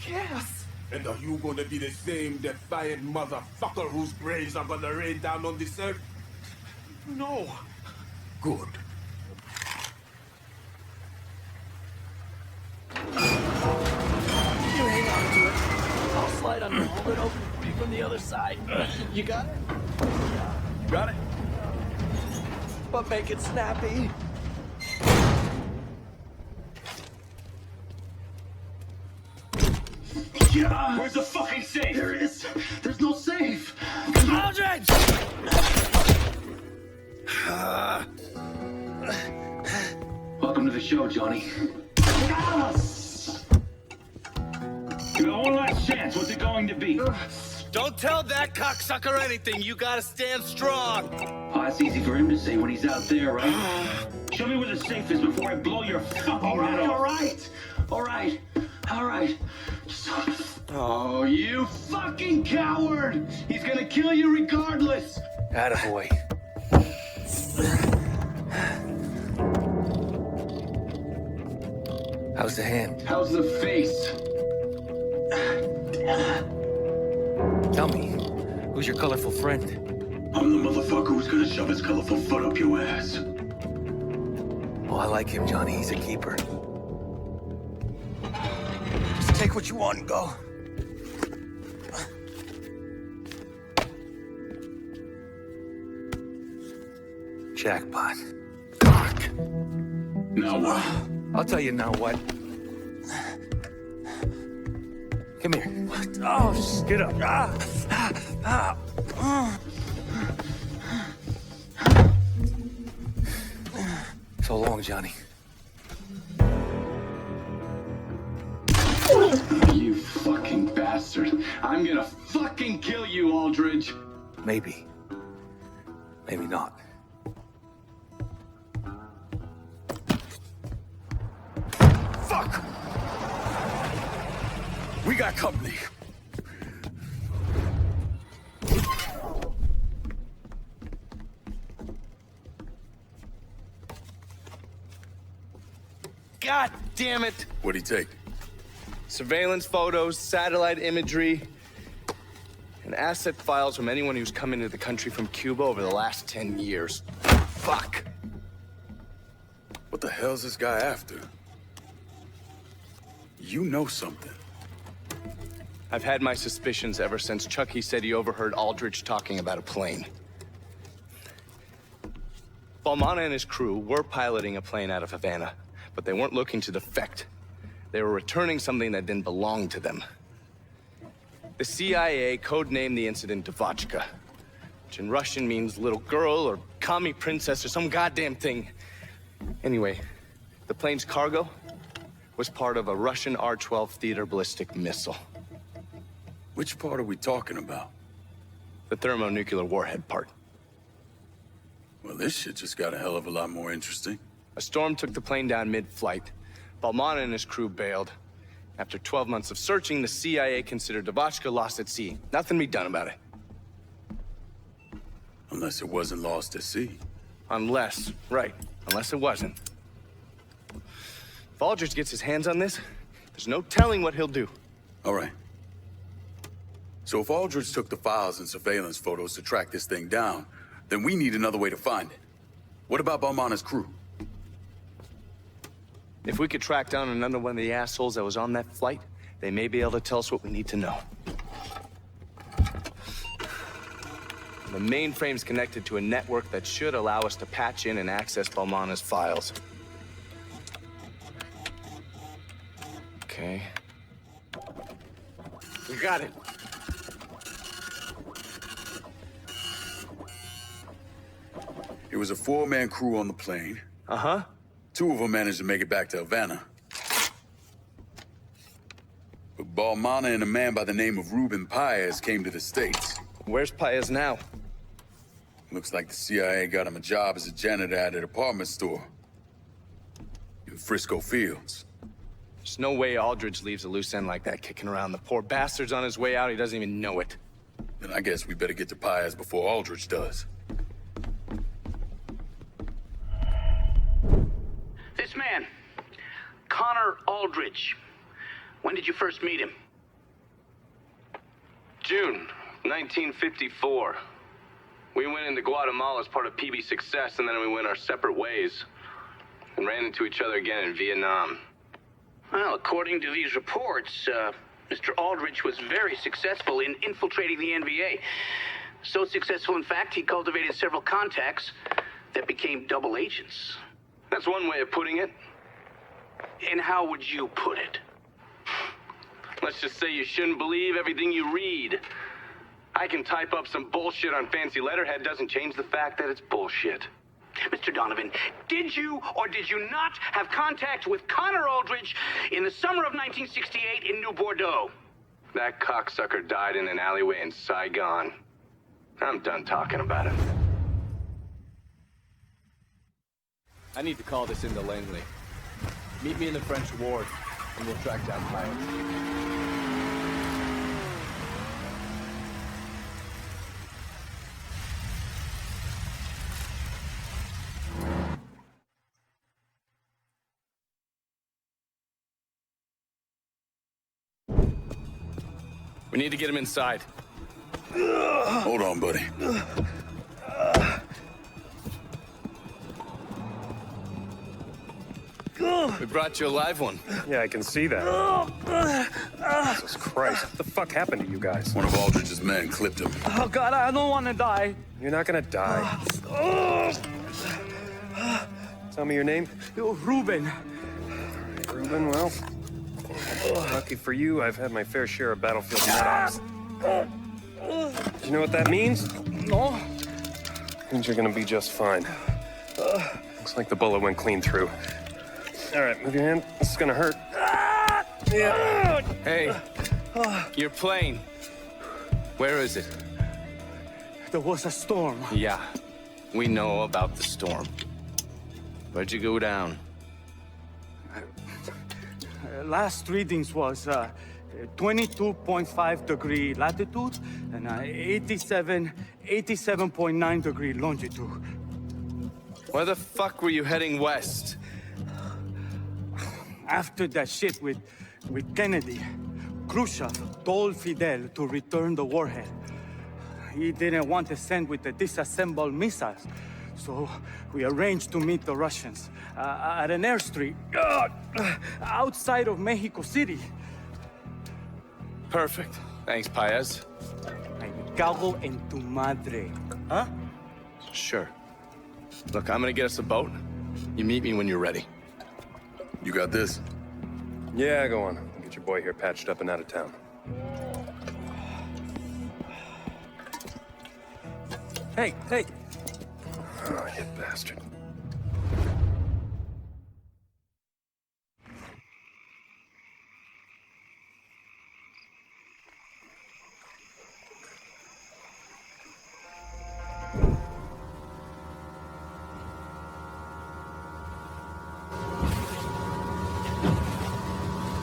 Yes. And are you gonna be the same defiant motherfucker whose graves are gonna rain down on this earth? No. Good. You hang on to it. I'll slide under, hold it open for you from the other side. You got it? You got it? But make it snappy. Yeah, where's the fucking safe? There it is. There's no safe. Aldridge! Welcome to the show, Johnny. Yes! You got one last chance. What's it going to be? Don't tell that cocksucker anything. You gotta stand strong. Oh, that's easy for him to say when he's out there, right? Show me where the safe is before I blow your fucking head off. All right. Oh, you fucking coward! He's gonna kill you regardless! Attaboy. How's the hand? How's the face? Tell me, who's your colorful friend? I'm the motherfucker who's gonna shove his colorful foot up your ass. Oh, I like him, Johnny. He's a keeper. Just take what you want and go. Jackpot. Fuck. Now what? I'll tell you now what. Come here. What? Oh, just get up. So long, Johnny. You fucking bastard. I'm gonna fucking kill you, Aldridge. Maybe. Maybe not. Fuck! We got company. God damn it! What'd he take? Surveillance photos, satellite imagery, and asset files from anyone who's come into the country from Cuba over the last 10 years. Fuck! What the hell's this guy after? You know something. I've had my suspicions ever since Chucky said he overheard Aldridge talking about a plane. Balmana and his crew were piloting a plane out of Havana, but they weren't looking to defect. They were returning something that didn't belong to them. The CIA codenamed the incident Devotchka, which in Russian means little girl or commie princess or some goddamn thing. Anyway, the plane's cargo was part of a Russian R-12 theater ballistic missile. Which part are we talking about? The thermonuclear warhead part. Well, this shit just got a hell of a lot more interesting. A storm took the plane down mid-flight. Balmana and his crew bailed. After 12 months of searching, the CIA considered Devotchka lost at sea. Nothing to be done about it. Unless it wasn't lost at sea. Unless, right. Unless it wasn't. If Aldridge gets his hands on this, there's no telling what he'll do. All right. So if Aldridge took the files and surveillance photos to track this thing down, then we need another way to find it. What about Balmana's crew? If we could track down another one of the assholes that was on that flight, they may be able to tell us what we need to know. The mainframe's connected to a network that should allow us to patch in and access Balmana's files. Okay. We got it. It was a 4-man crew on the plane. Uh-huh. 2 of them managed to make it back to Havana. But Balmana and a man by the name of Ruben Paez came to the States. Where's Paez now? Looks like the CIA got him a job as a janitor at a department store. In Frisco Fields. There's no way Aldridge leaves a loose end like that kicking around. The poor bastard's on his way out, he doesn't even know it. Then I guess we better get to Paez before Aldridge does. Aldridge. When did you first meet him? June 1954. We went into Guatemala as part of PB Success, and then we went our separate ways. And ran into each other again in Vietnam. Well, according to these reports, Mr. Aldridge was very successful in infiltrating the NVA. So successful, in fact, he cultivated several contacts that became double agents. That's one way of putting it. And how would you put it? Let's just say you shouldn't believe everything you read. I can type up some bullshit on fancy letterhead, doesn't change the fact that it's bullshit. Mr. Donovan, did you or did you not have contact with Connor Aldridge in the summer of 1968 in New Bordeaux? That cocksucker died in an alleyway in Saigon. I'm done talking about it. I need to call this into Langley. Meet me in the French ward, and we'll track down Pius. We need to get him inside. Hold on, buddy. We brought you a live one. Yeah, I can see that. Jesus Christ. What the fuck happened to you guys? One of Aldridge's men clipped him. Oh, God, I don't want to die. You're not gonna die. Tell me your name. Ruben. Ruben, well, lucky for you, I've had my fair share of battlefield night-ops. You know what that means? No. Means you're gonna be just fine. Looks like the bullet went clean through. All right, move your hand. This is gonna hurt. Yeah. Hey, your plane. Where is it? There was a storm. Yeah, we know about the storm. Where'd you go down? Last readings was 22.5 degree latitude and 87.9 degree longitude. Where the fuck were you heading west? After that shit with Kennedy, Khrushchev told Fidel to return the warhead. He didn't want to send with the disassembled missiles, so we arranged to meet the Russians at an airstrip outside of Mexico City. Perfect. Thanks, Paez. Me cago en tu madre. Huh? Sure. Look, I'm gonna get us a boat. You meet me when you're ready. You got this? Yeah, go on. Get your boy here patched up and out of town. Hey! Oh, you bastard.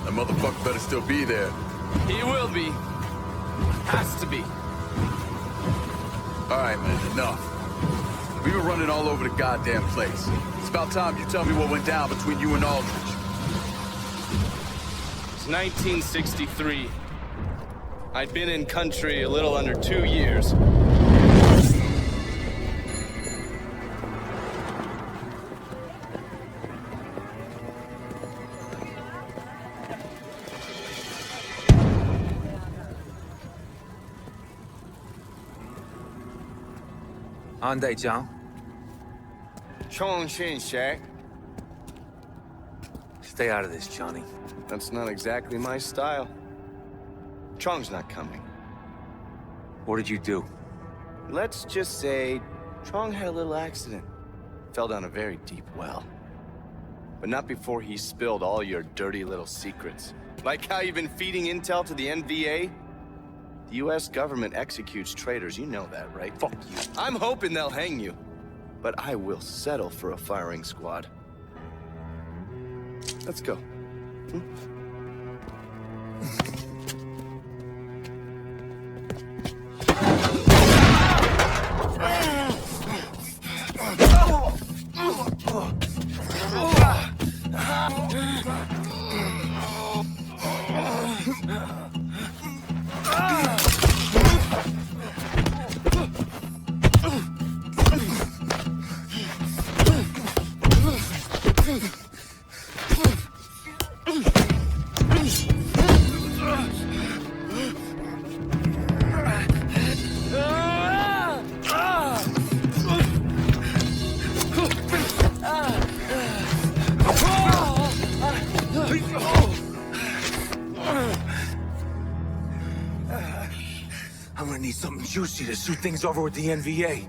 That motherfucker better still be there. He will be. Has to be. All right, man, enough. We've been running all over the goddamn place. It's about time you tell me what went down between you and Aldridge. It's 1963. I'd been in country a little under 2 years. Ande John. Chong Shin Shak. Stay out of this, Johnny. That's not exactly my style. Chong's not coming. What did you do? Let's just say Chong had a little accident. Fell down a very deep well. But not before he spilled all your dirty little secrets. Like how you've been feeding intel to the NVA? The US government executes traitors, you know that, right? Fuck you. I'm hoping they'll hang you. But I will settle for a firing squad. Let's go. need something juicy to shoot things over with the NVA.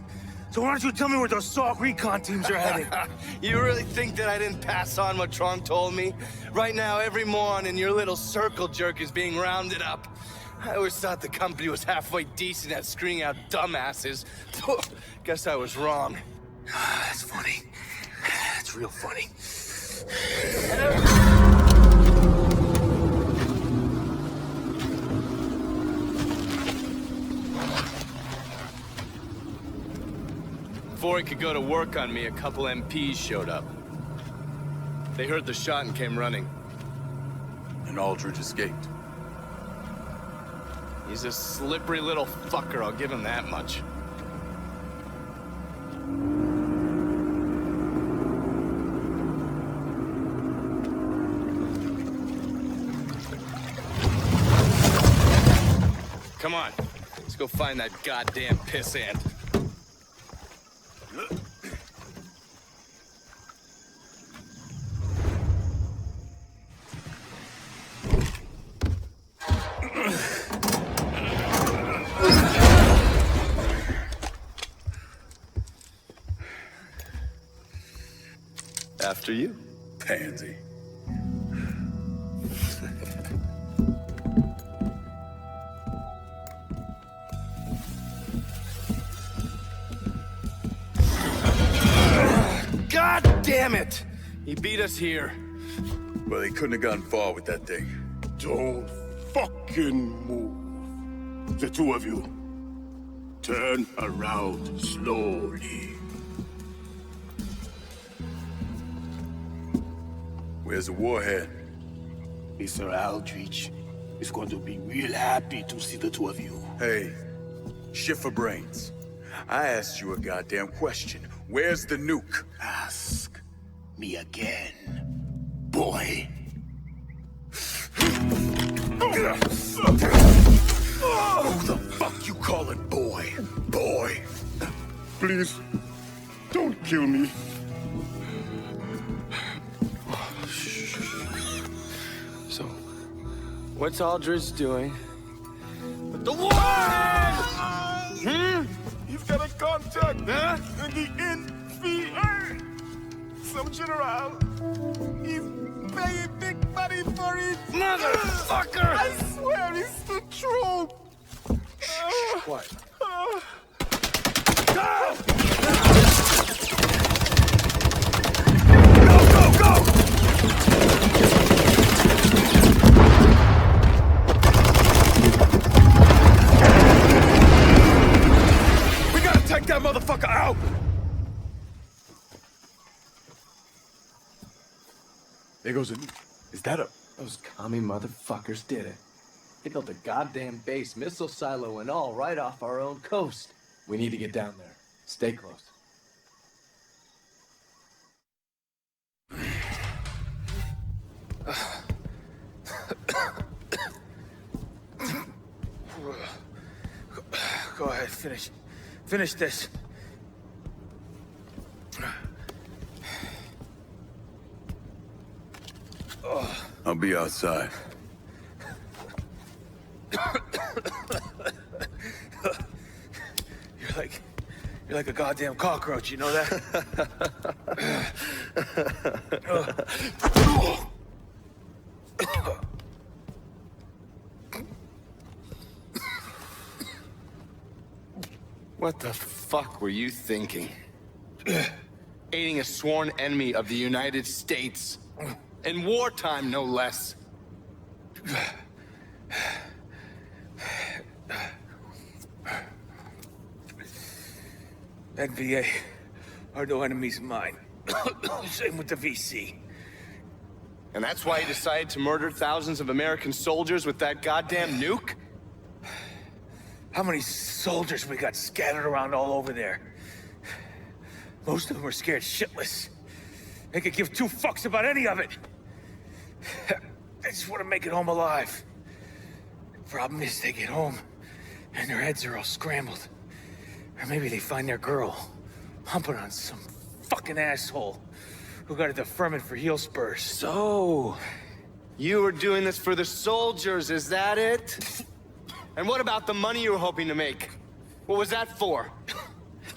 So why don't you tell me where those SOG recon teams are heading? You really think that I didn't pass on what Tron told me? Right now, every moron in your little circle jerk is being rounded up. I always thought the company was halfway decent at screening out dumbasses. Guess I was wrong. That's funny. That's real funny. Before he could go to work on me, a couple MPs showed up. They heard the shot and came running. And Aldridge escaped. He's a slippery little fucker, I'll give him that much. Come on, let's go find that goddamn pissant. After you. Pansy. God damn it! He beat us here. Well, he couldn't have gone far with that thing. Don't fucking move. The two of you. Turn around slowly. Where's the warhead? Mr. Aldrich is going to be real happy to see the two of you. Hey, shit for brains. I asked you a goddamn question. Where's the nuke? Ask me again, boy. Who the fuck you calling boy? Boy. Please, don't kill me. So, what's Aldridge doing with the warhead? He's got a contact in the NVA. Some general. He's paying big money for it. Motherfucker! I swear it's the truth. What? Go! We gotta take that motherfucker out! There goes a nuke. Is that a... Those commie motherfuckers did it. They built a goddamn base, missile silo and all, right off our own coast. We need to get down there. Stay close. Go ahead, finish this. I'll be outside. You're like a goddamn cockroach, you know that? What the fuck were you thinking? Aiding a sworn enemy of the United States. In wartime, no less. NVA are no enemies of mine. Same with the VC. And that's why you decided to murder thousands of American soldiers with that goddamn nuke? How many soldiers we got scattered around all over there? Most of them were scared shitless. They could give two fucks about any of it. They just want to make it home alive. The problem is they get home and their heads are all scrambled. Or maybe they find their girl humping on some fucking asshole who got a deferment for heel spurs. So, you were doing this for the soldiers, is that it? And what about the money you were hoping to make? What was that for?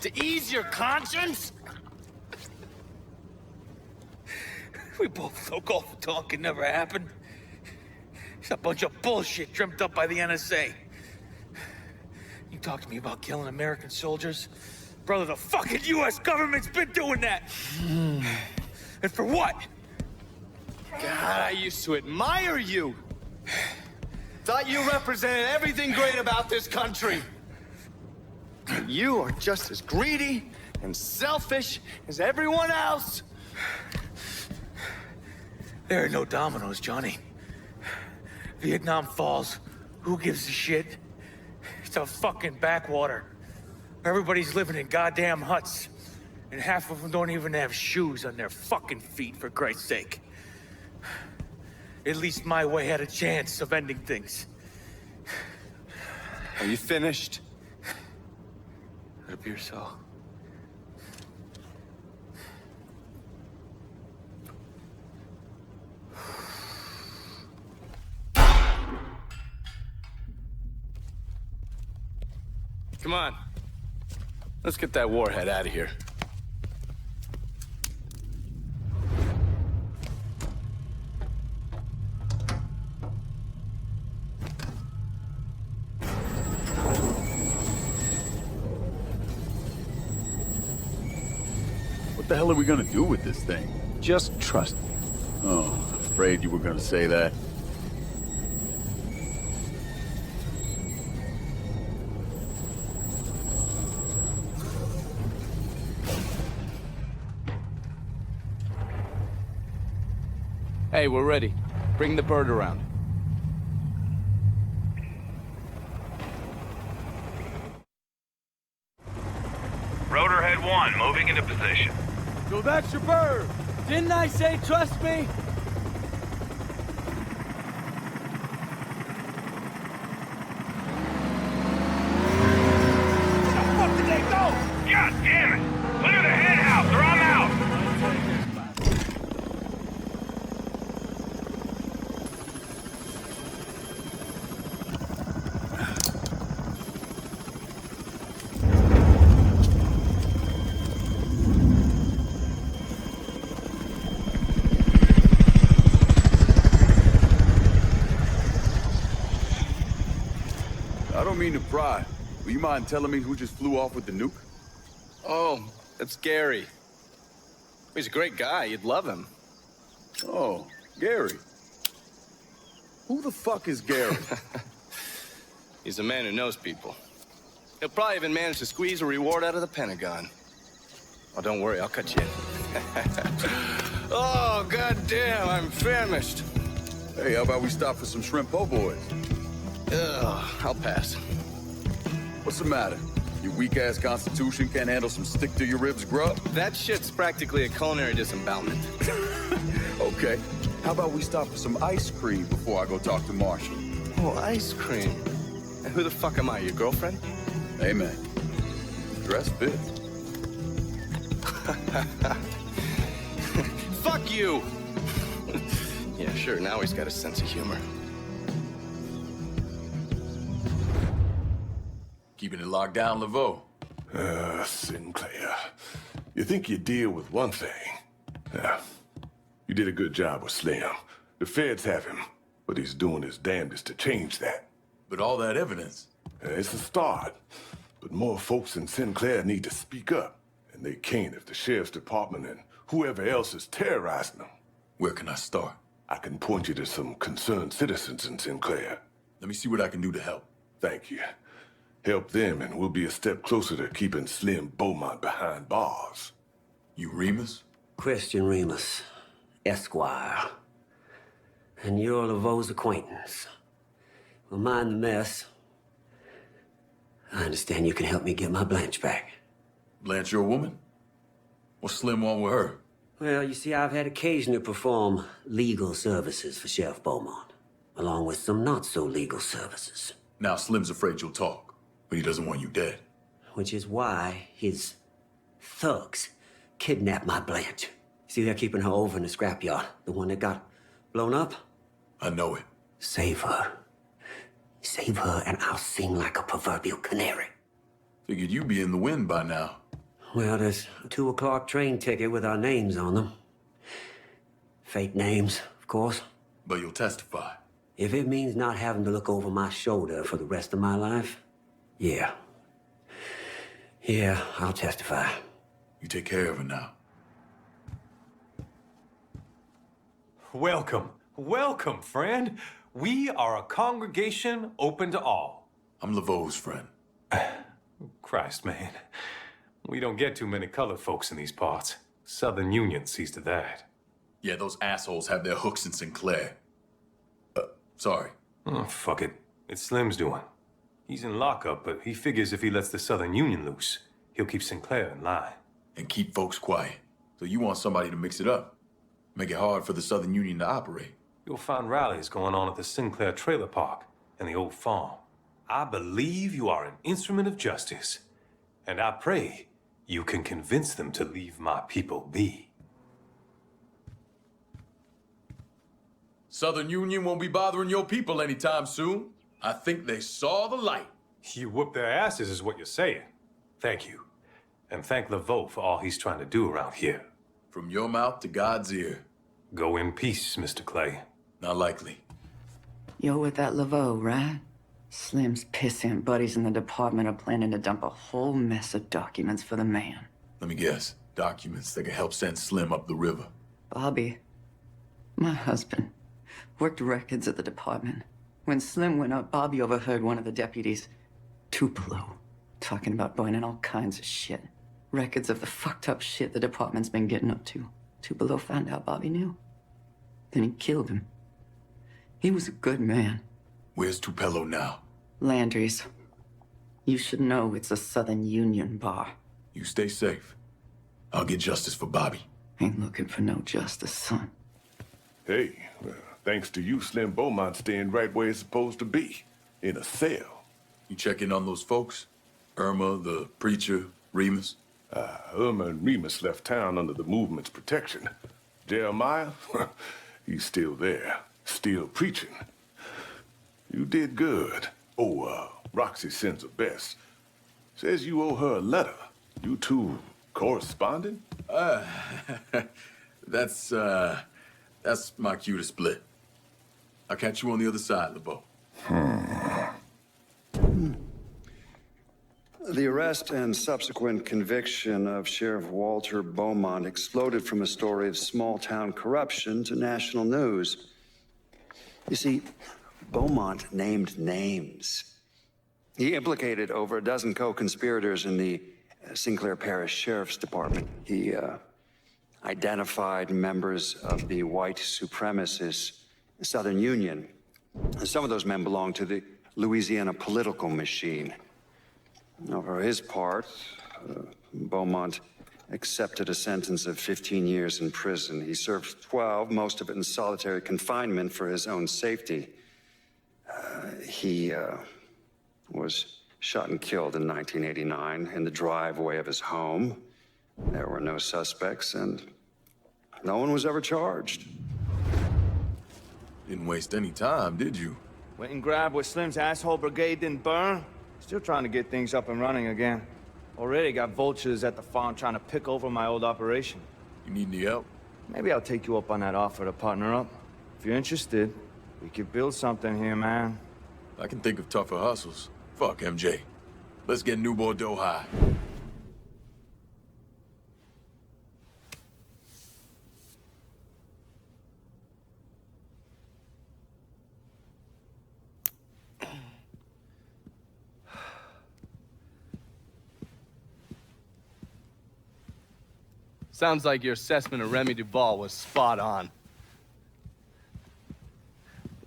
To ease your conscience? We both took off the talk it never happened. It's a bunch of bullshit dreamt up by the NSA. You talk to me about killing American soldiers? Brother, the fucking US government's been doing that! And for what? God, I used to admire you. Thought you represented everything great about this country. You are just as greedy and selfish as everyone else. There are no dominoes, Johnny. Vietnam falls. Who gives a shit? It's a fucking backwater. Everybody's living in goddamn huts. And half of them don't even have shoes on their fucking feet, for Christ's sake. At least my way had a chance of ending things. Are you finished? It appears so. Come on. Let's get that warhead out of here. What the hell are we gonna do with this thing? Just trust me. Oh, afraid you were gonna say that. Hey, we're ready. Bring the bird around. Rotorhead 1, moving into position. So that's your bird. Didn't I say trust me? Where the fuck did they go? God damn it! Clear the head house or I'm out! I don't mean to pry. Will you mind telling me who just flew off with the nuke? Oh, that's Gary. He's a great guy. You'd love him. Oh, Gary. Who the fuck is Gary? He's a man who knows people. He'll probably even manage to squeeze a reward out of the Pentagon. Oh, don't worry, I'll cut you in. Oh, goddamn, I'm famished. Hey, how about we stop for some shrimp po' boys? Ugh, I'll pass. What's the matter? Your weak-ass constitution can't handle some stick-to-your-ribs grub? That shit's practically a culinary disembowelment. Okay. How about we stop for some ice cream before I go talk to Marshall? Oh, ice cream. And who the fuck am I, your girlfriend? Hey, man. Dress fits. Fuck you! Yeah, sure, now he's got a sense of humor. Keeping it locked down, Laveau. Sinclair. You think you deal with one thing. Yeah. You did a good job with Slim. The feds have him, but he's doing his damnedest to change that. But all that evidence... It's a start. But more folks in Sinclair need to speak up. And they can't if the sheriff's department and whoever else is terrorizing them. Where can I start? I can point you to some concerned citizens in Sinclair. Let me see what I can do to help. Thank you. Help them and we'll be a step closer to keeping Slim Beaumont behind bars. You Remus? Christian Remus, Esquire. And you're Laveau's acquaintance. Well, mind the mess. I understand you can help me get my Blanche back. Blanche, your woman? What's Slim want with her? Well, you see, I've had occasion to perform legal services for Sheriff Beaumont, along with some not-so-legal services. Now Slim's afraid you'll talk, but he doesn't want you dead. Which is why his thugs kidnapped my Blanche. See, they're keeping her over in the scrapyard, the one that got blown up. I know it. Save her. Save her, and I'll sing like a proverbial canary. Figured you'd be in the wind by now. Well, there's a 2 o'clock train ticket with our names on them. Fake names, of course. But you'll testify. If it means not having to look over my shoulder for the rest of my life, yeah. Yeah, I'll testify. You take care of her now. Welcome. Welcome, friend. We are a congregation open to all. I'm Laveau's friend. Christ, man. We don't get too many colored folks in these parts. Southern Union sees to that. Yeah, those assholes have their hooks in Sinclair. Sorry. Oh, fuck it. It's Slim's doing. He's in lockup, but he figures if he lets the Southern Union loose, he'll keep Sinclair in line. And keep folks quiet. So you want somebody to mix it up. Make it hard for the Southern Union to operate. You'll find rallies going on at the Sinclair Trailer Park and the old farm. I believe you are an instrument of justice, and I pray you can convince them to leave my people be. Southern Union won't be bothering your people anytime soon. I think they saw the light. You whoop their asses is what you're saying. Thank you. And thank Laveau for all he's trying to do around here. From your mouth to God's ear. Go in peace, Mr. Clay. Not likely. You're with that Laveau, right? Slim's pissant buddies in the department are planning to dump a whole mess of documents for the man. Let me guess. Documents that can help send Slim up the river. Bobby, my husband, worked records at the department. When Slim went up, Bobby overheard one of the deputies, Tupelo, talking about burning all kinds of shit. Records of the fucked up shit the department's been getting up to. Tupelo found out Bobby knew. Then he killed him. He was a good man. Where's Tupelo now? Landry's. You should know it's a Southern Union bar. You stay safe. I'll get justice for Bobby. Ain't looking for no justice, son. Hey, thanks to you, Slim Beaumont staying right where it's supposed to be. In a cell. You check in on those folks? Irma, the preacher, Remus? Irma and Remus left town under the movement's protection. Jeremiah, he's still there, still preaching. You did good. Oh, Roxy sends her best. Says you owe her a letter. You two corresponding? That's my cue to split. I'll catch you on the other side, LeBeau. The arrest and subsequent conviction of Sheriff Walter Beaumont exploded from a story of small-town corruption to national news. You see, Beaumont named names. He implicated over a dozen co-conspirators in the Sinclair Parish Sheriff's Department. He identified members of the white supremacist Southern Union. Some of those men belonged to the Louisiana political machine. Now, for his part, Beaumont accepted a sentence of 15 years in prison. He served 12, most of it in solitary confinement for his own safety. He was shot and killed in 1989 in the driveway of his home. There were no suspects, and no one was ever charged. Didn't waste any time, did you? Went and grabbed what Slim's asshole brigade didn't burn. Still trying to get things up and running again. Already got vultures at the farm trying to pick over my old operation. You need any help? Maybe I'll take you up on that offer to partner up. If you're interested, we could build something here, man. I can think of tougher hustles. Fuck MJ. Let's get New Bordeaux high. Sounds like your assessment of Remy Duval was spot on.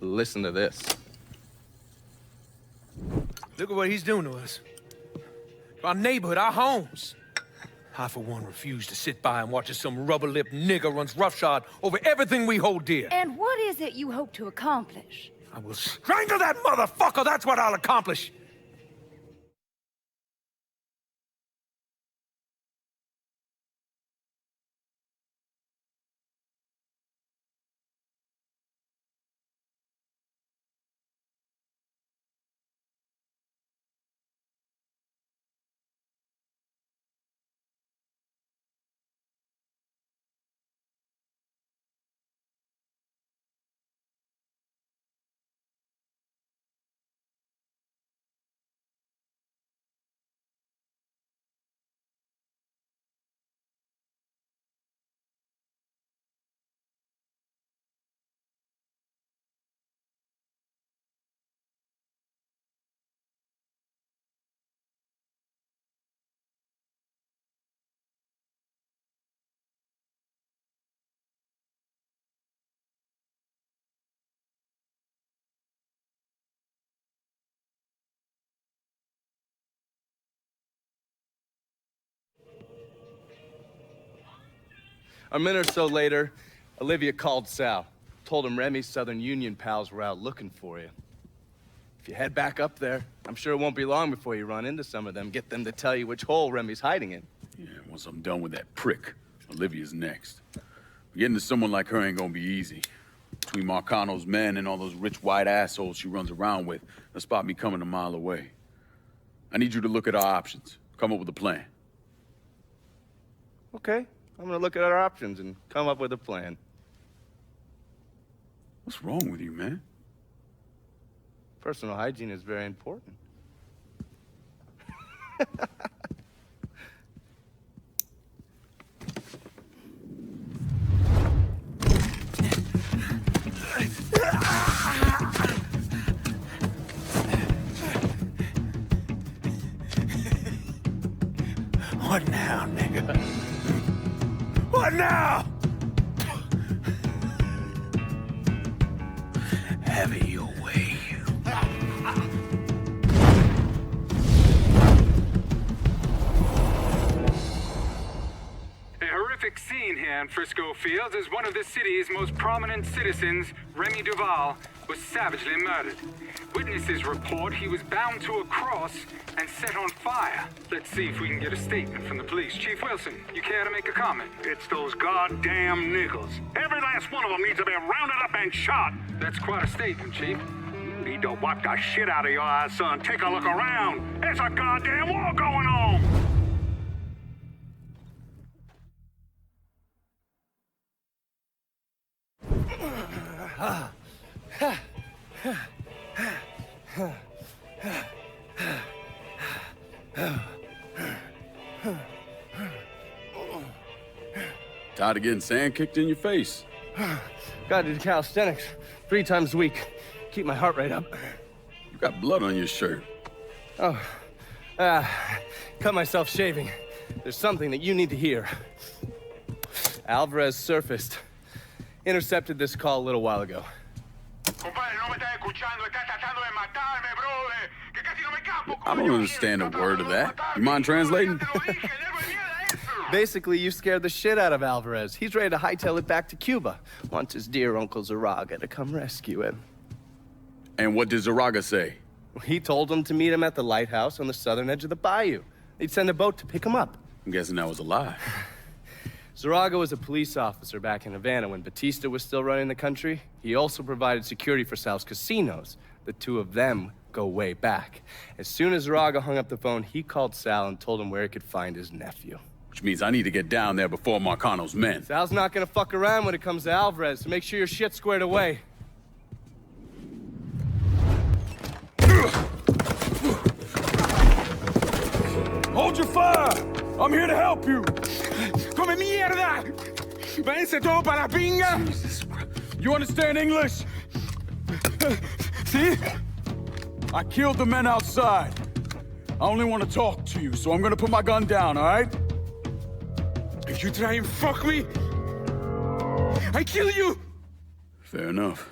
Listen to this. Look at what he's doing to us. Our neighborhood, our homes. I, for one, refuse to sit by and watch as some rubber-lipped nigger runs roughshod over everything we hold dear. And what is it you hope to accomplish? I will strangle that motherfucker, that's what I'll accomplish. A minute or so later, Olivia called Sal. Told him Remy's Southern Union pals were out looking for you. If you head back up there, I'm sure it won't be long before you run into some of them. Get them to tell you which hole Remy's hiding in. Yeah, once I'm done with that prick, Olivia's next. Getting to someone like her ain't gonna be easy. Between Marcano's men and all those rich white assholes she runs around with, they'll spot me coming a mile away. I need you to look at our options. Come up with a plan. Okay, I'm gonna look at our options and come up with a plan. What's wrong with you, man? Personal hygiene is very important. What now, nigga? What now? Have it your way. A horrific scene here in Frisco Fields as one of the city's most prominent citizens, Remy Duval, was savagely murdered. Witnesses report he was bound to a cross and set on fire. Let's see if we can get a statement from the police. Chief Wilson, you care to make a comment? It's those goddamn niggles. Every last one of them needs to be rounded up and shot. That's quite a statement, Chief. Need to wipe the shit out of your eyes, son. Take a look around. There's a goddamn war going on. Tired of getting sand kicked in your face? Gotta do calisthenics 3 times a week. Keep my heart rate up. You got blood on your shirt. Oh, cut myself shaving. There's something that you need to hear. Alvarez surfaced. Intercepted this call a little while ago. I don't understand a word of that. You mind translating? Basically, you scared the shit out of Alvarez. He's ready to hightail it back to Cuba. Wants his dear Uncle Zaraga to come rescue him. And what did Zaraga say? He told him to meet him at the lighthouse on the southern edge of the bayou. They'd send a boat to pick him up. I'm guessing that was a lie. Zaraga was a police officer back in Havana when Batista was still running the country. He also provided security for Sal's casinos. The two of them go way back. As soon as Zaraga hung up the phone, he called Sal and told him where he could find his nephew. Which means I need to get down there before Marcano's men. Sal's not gonna fuck around when it comes to Alvarez, so make sure your shit's squared away. Hold your fire! I'm here to help you! ¡Come mierda! ¡Váyanse todo para la pinga! Jesus. You understand English? See? I killed the men outside. I only want to talk to you, so I'm gonna put my gun down, all right? If you try and fuck me, I kill you! Fair enough.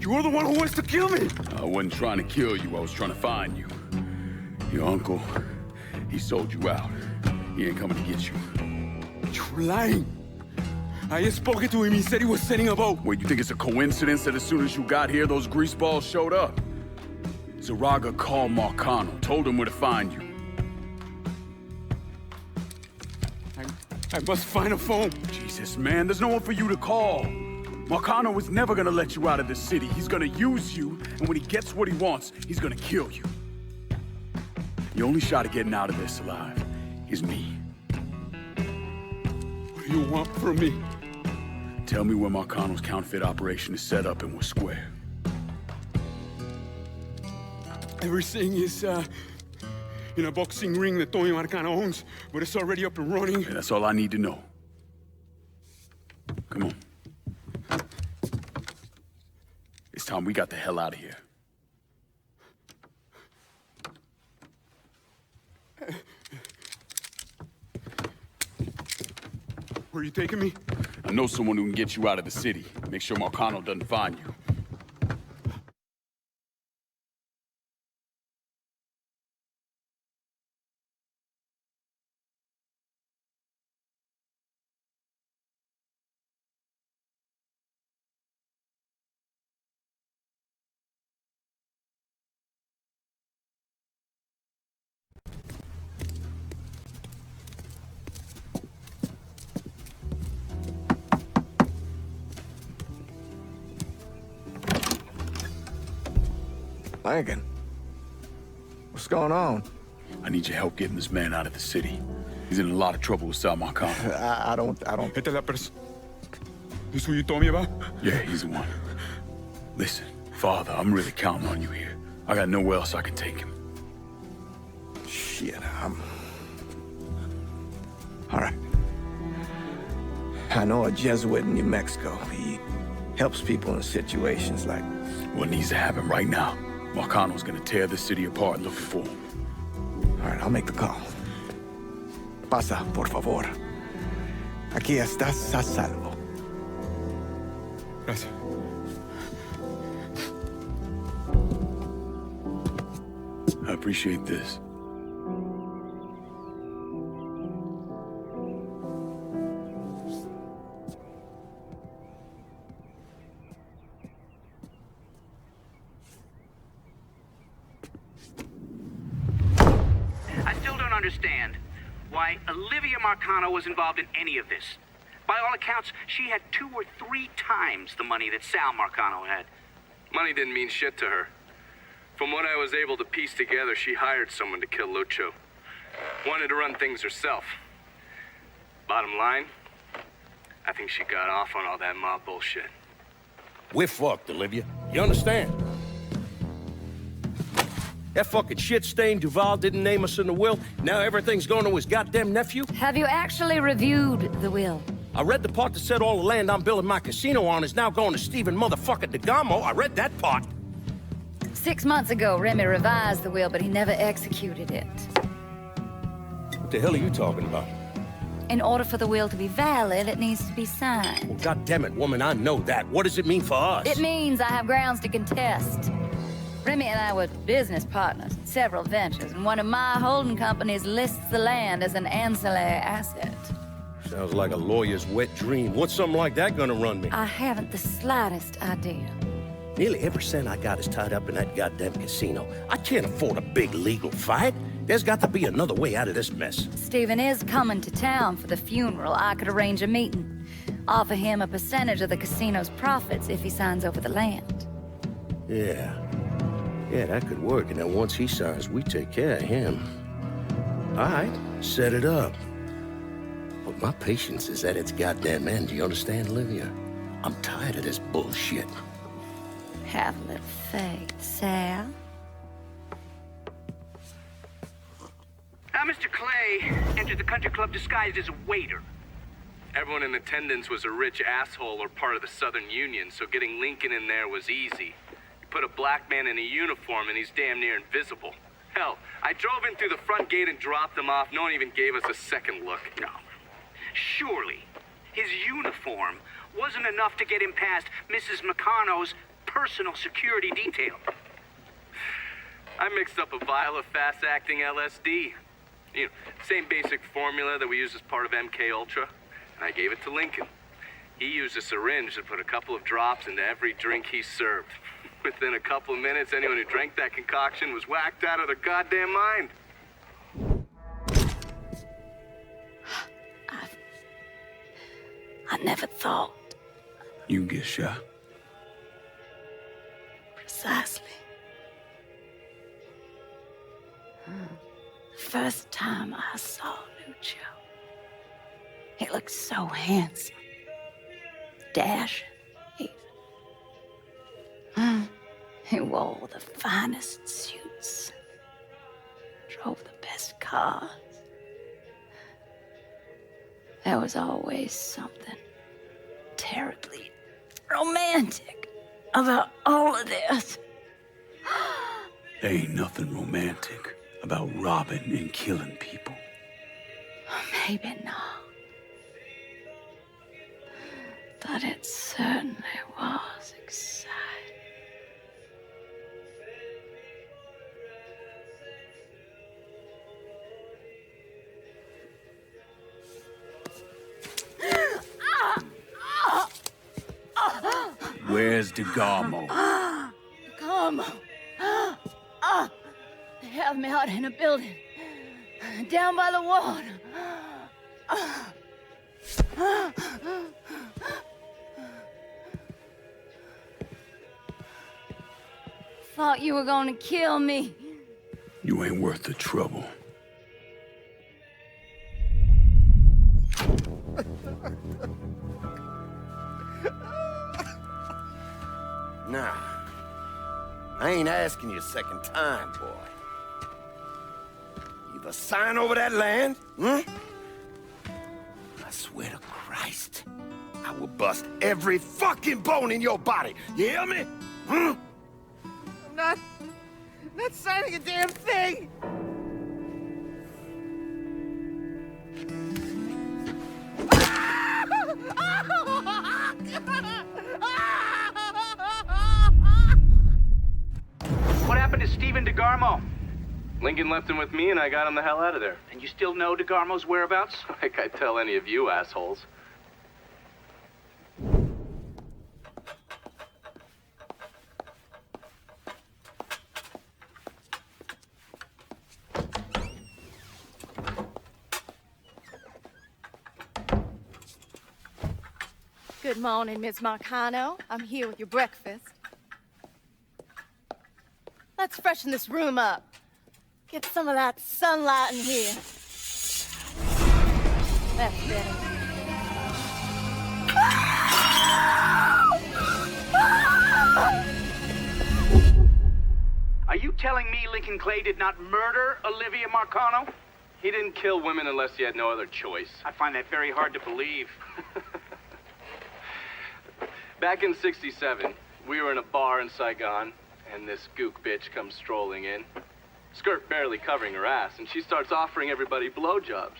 You're the one who wants to kill me! I wasn't trying to kill you, I was trying to find you. Your uncle, he sold you out. He ain't coming to get you. You're lying. I just spoke to him, he said he was sending a boat. Wait, you think it's a coincidence that as soon as you got here, those greaseballs showed up? Zaraga called Marcano, told him where to find you. I must find a phone. Jesus, man, there's no one for you to call. Marcano was never gonna let you out of the city. He's gonna use you, and when he gets what he wants, he's gonna kill you. The only shot at getting out of this alive is me. What do you want from me? Tell me where Marcano's counterfeit operation is set up and we're square. Everything is, in a boxing ring that Tony Marcano owns, but it's already up and running. Yeah, that's all I need to know. Come on. It's time we got the hell out of here. Where are you taking me? I know someone who can get you out of the city. Make sure Marcano doesn't find you. Lincoln? What's going on? I need your help getting this man out of the city. He's in a lot of trouble with Sal Marcano. I don't... This who you told me about? Yeah, he's the one. Listen, Father, I'm really counting on you here. I got nowhere else I can take him. Shit, all right. I know a Jesuit in New Mexico. He helps people in situations like... What needs to happen right now? Marcano's gonna tear the city apart looking for him. All right, I'll make the call. Pasa, por favor. Aquí estás a salvo. Gracias. I appreciate this. I still don't understand why Olivia Marcano was involved in any of this. By all accounts, she had 2 or 3 times the money that Sal Marcano had. Money didn't mean shit to her. From what I was able to piece together, she hired someone to kill Lucho. Wanted to run things herself. Bottom line, I think she got off on all that mob bullshit. We're fucked, Olivia. You understand? That fucking shit-stained Duval didn't name us in the will. Now everything's going to his goddamn nephew? Have you actually reviewed the will? I read the part that said all the land I'm building my casino on is now going to Stephen motherfucking DeGamo. I read that part. 6 months ago, Remy revised the will, but he never executed it. What the hell are you talking about? In order for the will to be valid, it needs to be signed. Well, goddammit, woman, I know that. What does it mean for us? It means I have grounds to contest. Remy and I were business partners in several ventures, and one of my holding companies lists the land as an ancillary asset. Sounds like a lawyer's wet dream. What's something like that gonna run me? I haven't the slightest idea. Nearly every cent I got is tied up in that goddamn casino. I can't afford a big legal fight. There's got to be another way out of this mess. Stephen is coming to town for the funeral. I could arrange a meeting. Offer him a percentage of the casino's profits if he signs over the land. Yeah, that could work. And then once he signs, we take care of him. All right, set it up. But my patience is at its goddamn end. Do you understand, Olivia? I'm tired of this bullshit. Have a little faith, Sal. Mr. Clay entered the country club disguised as a waiter. Everyone in attendance was a rich asshole or part of the Southern Union, so getting Lincoln in there was easy. You put a black man in a uniform and he's damn near invisible. Hell, I drove in through the front gate and dropped him off. No one even gave us a second look. No. Surely, his uniform wasn't enough to get him past Mrs. Marcano's personal security detail. I mixed up a vial of fast-acting LSD. You know, same basic formula that we use as part of MK Ultra. And I gave it to Lincoln. He used a syringe to put a couple of drops into every drink he served. Within a couple of minutes, anyone who drank that concoction was whacked out of their goddamn mind. I never thought. You can get shot. Precisely. The first time I saw Lucho, he looked so handsome. Dashing, even. He wore the finest suits. Drove the best cars. There was always something terribly romantic about all of this. There ain't nothing romantic about robbing and killing people. Maybe not. But it certainly was exciting. Where's DeGarmo? DeGarmo. They have me out in a building. Down by the water. thought you were gonna kill me. You ain't worth the trouble. Nah. I ain't asking you a second time, boy. Either sign over that land, I swear to Christ, I will bust every fucking bone in your body. You hear me? I'm not signing a damn thing! What happened to Stephen DeGarmo? Lincoln left him with me and I got him the hell out of there. And you still know DeGarmo's whereabouts? Like I tell any of you assholes. Good morning, Miss Marcano. I'm here with your breakfast. Let's freshen this room up. Get some of that sunlight in here. That's better. Are you telling me Lincoln Clay did not murder Olivia Marcano? He didn't kill women unless he had no other choice. I find that very hard to believe. Back in '67, we were in a bar in Saigon, and this gook bitch comes strolling in. Skirt barely covering her ass, and she starts offering everybody blowjobs.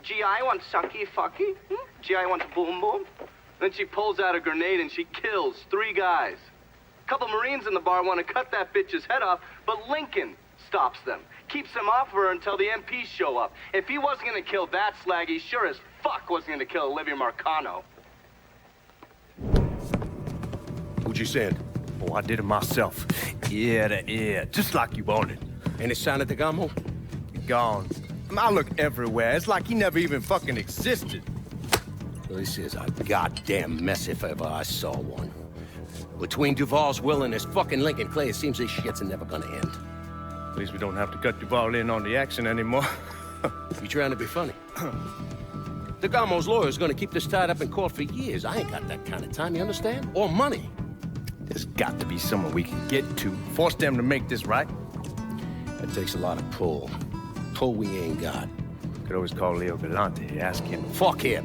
Gee, I want sucky fucky. Gee, I want boom boom. Then she pulls out a grenade and she kills 3 guys. A couple Marines in the bar want to cut that bitch's head off, but Lincoln stops them. Keeps them off her until the MPs show up. If he wasn't gonna kill that slag, he sure as fuck wasn't gonna kill Olivia Marcano. What you said? Oh, I did it myself. Ear to ear, just like you wanted. Any sign of DeGarmo? Gone. I look everywhere. It's like he never even fucking existed. This is a goddamn mess if ever I saw one. Between Duval's will and this fucking Lincoln Clay, it seems this shit's never gonna end. At least we don't have to cut Duval in on the action anymore. You trying to be funny? DeGarmo's lawyer's gonna keep this tied up in court for years. I ain't got that kind of time, you understand? Or money. There's got to be someone we can get to. Force them to make this right. That takes a lot of pull. Pull we ain't got. Could always call Leo Galante, ask him. Fuck him.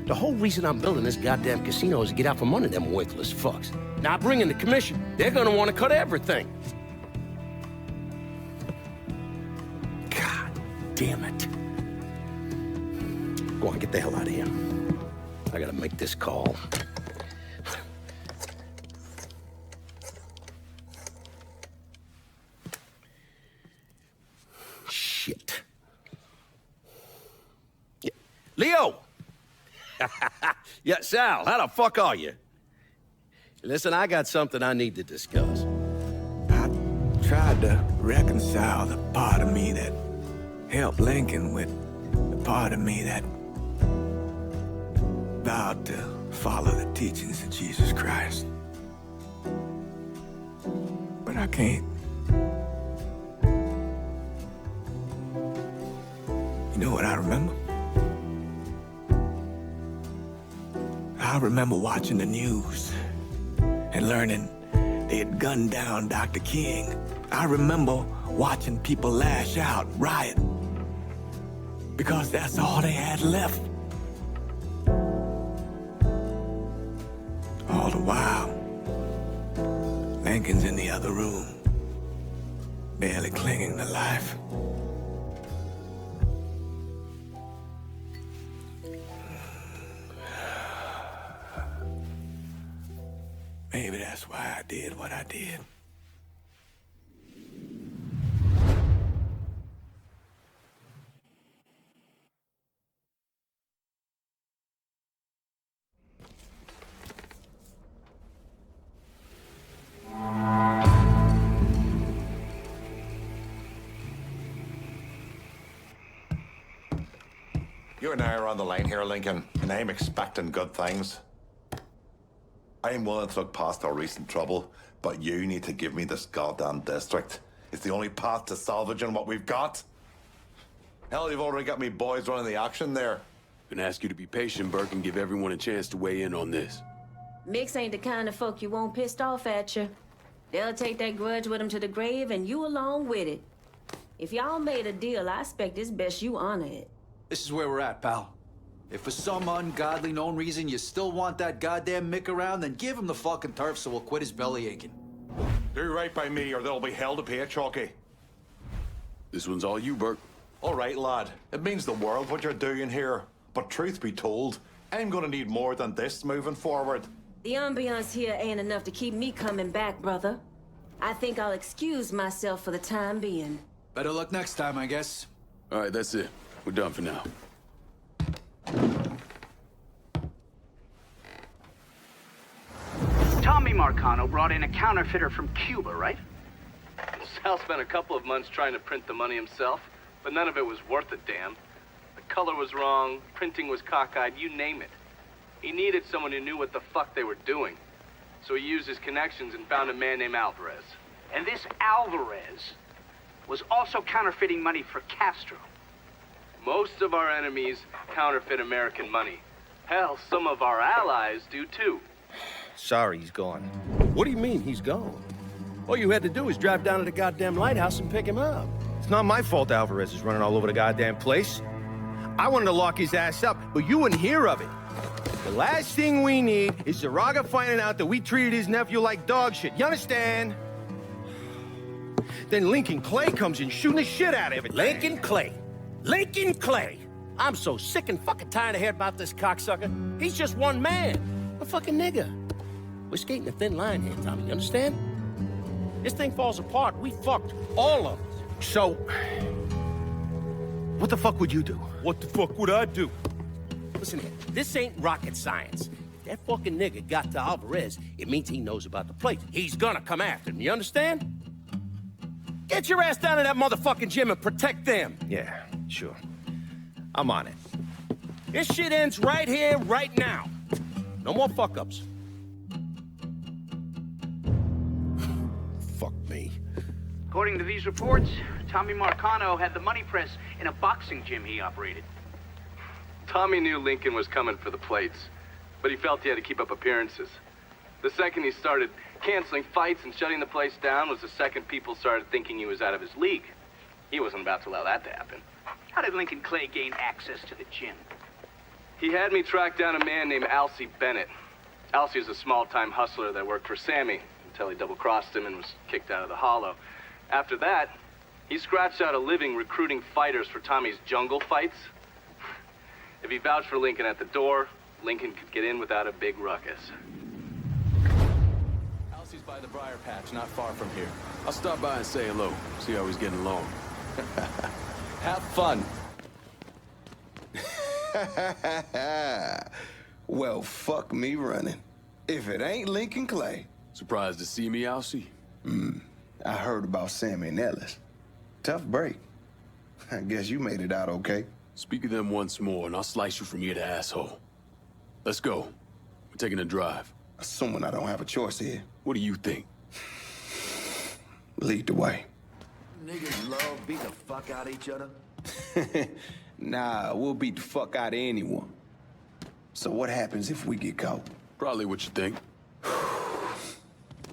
The whole reason I'm building this goddamn casino is to get out from under them worthless fucks. Now I bring in the commission. They're gonna want to cut everything. God damn it. Go on, get the hell out of here. I gotta make this call. Shit. Yeah. Leo! Yeah, Sal, how the fuck are you? Listen, I got something I need to discuss. I tried to reconcile the part of me that helped Lincoln with the part of me that vowed to follow the teachings of Jesus Christ. But I can't. You know what I remember? I remember watching the news and learning they had gunned down Dr. King. I remember watching people lash out, riot, because that's all they had left. All the while, Lincoln's in the other room, barely clinging to life. Maybe that's why I did what I did. You and I are on the line here, Lincoln, and I'm expecting good things. I'm willing to look past our recent trouble, but you need to give me this goddamn district. It's the only path to salvaging what we've got. Hell, you've already got me boys running the action there. Gonna ask you to be patient, Burke, and give everyone a chance to weigh in on this. Mix ain't the kind of folk you want pissed off at you. They'll take that grudge with them to the grave, and you along with it. If y'all made a deal, I expect it's best you honor it. This is where we're at, pal. If for some ungodly known reason you still want that goddamn Mick around, then give him the fucking turf so we'll quit his belly aching. Do right by me, or there'll be hell to pay, Chalky. This one's all you, Burke. All right, lad. It means the world what you're doing here. But truth be told, I'm gonna need more than this moving forward. The ambiance here ain't enough to keep me coming back, brother. I think I'll excuse myself for the time being. Better luck next time, I guess. All right, that's it. We're done for now. Tommy Marcano brought in a counterfeiter from Cuba, right? Sal spent a couple of months trying to print the money himself, but none of it was worth a damn. The color was wrong, printing was cockeyed, you name it. He needed someone who knew what the fuck they were doing. So he used his connections and found a man named Alvarez. And this Alvarez was also counterfeiting money for Castro. Most of our enemies counterfeit American money. Hell, some of our allies do too. Sorry, he's gone. What do you mean, he's gone? All you had to do was drive down to the goddamn lighthouse and pick him up. It's not my fault Alvarez is running all over the goddamn place. I wanted to lock his ass up, but you wouldn't hear of it. The last thing we need is Zaraga finding out that we treated his nephew like dog shit. You understand? Then Lincoln Clay comes in shooting the shit out of it. Lincoln Clay. Lincoln Clay. I'm so sick and fucking tired of hearing about this cocksucker. He's just one man. A fucking nigga. We're skating a thin line here, Tommy, you understand? This thing falls apart, we fucked. All of us. So, what the fuck would you do? What the fuck would I do? Listen here, this ain't rocket science. If that fucking nigga got to Alvarez, it means he knows about the place. He's gonna come after him, you understand? Get your ass down to that motherfucking gym and protect them. Yeah, sure. I'm on it. This shit ends right here, right now. No more fuck-ups. Fuck me. According to these reports, Tommy Marcano had the money press in a boxing gym he operated. Tommy knew Lincoln was coming for the plates, but he felt he had to keep up appearances. The second he started canceling fights and shutting the place down was the second people started thinking he was out of his league. He wasn't about to allow that to happen. How did Lincoln Clay gain access to the gym? He had me track down a man named Alcee Bennett. Alcee is a small-time hustler that worked for Sammy until he double-crossed him and was kicked out of the Hollow. After that, he scratched out a living recruiting fighters for Tommy's jungle fights. If he vouched for Lincoln at the door, Lincoln could get in without a big ruckus. Alcee's by the Briar Patch, not far from here. I'll stop by and say hello, see how he's getting along. Have fun. Well, fuck me running. If it ain't Lincoln Clay. Surprised to see me, Alcee? I heard about Sammy and Ellis. Tough break. I guess you made it out okay. Speak of them once more, and I'll slice you from ear to asshole. Let's go. We're taking a drive. Assuming I don't have a choice here. What do you think? Lead the way. Niggas love beat the fuck out of each other. Nah, we'll beat the fuck out of anyone. So what happens if we get caught? Probably what you think.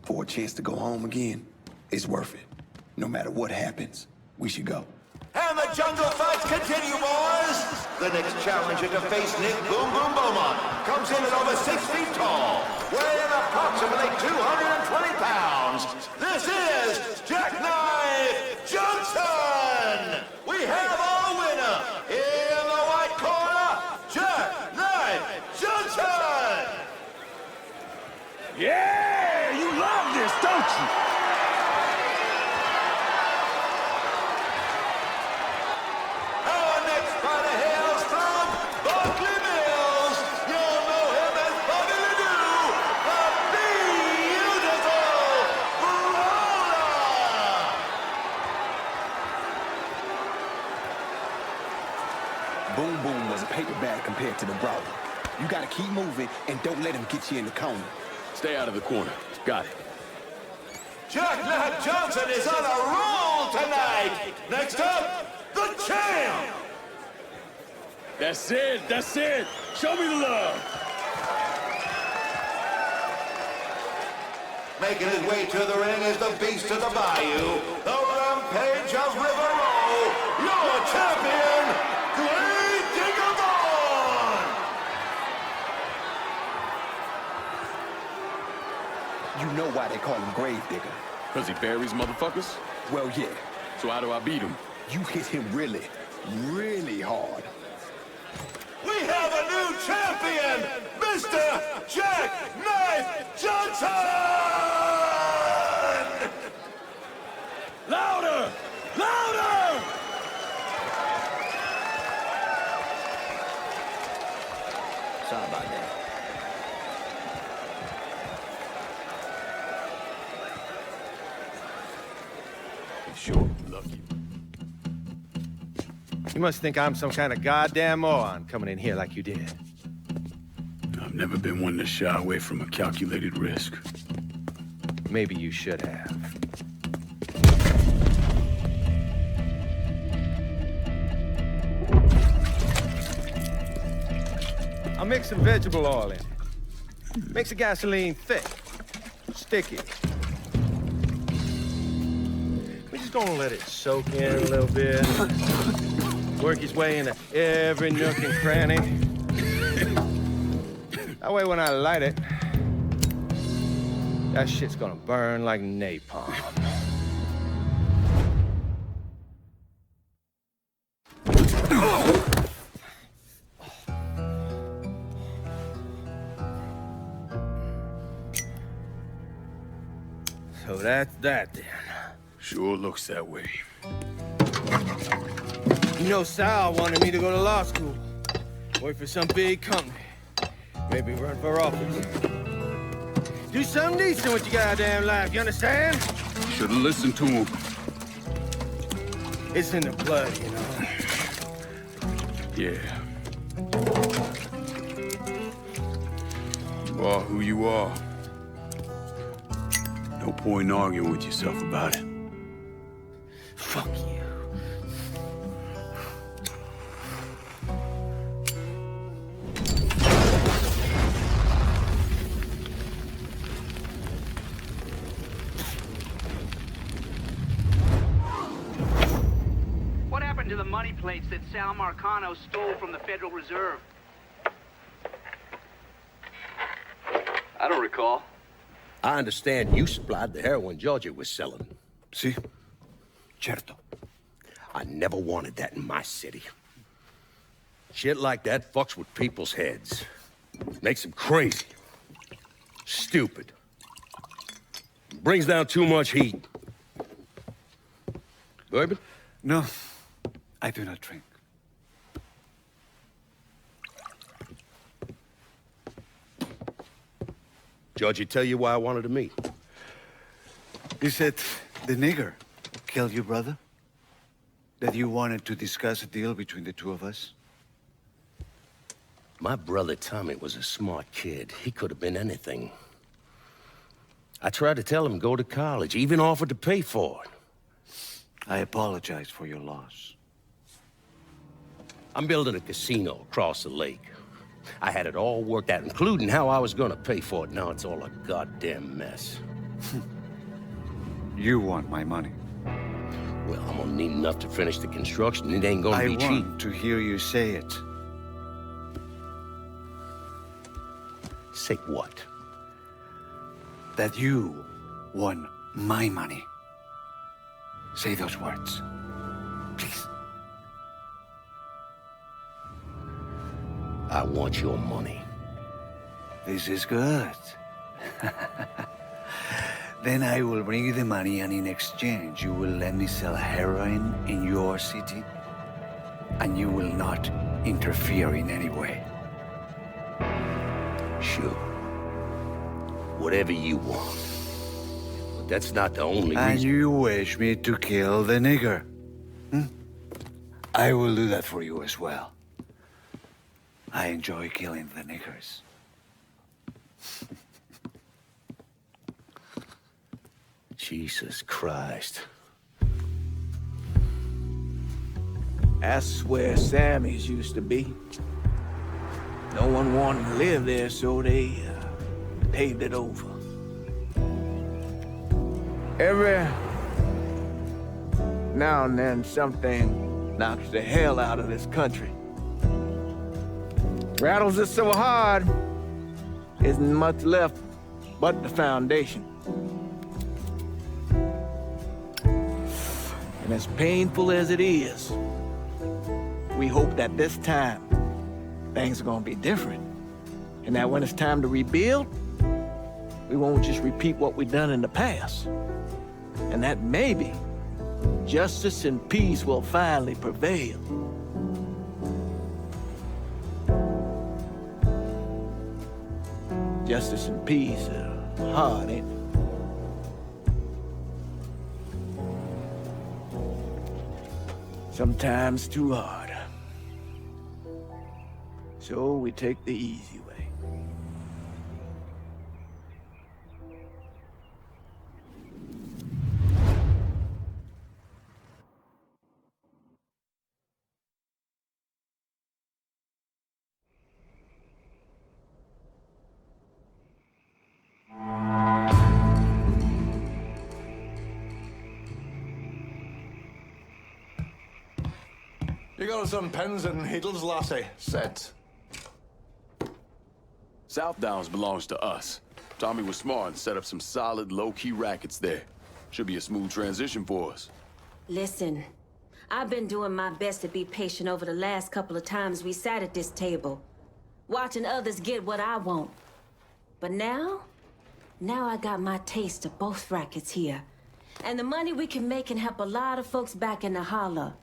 For a chance to go home again, it's worth it. No matter what happens, we should go. And the jungle fights continue, boys! The next challenger to face Nick Boom Boom Beaumont comes in at over 6 feet tall, weighing approximately 220 pounds. This is Jackknife Johnson! We have our winner in the white corner, Jackknife Johnson! Yeah! You love this, don't you? Boom Boom was a paper bag compared to the Brawler. You gotta keep moving and don't let him get you in the corner. Stay out of the corner. Got it. Jack Nat Johnson is on a roll tonight! Next up, the champ! That's it, that's it! Show me the love! Making his way to the ring is the beast of the bayou, the rampage of River Row, your champion, Great Digger Vaughn! You know why they call him Grave Digger. Because he buries motherfuckers? Well, yeah. So how do I beat him? You hit him really, really hard. We have a new champion, Mr. Jack Knife Johnson! Louder! Louder! Sorry about that. Sure, lucky. You must think I'm some kind of goddamn moron coming in here like you did. I've never been one to shy away from a calculated risk. Maybe you should have. I'll mix some vegetable oil in. Makes the gasoline thick, sticky. We're just gonna let it soak in a little bit. Work his way into every nook and cranny. That way when I light it, that shit's gonna burn like napalm. So that's that then. Sure looks that way. You know, Sal wanted me to go to law school. Work for some big company. Maybe run for office. Do something decent with your goddamn life, you understand? Should've listened to him. It's in the blood, you know. Yeah. You are who you are. No point in arguing with yourself about it. Fuck you. What happened to the money plates that Sal Marcano stole from the Federal Reserve? I don't recall. I understand you supplied the heroin Georgia was selling. See? Certo. I never wanted that in my city. Shit like that fucks with people's heads. Makes them crazy. Stupid. Brings down too much heat. Bourbon? No, I do not drink. Georgie tell you why I wanted to meet? You said the nigger killed your brother? That you wanted to discuss a deal between the two of us? My brother Tommy was a smart kid. He could have been anything. I tried to tell him go to college, even offered to pay for it. I apologize for your loss. I'm building a casino across the lake. I had it all worked out, including how I was gonna pay for it. Now it's all a goddamn mess. You want my money? Well, I'm gonna need enough to finish the construction. It ain't gonna be cheap. I want to hear you say it. Say what? That you want my money. Say those words. Please. I want your money. This is good. Then I will bring you the money, and in exchange, you will let me sell heroin in your city, and you will not interfere in any way. Sure. Whatever you want. But that's not the only And reason. you wish me to kill the nigger? I will do that for you as well. I enjoy killing the niggers. Jesus Christ. That's where Sammy's used to be. No one wanted to live there, so they paved it over. Every now and then, something knocks the hell out of this country. Rattles it so hard, isn't much left but the foundation. And as painful as it is, we hope that this time, things are gonna be different. And that when it's time to rebuild, we won't just repeat what we've done in the past. And that maybe justice and peace will finally prevail. Justice and peace are hard, ain't it? Sometimes too hard. So we take the easy way. You got some pens and needles, lassie. Set. South Downs belongs to us. Tommy was smart and set up some solid, low-key rackets there. Should be a smooth transition for us. Listen, I've been doing my best to be patient over the last couple of times we sat at this table, watching others get what I want. But now I got my taste of both rackets here. And the money we can make can help a lot of folks back in the holler.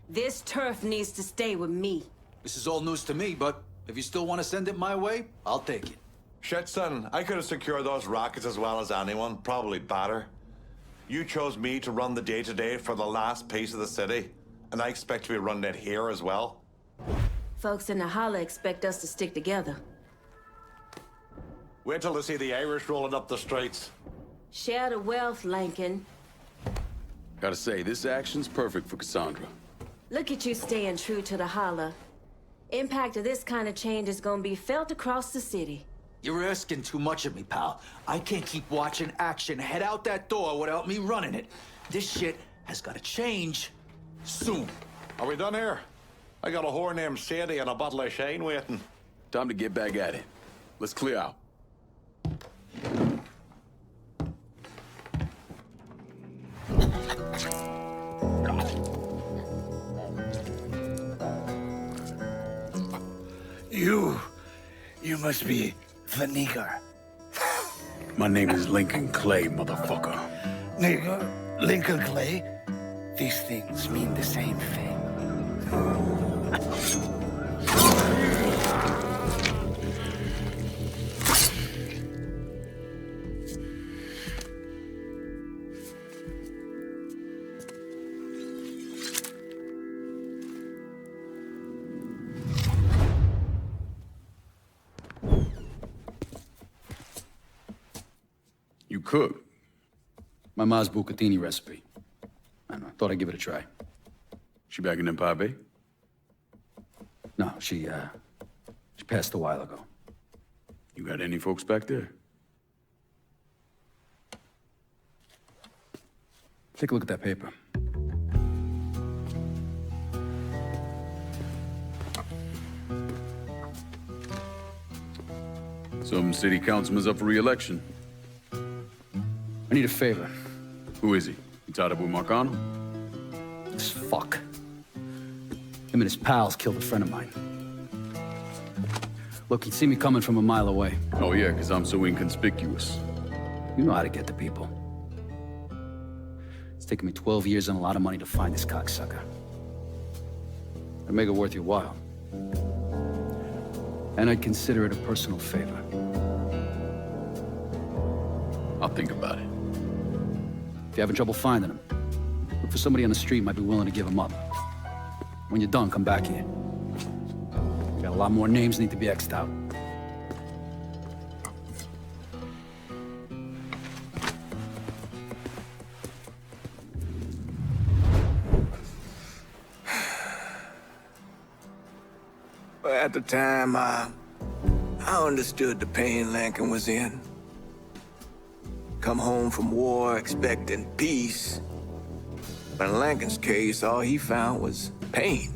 This turf needs to stay with me. This is all news to me, but if you still want to send it my way, I'll take it. Shit, son, I could have secured those rackets as well as anyone, probably better. You chose me to run the day-to-day for the last piece of the city, and I expect to be running it here as well. Folks in the holler expect us to stick together. Wait till they see the Irish rolling up the streets. Share the wealth, Lankin. Gotta say, this action's perfect for Cassandra. Look at you staying true to the holler. Impact of this kind of change is gonna be felt across the city. You're asking too much of me, pal. I can't keep watching action head out that door without me running it. This shit has gotta change soon. Are we done here? I got a whore named Sadie and a bottle of Shane waiting. Time to get back at it. Let's clear out. You must be the nigger. My name is Lincoln Clay, motherfucker. Nigger, Lincoln Clay, these things mean the same thing. You cook? My ma's bucatini recipe. I don't know, thought I'd give it a try. She back in Empire Bay? No, she passed a while ago. You got any folks back there? Take a look at that paper. Some city councilman's up for re-election. I need a favor. Who is he? You tied up with Marcano? This fuck. Him and his pals killed a friend of mine. Look, he'd see me coming from a mile away. Oh yeah, because I'm so inconspicuous. You know how to get to people. It's taken me 12 years and a lot of money to find this cocksucker. I'd make it worth your while. And I'd consider it a personal favor. I'll think about it. If you're having trouble finding him, look for somebody on the street might be willing to give him up. When you're done, come back here. We got a lot more names need to be X'd out. At the time, I understood the pain Lincoln was in. Come home from war expecting peace. But in Lincoln's case, all he found was pain.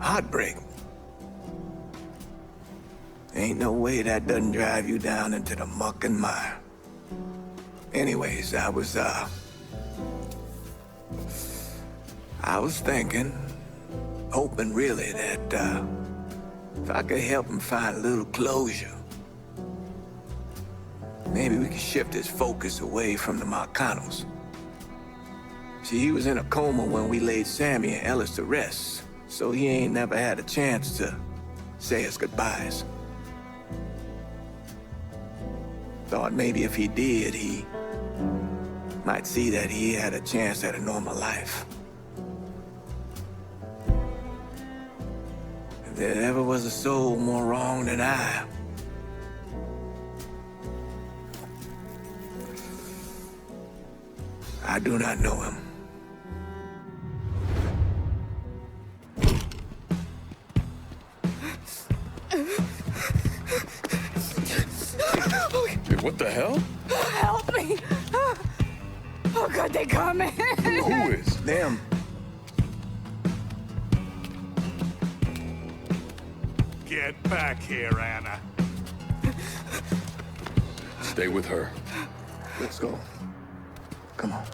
Heartbreak. Ain't no way that doesn't drive you down into the muck and mire. Anyways, I was thinking, hoping really that if I could help him find a little closure, maybe we could shift his focus away from the Marcanos. See, he was in a coma when we laid Sammy and Ellis to rest, so he ain't never had a chance to say his goodbyes. Thought maybe if he did, he might see that he had a chance at a normal life. If there ever was a soul more wrong than I do not know him. Hey, what the hell? Help me! Oh God, they coming! Who is? Them. Get back here, Anna. Stay with her. Let's go. Come on.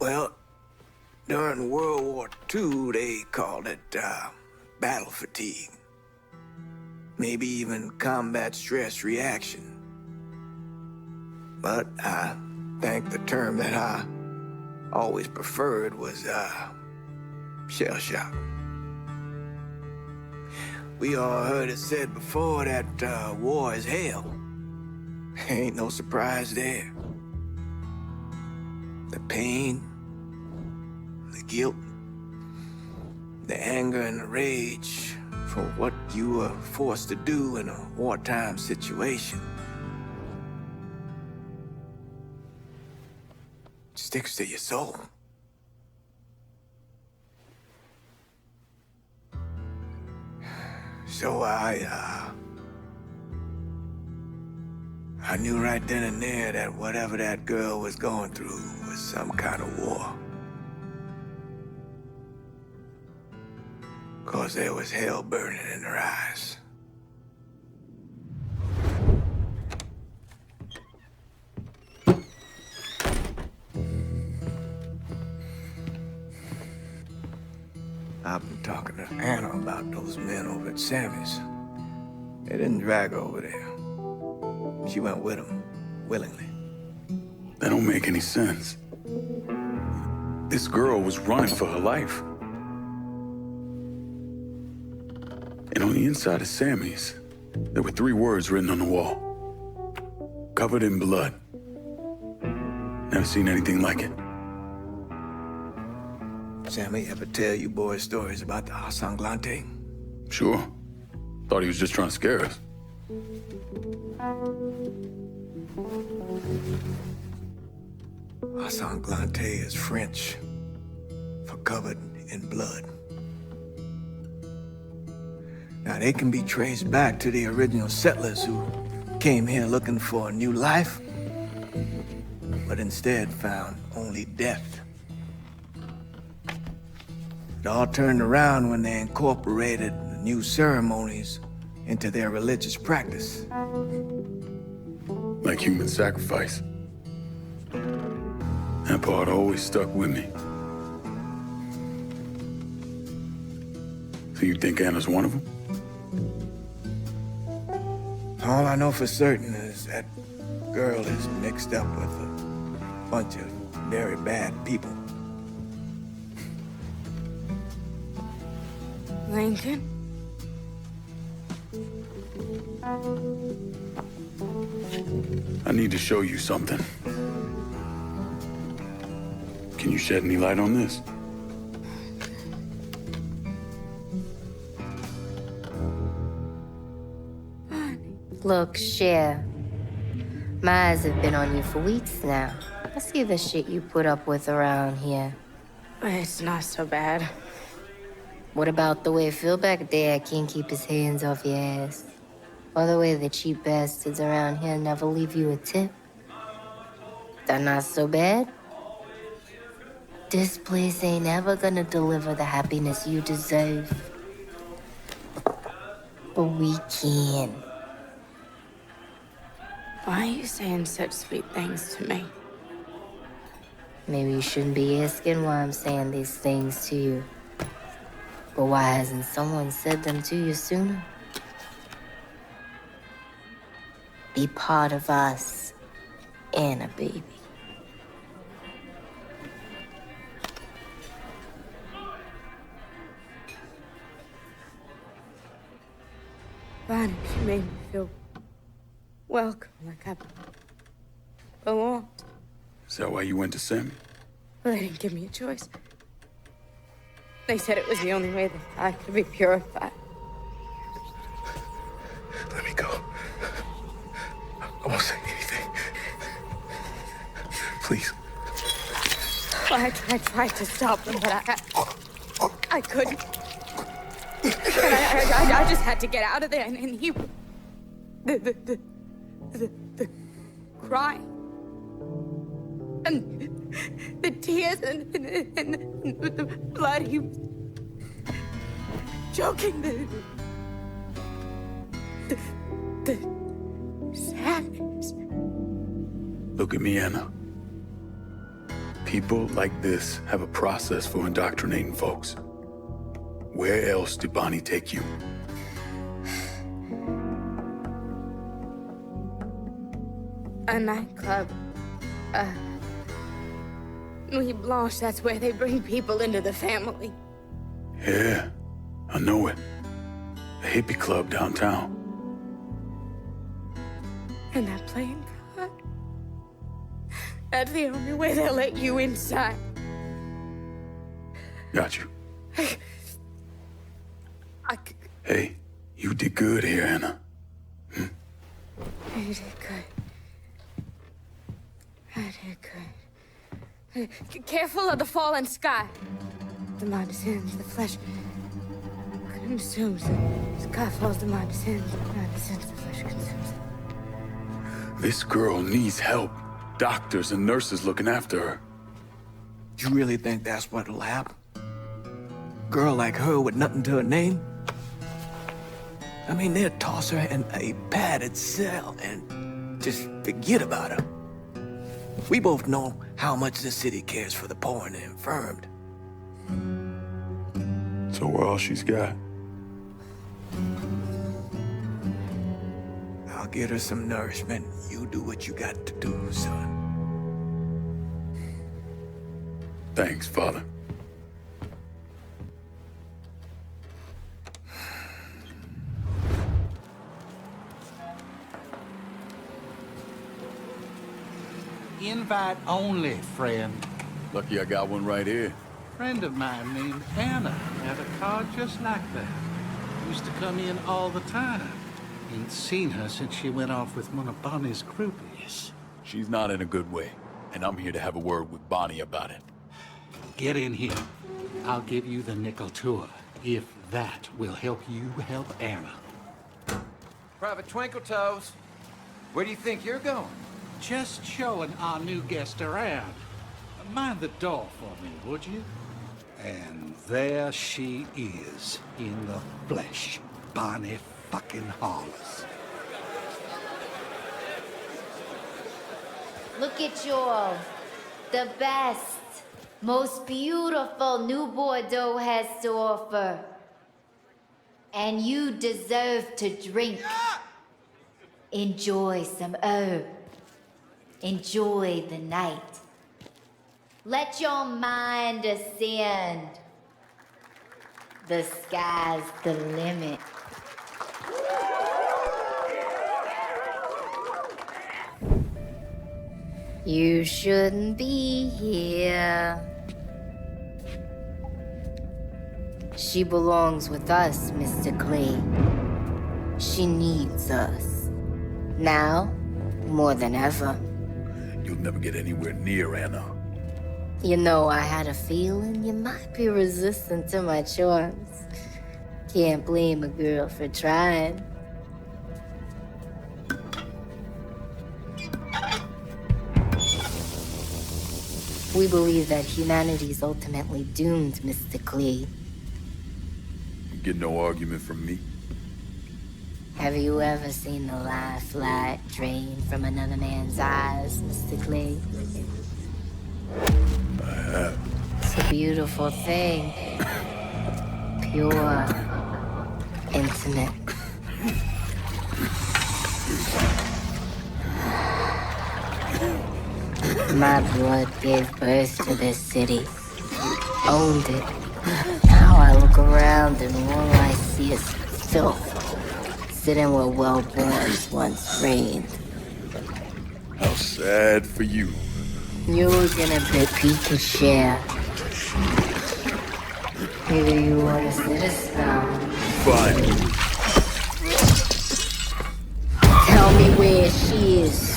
Well, during World War II, they called it battle fatigue. Maybe even combat stress reaction. But I think the term that I always preferred was shell shock. We all heard it said before that war is hell. Ain't no surprise there. The pain, the guilt, the anger and the rage for what you were forced to do in a wartime situation sticks to your soul. So I knew right then and there that whatever that girl was going through was some kind of war. 'Cause there was hell burning in her eyes. I've been talking to Anna about those men over at Sammy's. They didn't drag her over there. She went with them, willingly. That don't make any sense. This girl was running for her life. And on the inside of Sammy's, there were 3 words written on the wall. Covered in blood. Never seen anything like it. Sammy ever tell you boys stories about the Sanglante? Sure. Thought he was just trying to scare us. Sanglante is French for covered in blood. Now, they can be traced back to the original settlers who came here looking for a new life, but instead found only death. It all turned around when they incorporated the new ceremonies into their religious practice. Like human sacrifice. That part always stuck with me. So you think Anna's one of them? All I know for certain is that girl is mixed up with a bunch of very bad people. Lincoln? I need to show you something. Can you shed any light on this? Look, Cher. My eyes have been on you for weeks now. I see the shit you put up with around here. It's not so bad. What about the way Phil back there can't keep his hands off your ass? Or the way the cheap bastards around here never leave you a tip? That not so bad? This place ain't ever gonna deliver the happiness you deserve. But we can. Why are you saying such sweet things to me? Maybe you shouldn't be asking why I'm saying these things to you. But why hasn't someone said them to you sooner? Be part of us, Anna, baby. Bonnie, she made me feel welcome, like I belonged. Is that why you went to Sammy? Well, they didn't give me a choice. They said it was the only way that I could be purified. Let me go. I won't say anything. Please. Well, I tried to stop them, but I couldn't. And I just had to get out of there, and he... The crying. And the tears and the blood, he was choking the sadness. Look at me, Anna. People like this have a process for indoctrinating folks. Where else did Bonnie take you? A nightclub. Nuit Blanche, that's where they bring people into the family. Yeah, I know it. A hippie club downtown. And that playing card? That's the only way they'll let you inside. Got you. Hey, you did good here, Anna. I did good. I did good. Careful of the fallen sky. The mind descends, the flesh consumes. The sky falls, the mind descends, the mind descends, the flesh consumes. This girl needs help. Doctors and nurses looking after her. You really think that's what'll happen? Girl like her with nothing to her name? I mean, they'll toss her in a padded cell and just forget about her. We both know how much the city cares for the poor and the infirmed. So we're all she's got. I'll get her some nourishment. You do what you got to do, son. Thanks, Father. Invite only, friend. Lucky I got one right here. Friend of mine named Anna had a car just like that. Used to come in all the time. Ain't seen her since she went off with one of Bonnie's groupies. She's not in a good way, and I'm here to have a word with Bonnie about it. Get in here. I'll give you the nickel tour, if that will help you help Anna. Private Twinkle Toes, where do you think you're going? Just showing our new guest around. Mind the door for me, would you? And there she is, in the flesh. Bonnie fucking Hollis. Look at yours. The best, most beautiful New Bordeaux has to offer. And you deserve to drink. Enjoy some herb. Enjoy the night. Let your mind ascend. The sky's the limit. You shouldn't be here. She belongs with us, Mr. Clay. She needs us. Now, more than ever. You'll never get anywhere near Anna. You know, I had a feeling you might be resistant to my charms. Can't blame a girl for trying. We believe that humanity's ultimately doomed, Mr. Clee. You get no argument from me. Have you ever seen the light drain from another man's eyes, Mr. Clee? I have. It's a beautiful thing. Pure. Intimate. My blood gave birth to this city. Owned it. Now I look around and all I see is filth. Sitting where well-borns once reigned. How sad for you. You're gonna repeat your share. Maybe you want to sit us now. Fine. Tell me where she is.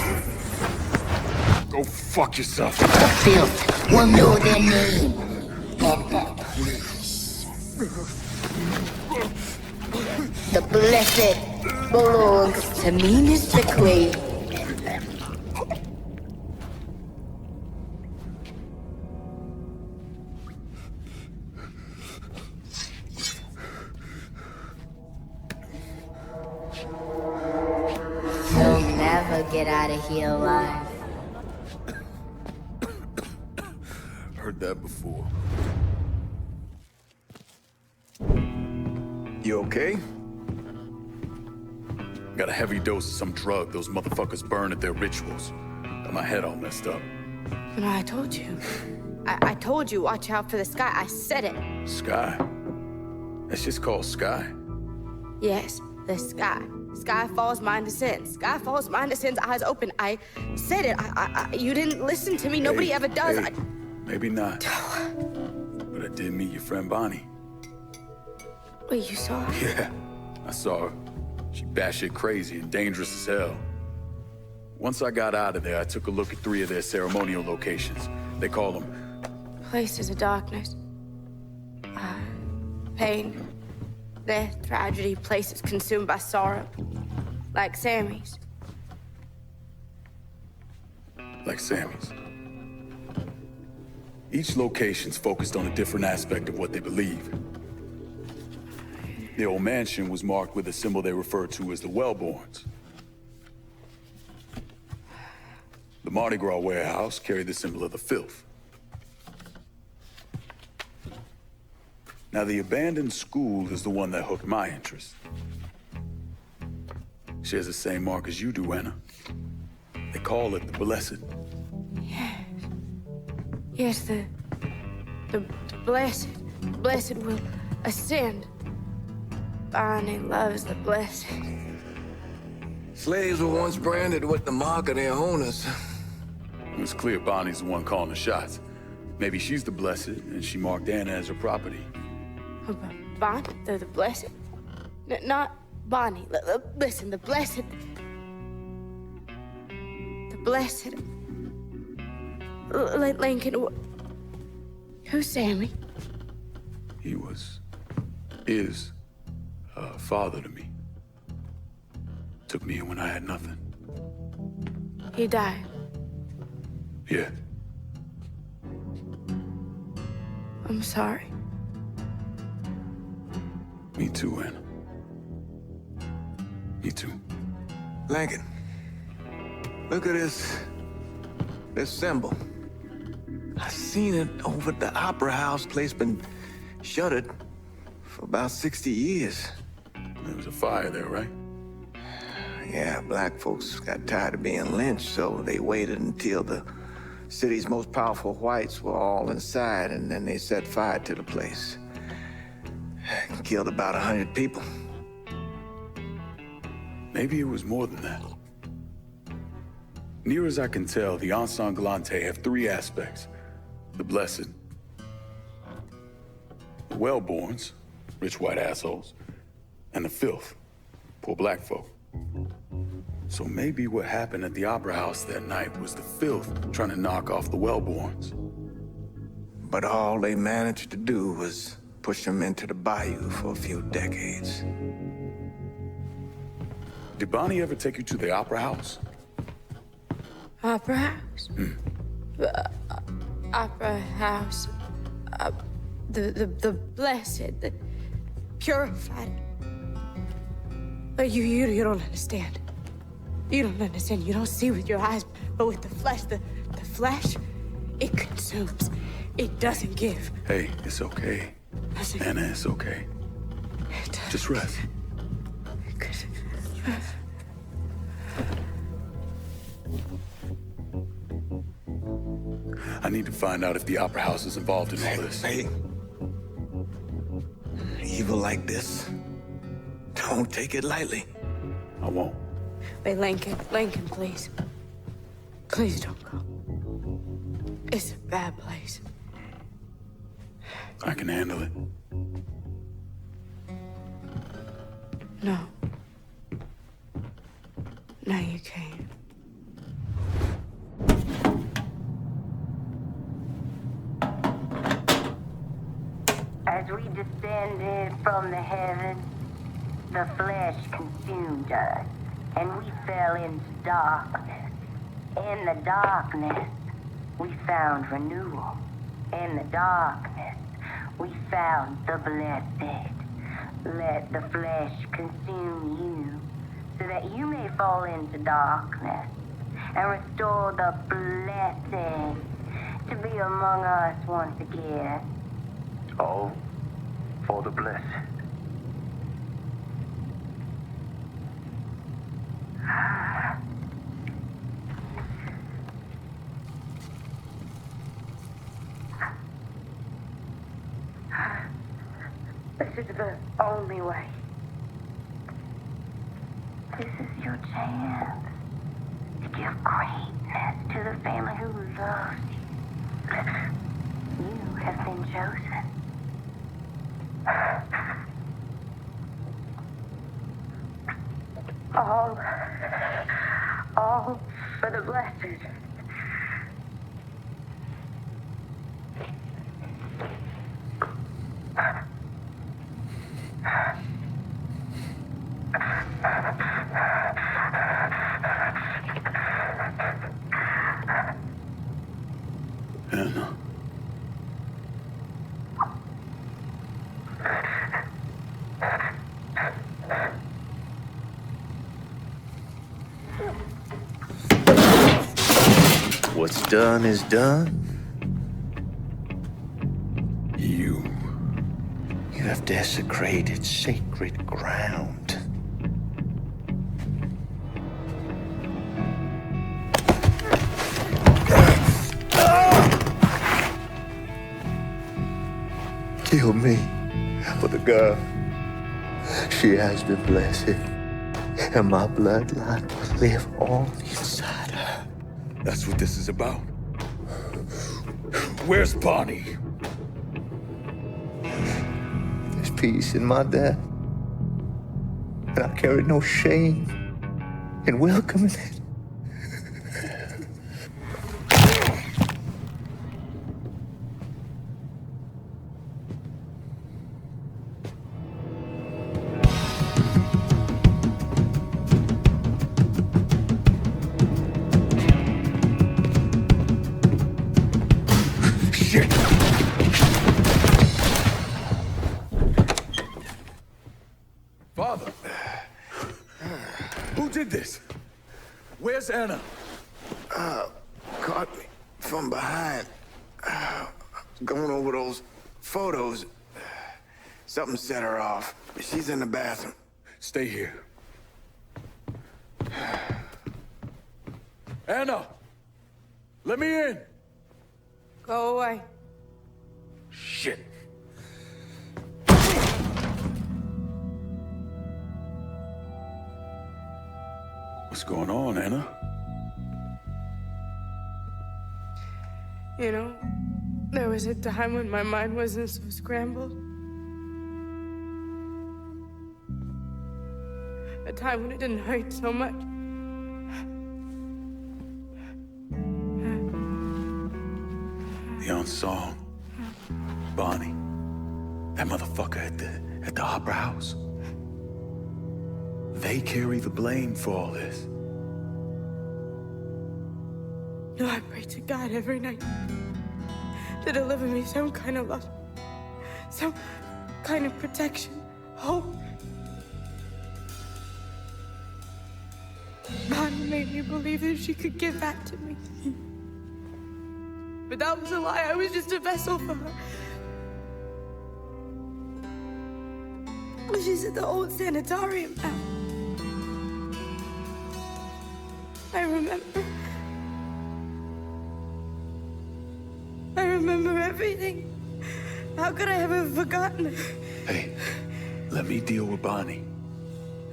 Go fuck yourself. The filth will know their name and their place. The blessed belongs to me, Mr. Clee. You'll never get out of here alive. Heard that before. You okay? Got a heavy dose of some drug those motherfuckers burn at their rituals. Got my head all messed up. No, I told you. I told you, watch out for the sky. I said it. Sky? That's just called Sky. Yes, the sky. Sky falls, mind descends. Sky falls, mind descends, eyes open. I said it. You didn't listen to me. Nobody ever does. Hey, maybe not. But I did meet your friend Bonnie. Wait, you saw her? Yeah, I saw her. She batshit crazy and dangerous as hell. Once I got out of there, I took a look at 3 of their ceremonial locations. They call them... Places of darkness. Pain. Death, tragedy, places consumed by sorrow. Like Sammy's. like Sammy's. Each location's focused on a different aspect of what they believe. The old mansion was marked with a symbol they refer to as the Wellborns. The Mardi Gras warehouse carried the symbol of the Filth. Now, the abandoned school is the one that hooked my interest. Shares the same mark as you do, Anna. They call it the Blessed. Yes, the blessed. Blessed will ascend. Bonnie loves the blessed. Slaves were once branded with the mark of their owners. It was clear Bonnie's the one calling the shots. Maybe she's the Blessed, and she marked Anna as her property. Bonnie? The blessed? Not Bonnie. Listen, the blessed... The blessed... Lincoln... Who's Sammy? He is a father to me. Took me in when I had nothing. He died. Yeah. I'm sorry. Me too, Anna. Me too. Lincoln, look at this symbol. I seen it over at the Opera House. Place been shuttered for about 60 years. There was a fire there, right? Yeah, black folks got tired of being lynched, so they waited until the city's most powerful whites were all inside, and then they set fire to the place. Killed about 100 people. Maybe it was more than that. Near as I can tell, the Ensanglante have 3 aspects. The Blessed, the Wellborns, rich white assholes, and the Filth, poor black folk. So maybe what happened at the Opera House that night was the filth trying to knock off the Wellborns. But all they managed to do was push them into the bayou for a few decades. Did Bonnie ever take you to the Opera House? Opera House? Opera House. The blessed, the purified. But you don't understand. You don't understand. You don't see with your eyes, but with the flesh, the flesh, it consumes. It doesn't give. Hey, it's okay. Anna, it's okay. Just rest. I need to find out if the Opera House is involved in all this. Hey, evil like this, don't take it lightly. I won't. Wait, Lincoln, please. Please don't go. It's a bad place. I can handle it. No. No, you can't. As we descended from the heavens, the flesh consumed us, and we fell into darkness. In the darkness, we found renewal. In the darkness, we found the blessed. Let the flesh consume you, so that you may fall into darkness, and restore the blessed to be among us once again. All for the blessed. This is the only way. This is your chance to give greatness to the family who loves you. You have been chosen. All for the blessed. Anna. What's done is done. You have desecrated sacred ground. Kill me for the girl. She has been blessed, and my bloodline will live on inside her. That's what this is about. Where's Bonnie? There's peace in my death, and I carry no shame in welcoming it. Father! Who did this? Where's Anna? Caught me from behind. Going over those photos. Something set her off. She's in the bathroom. Stay here. Anna! Let me in! Go away. Shit. What's going on, Anna? You know, there was a time when my mind wasn't so scrambled. A time when it didn't hurt so much. Leon's song. Bonnie. That motherfucker at the Opera House. They carry the blame for all this. No, I pray to God every night to deliver me some kind of love, some kind of protection, hope. Bonnie made me believe that she could give that to me. But that was a lie. I was just a vessel for her. She's at the old sanatorium now. I remember everything. How could I ever have forgotten her? Hey, let me deal with Bonnie.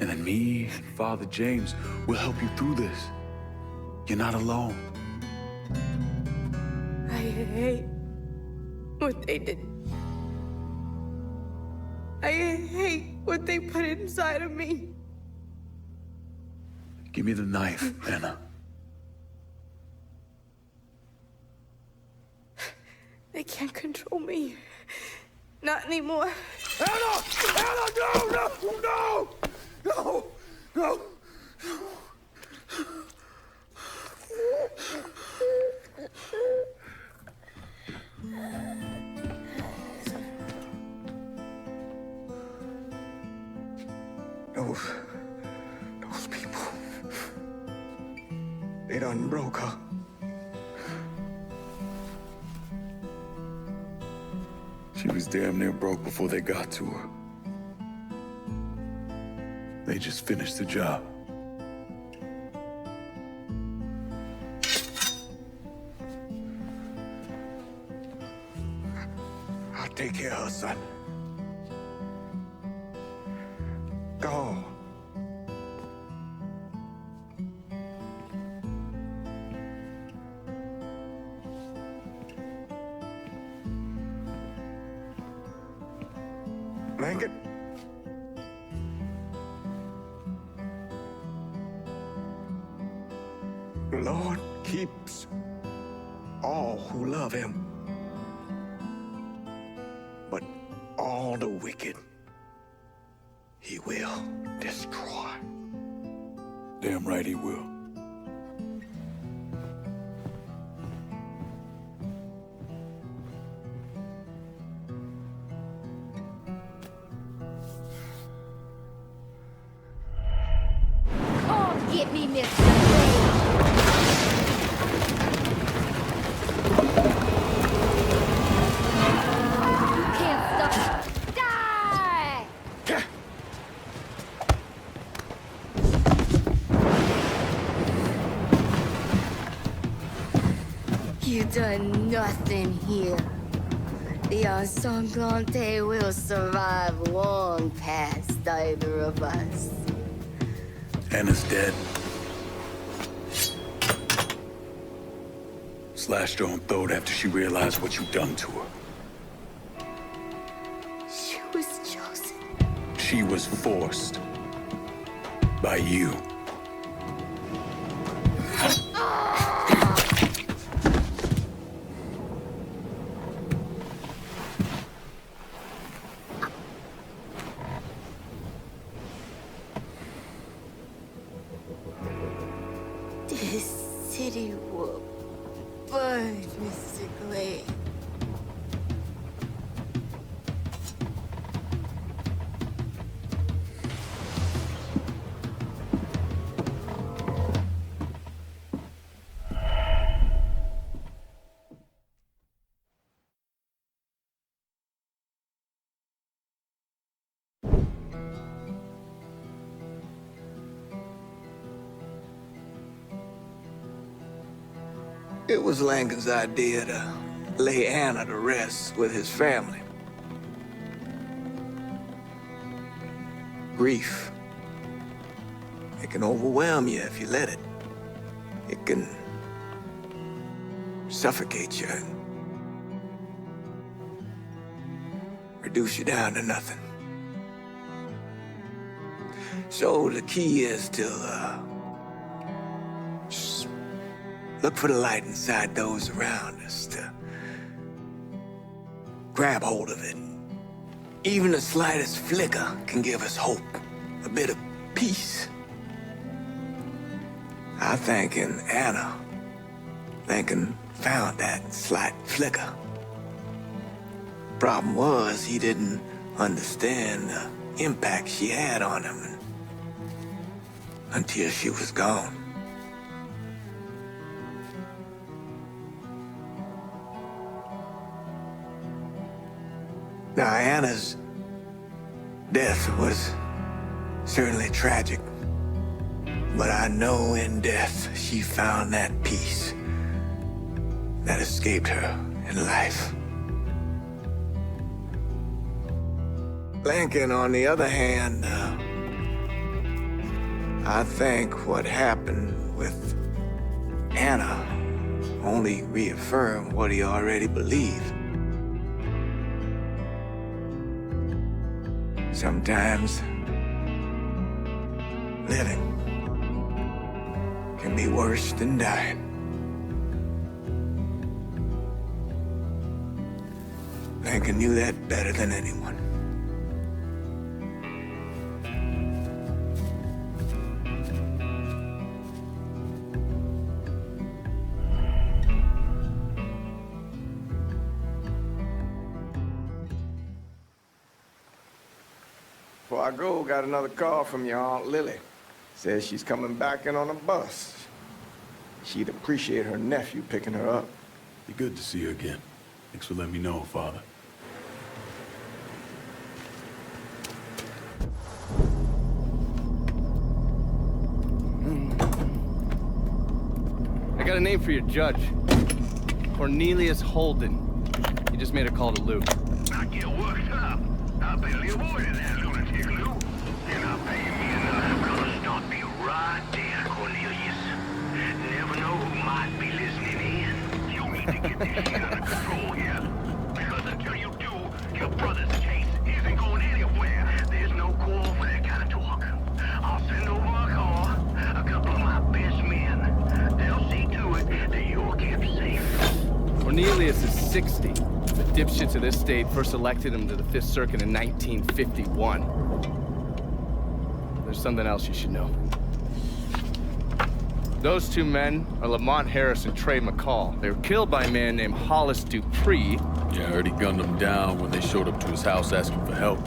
And then me and Father James will help you through this. You're not alone. I hate what they did. I hate what they put inside of me. Give me the knife, Anna. They can't control me. Not anymore. Anna! Anna, no! No! No! No! Those people. They done broke her. She was damn near broke before they got to her. They just finished the job. I'll take care of her, son. Go. Blanket. The Lord keeps all who love him, but all the wicked he will destroy. Damn right he will. Come get me, Mr. You can't stop. Die! You done nothing here. The Ensanglante will survive long past either of us. Anna's dead. Slashed her own throat after she realized what you'd done to her. She was chosen. She was forced. By you. This city will burn, Mr. Clay. It was Langan's idea to lay Anna to rest with his family. Grief. It can overwhelm you if you let it. It can suffocate you and reduce you down to nothing. So the key is to just look for the light inside those around us, to grab hold of it. Even the slightest flicker can give us hope, a bit of peace. I think in Anna, Lincoln found that slight flicker. Problem was, he didn't understand the impact she had on him until she was gone. Now, Anna's death was certainly tragic, but I know in death she found that peace that escaped her in life. Lincoln, on the other hand, I think what happened with Anna only reaffirmed what he already believed. Sometimes living can be worse than dying. Lincoln knew that better than anyone. Before I go, got another call from your Aunt Lily. Says she's coming back in on a bus. She'd appreciate her nephew picking her up. Be good to see you again. Thanks for letting me know, Father. I got a name for your judge. Cornelius Holden. He just made a call to Lou. I get worked up. I barely avoided that lunatic, Lou. And I'll pay me enough. Gonna start me right there, Cornelius. Never know who might be listening in. You need to get this shit under control here. Because until you do, your brother's case isn't going anywhere. There's no call for that kind of talk. I'll send over a car, a couple of my best men. They'll see to it that you're kept safe. Cornelius is 60. The dipshits of this state first elected him to the Fifth Circuit in 1951. There's something else you should know. Those two men are Lamont Harris and Trey McCall. They were killed by a man named Hollis Dupree. Yeah, I heard he gunned them down when they showed up to his house asking for help.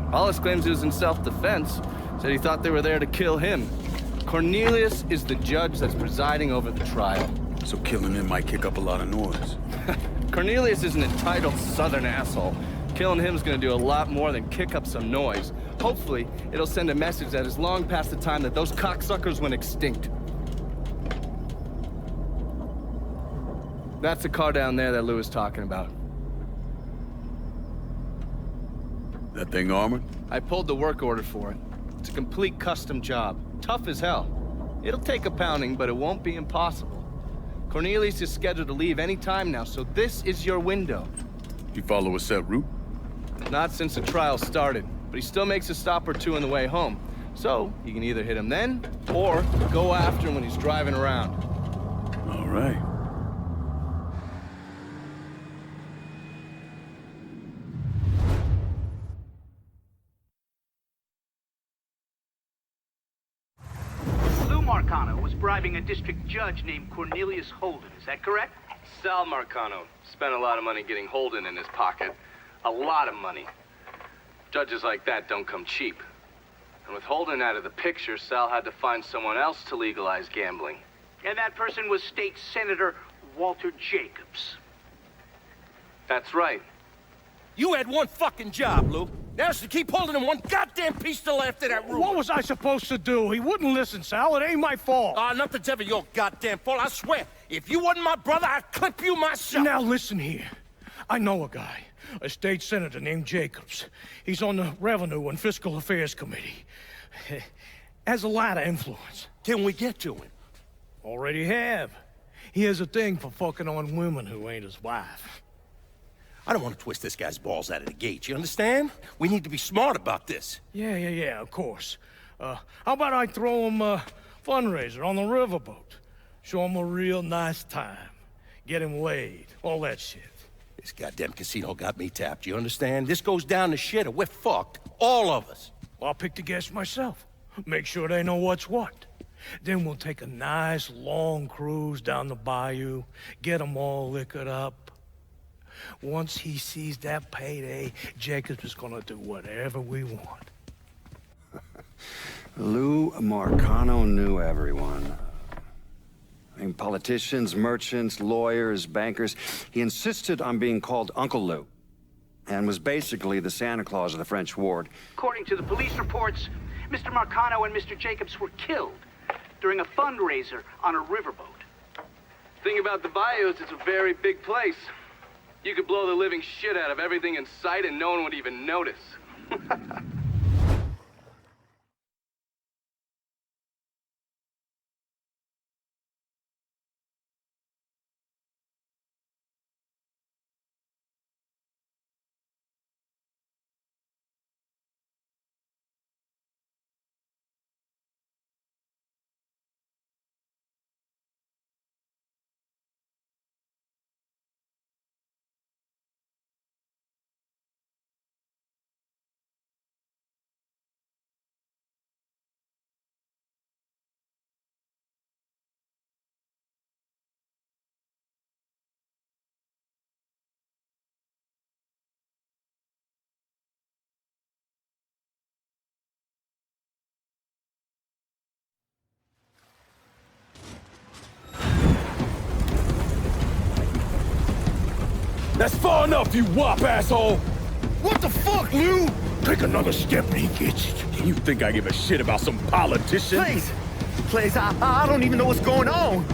Hollis claims he was in self-defense. Said he thought they were there to kill him. Cornelius is the judge that's presiding over the trial. So killing him might kick up a lot of noise. Cornelius is an entitled southern asshole. Killing him is gonna do a lot more than kick up some noise. Hopefully, it'll send a message that is long past the time that those cocksuckers went extinct. That's the car down there that Lou was talking about. That thing armored? I pulled the work order for it. It's a complete custom job. Tough as hell. It'll take a pounding, but it won't be impossible. Cornelius is scheduled to leave any time now, so this is your window. You follow a set route? Not since the trial started, but he still makes a stop or two on the way home. So, you can either hit him then, or go after him when he's driving around. All right. Lou Marcano was bribing a district judge named Cornelius Holden. Is that correct? Sal Marcano spent a lot of money getting Holden in his pocket. A lot of money. Judges like that don't come cheap. And with Holden out of the picture, Sal had to find someone else to legalize gambling. And that person was State Senator Walter Jacobs. That's right. You had one fucking job, Lou. Now is to keep holding him one goddamn piece to left of that room. What was I supposed to do? He wouldn't listen, Sal. It ain't my fault. Nothing's ever your goddamn fault, I swear. If you wasn't my brother, I'd clip you myself. Now listen here. I know a guy, a state senator named Jacobs. He's on the Revenue and Fiscal Affairs Committee. Has a lot of influence. Can we get to him? Already have. He has a thing for fucking on women who ain't his wife. I don't want to twist this guy's balls out of the gate, you understand? We need to be smart about this. Yeah, of course. How about I throw him a fundraiser on the riverboat? Show him a real nice time. Get him laid. All that shit. This goddamn casino got me tapped, you understand? This goes down the shitter. We're fucked. All of us. I'll pick the guests myself. Make sure they know what's what. Then we'll take a nice long cruise down the bayou, get them all liquored up. Once he sees that payday, Jacobs is gonna do whatever we want. Lou Marcano knew everyone. I mean, politicians, merchants, lawyers, bankers. He insisted on being called Uncle Lou, and was basically the Santa Claus of the French ward. According to the police reports, Mr. Marcano and Mr. Jacobs were killed during a fundraiser on a riverboat. Thing about the bayous, it's a very big place. You could blow the living shit out of everything in sight and no one would even notice. That's far enough, you wop asshole! What the fuck, Lou? Take another step and he gets it. You think I give a shit about some politician? Please, I don't even know what's going on.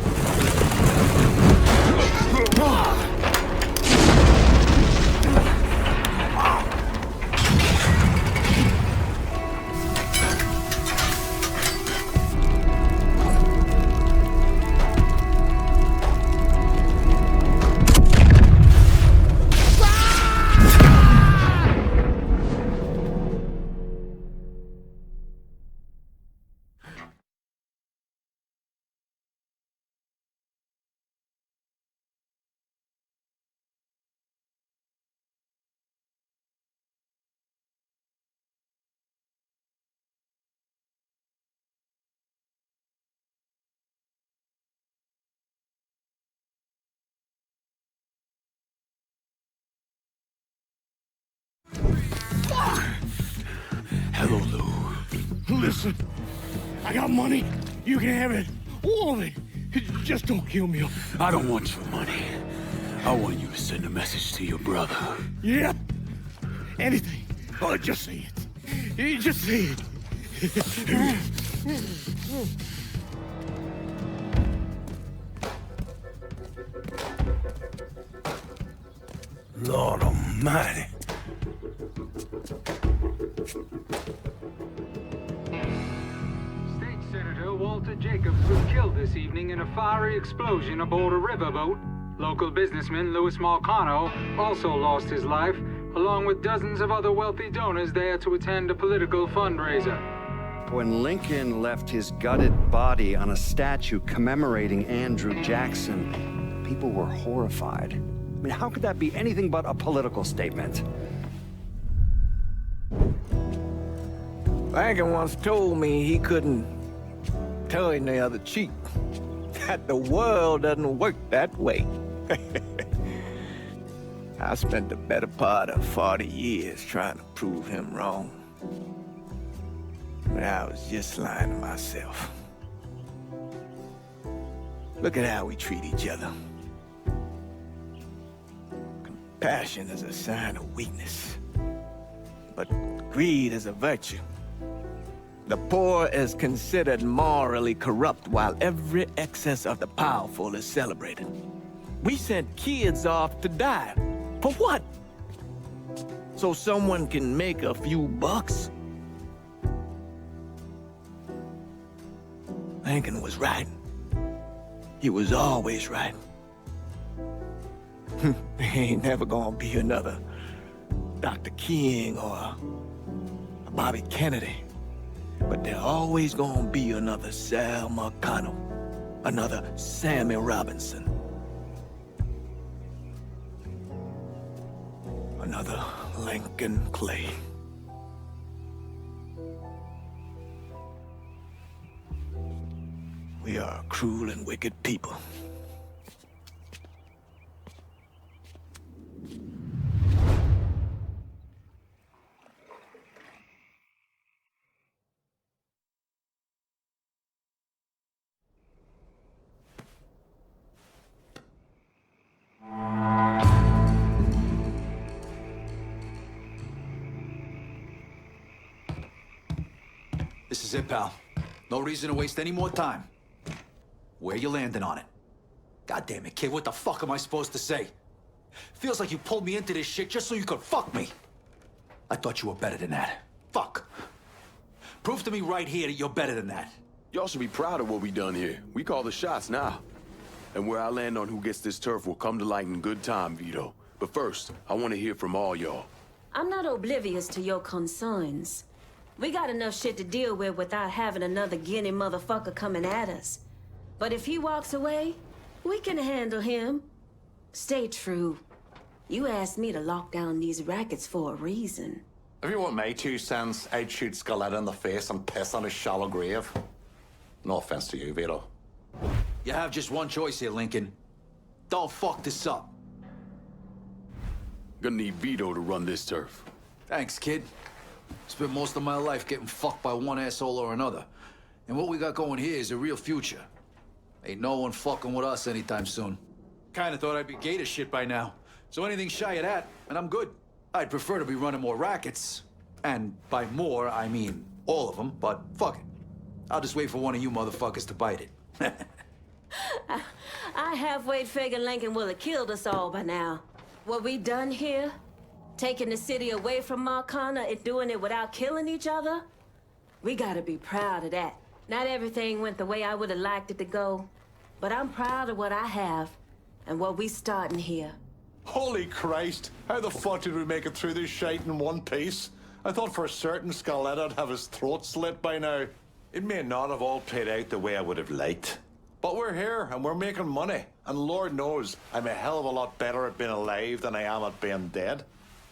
Hello, Lou. Listen, I got money. You can have it. All of it. Just don't kill me. I don't want your money. I want you to send a message to your brother. Yeah. Anything. Oh, just say it. Just say it. Lord Almighty. State Senator Walter Jacobs was killed this evening in a fiery explosion aboard a riverboat. Local businessman Louis Marcano also lost his life, along with dozens of other wealthy donors there to attend a political fundraiser. When Lincoln left his gutted body on a statue commemorating Andrew Jackson, people were horrified. I mean, how could that be anything but a political statement? Lincoln once told me he couldn't turn the other cheek. That the world doesn't work that way. I spent the better part of 40 years trying to prove him wrong. But I was just lying to myself. Look at how we treat each other. Compassion is a sign of weakness, but greed is a virtue. The poor is considered morally corrupt, while every excess of the powerful is celebrated. We sent kids off to die. For what? So someone can make a few bucks? Lincoln was right. He was always right. There ain't never gonna be another Dr. King or a Bobby Kennedy. But there always gonna be another Sal Marcano, another Sammy Robinson. another Lincoln Clay. We are cruel and wicked people. This is it, pal. No reason to waste any more time. Where you landing on it? God damn it, kid, what the fuck am I supposed to say? Feels like you pulled me into this shit just so you could fuck me. I thought you were better than that. Fuck. Prove to me right here that you're better than that. Y'all should be proud of what we done here. We call the shots now. And where I land on who gets this turf will come to light in good time, Vito. But first, I want to hear from all y'all. I'm not oblivious to your concerns. We got enough shit to deal with without having another Guinea motherfucker coming at us. But if he walks away, we can handle him. Stay true. You asked me to lock down these rackets for a reason. If you want my 2 cents, I'd shoot Skeletta in the face and piss on his shallow grave. No offense to you, Vito. You have just one choice here, Lincoln. Don't fuck this up. Gonna need Vito to run this turf. Thanks, kid. Spent most of my life getting fucked by one asshole or another. And what we got going here is a real future. Ain't no one fucking with us anytime soon. Kinda thought I'd be gay to shit by now. So anything shy of that, and I'm good. I'd prefer to be running more rackets. And by more, I mean all of them, but fuck it. I'll just wait for one of you motherfuckers to bite it. I halfway figured Lincoln would have killed us all by now. What we done here, taking the city away from Marcana and doing it without killing each other, we gotta be proud of that. Not everything went the way I would have liked it to go, but I'm proud of what I have and what we starting here. Holy Christ! How the fuck did we make it through this shite in one piece? I thought for certain Skeleta'd have his throat slit by now. It may not have all played out the way I would have liked. But we're here, and we're making money. And Lord knows, I'm a hell of a lot better at being alive than I am at being dead.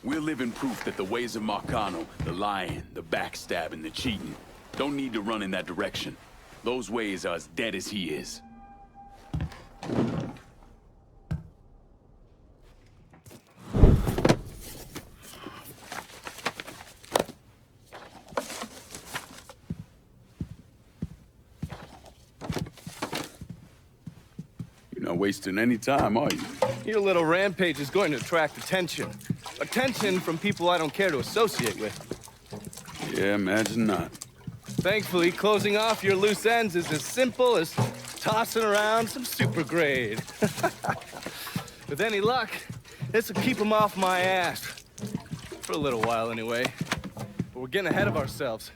We're living proof that the ways of Marcano, the lying, the backstabbing, the cheating, don't need to run in that direction. Those ways are as dead as he is. You're not wasting any time, are you? Your little rampage is going to attract attention. Attention from people I don't care to associate with. Yeah, imagine not. Thankfully, closing off your loose ends is as simple as tossing around some super grade. With any luck, this will keep them off my ass. For a little while, anyway. But we're getting ahead of ourselves.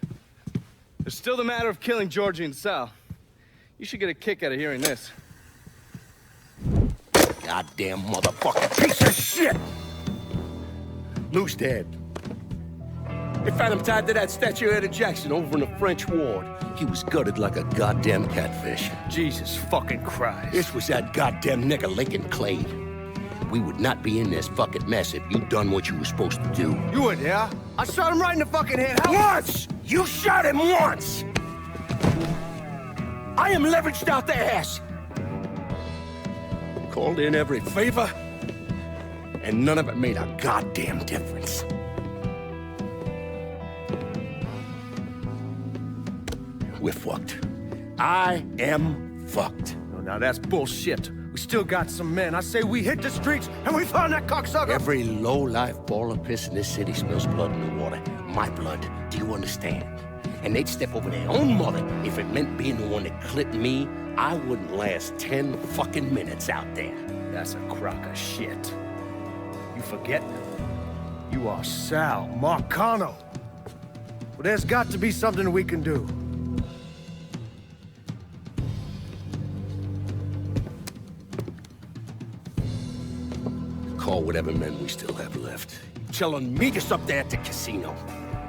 There's still the matter of killing Georgie and Sal. You should get a kick out of hearing this. Goddamn motherfucking piece of shit! Lou's dead. They found him tied to that statue of Eddie Jackson over in the French ward. He was gutted like a goddamn catfish. Jesus fucking Christ. This was that goddamn nigger Lincoln Clay. We would not be in this fucking mess if you done what you were supposed to do. You were there. I shot him right in the fucking head. Once! You shot him once! I am leveraged out the ass. Called in every favor, and none of it made a goddamn difference. We're fucked. I am fucked. Oh, now that's bullshit. We still got some men. I say we hit the streets and we found that cocksucker. Every low-life ball of piss in this city smells blood in the water. My blood. Do you understand? And they'd step over their own mother if it meant being the one that clipped me. I wouldn't last 10 fucking minutes out there. That's a crock of shit. You forget? You are Sal Marcano. Well, there's got to be something we can do. Call whatever men we still have left. Tell them meet us up there at the casino.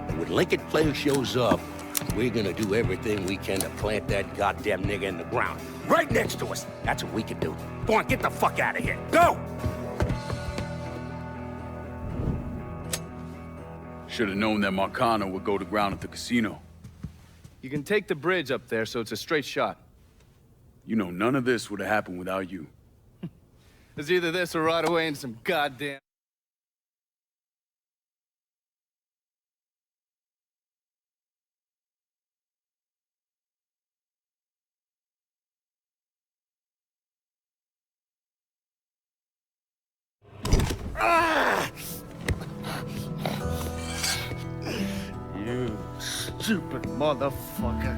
And when Lincoln Clay shows up, we're gonna do everything we can to plant that goddamn nigga in the ground. Right next to us. That's what we can do. Go on, get the fuck out of here. Go! Should have known that Marcano would go to ground at the casino. You can take the bridge up there, so it's a straight shot. You know, none of this would have happened without you. It's either this or right away in some goddamn... You stupid motherfucker.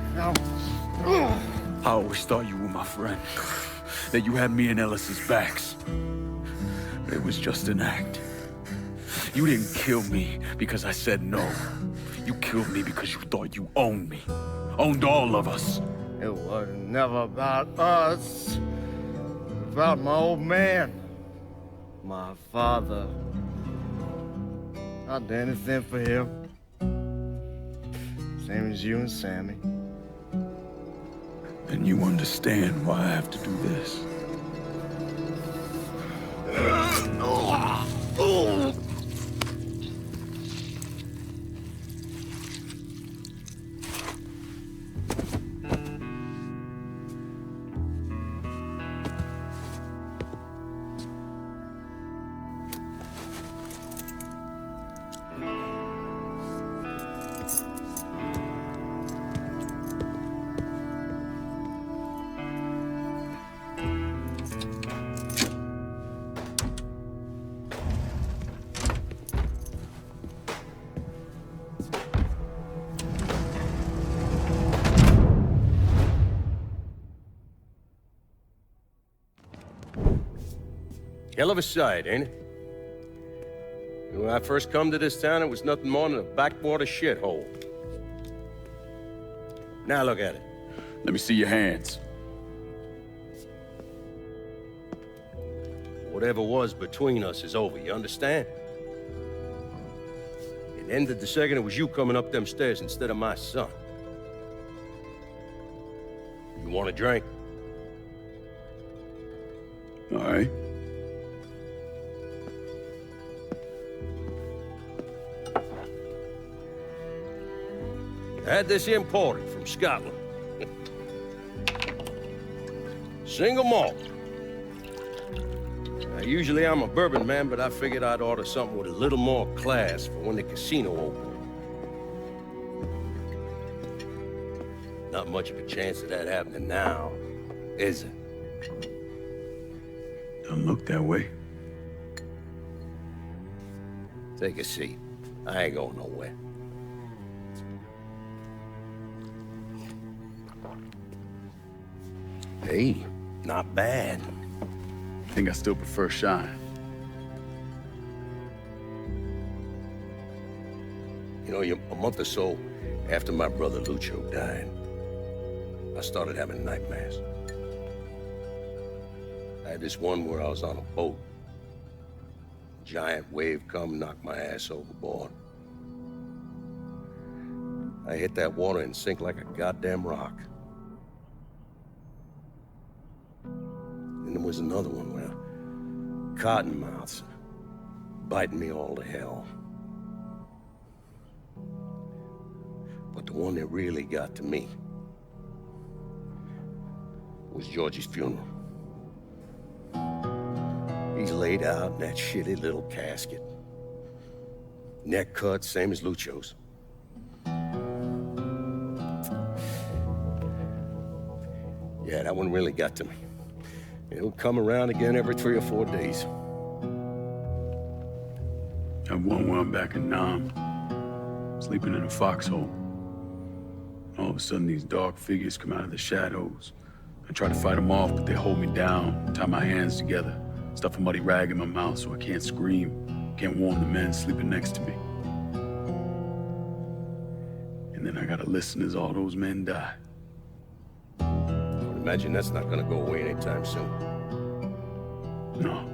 I always thought you were my friend. That you had me and Ellis's backs. It was just an act. You didn't kill me because I said no. You killed me because you thought you owned me. Owned all of us. It was never about us. It was about my old man. My father. I'd do anything for him. Same as you and Sammy. And you understand why I have to do this. Hell of a sight, ain't it? When I first come to this town, it was nothing more than a backwater shithole. Now look at it. Let me see your hands. Whatever was between us is over, you understand? It ended the second it was you coming up them stairs instead of my son. You want a drink? All right. I had this imported from Scotland. Single malt. Now, usually I'm a bourbon man, but I figured I'd order something with a little more class for when the casino opened. Not much of a chance of that happening now, is it? Don't look that way. Take a seat. I ain't going nowhere. Hey, not bad. I think I still prefer Shine. You know, a month or so after my brother Lucio died, I started having nightmares. I had this one where I was on a boat. A giant wave come, knocked my ass overboard. I hit that water and sink like a goddamn rock. And there was another one where cottonmouths biting me all to hell. But the one that really got to me was Georgie's funeral. He's laid out in that shitty little casket. Neck cut, same as Lucio's. Yeah, that one really got to me. It'll come around again every 3 or 4 days. I have one where I'm back in Nam, sleeping in a foxhole. All of a sudden, these dark figures come out of the shadows. I try to fight them off, but they hold me down, tie my hands together, stuff a muddy rag in my mouth so I can't scream, can't warn the men sleeping next to me. And then I gotta listen as all those men die. I would imagine that's not gonna go away anytime soon. No.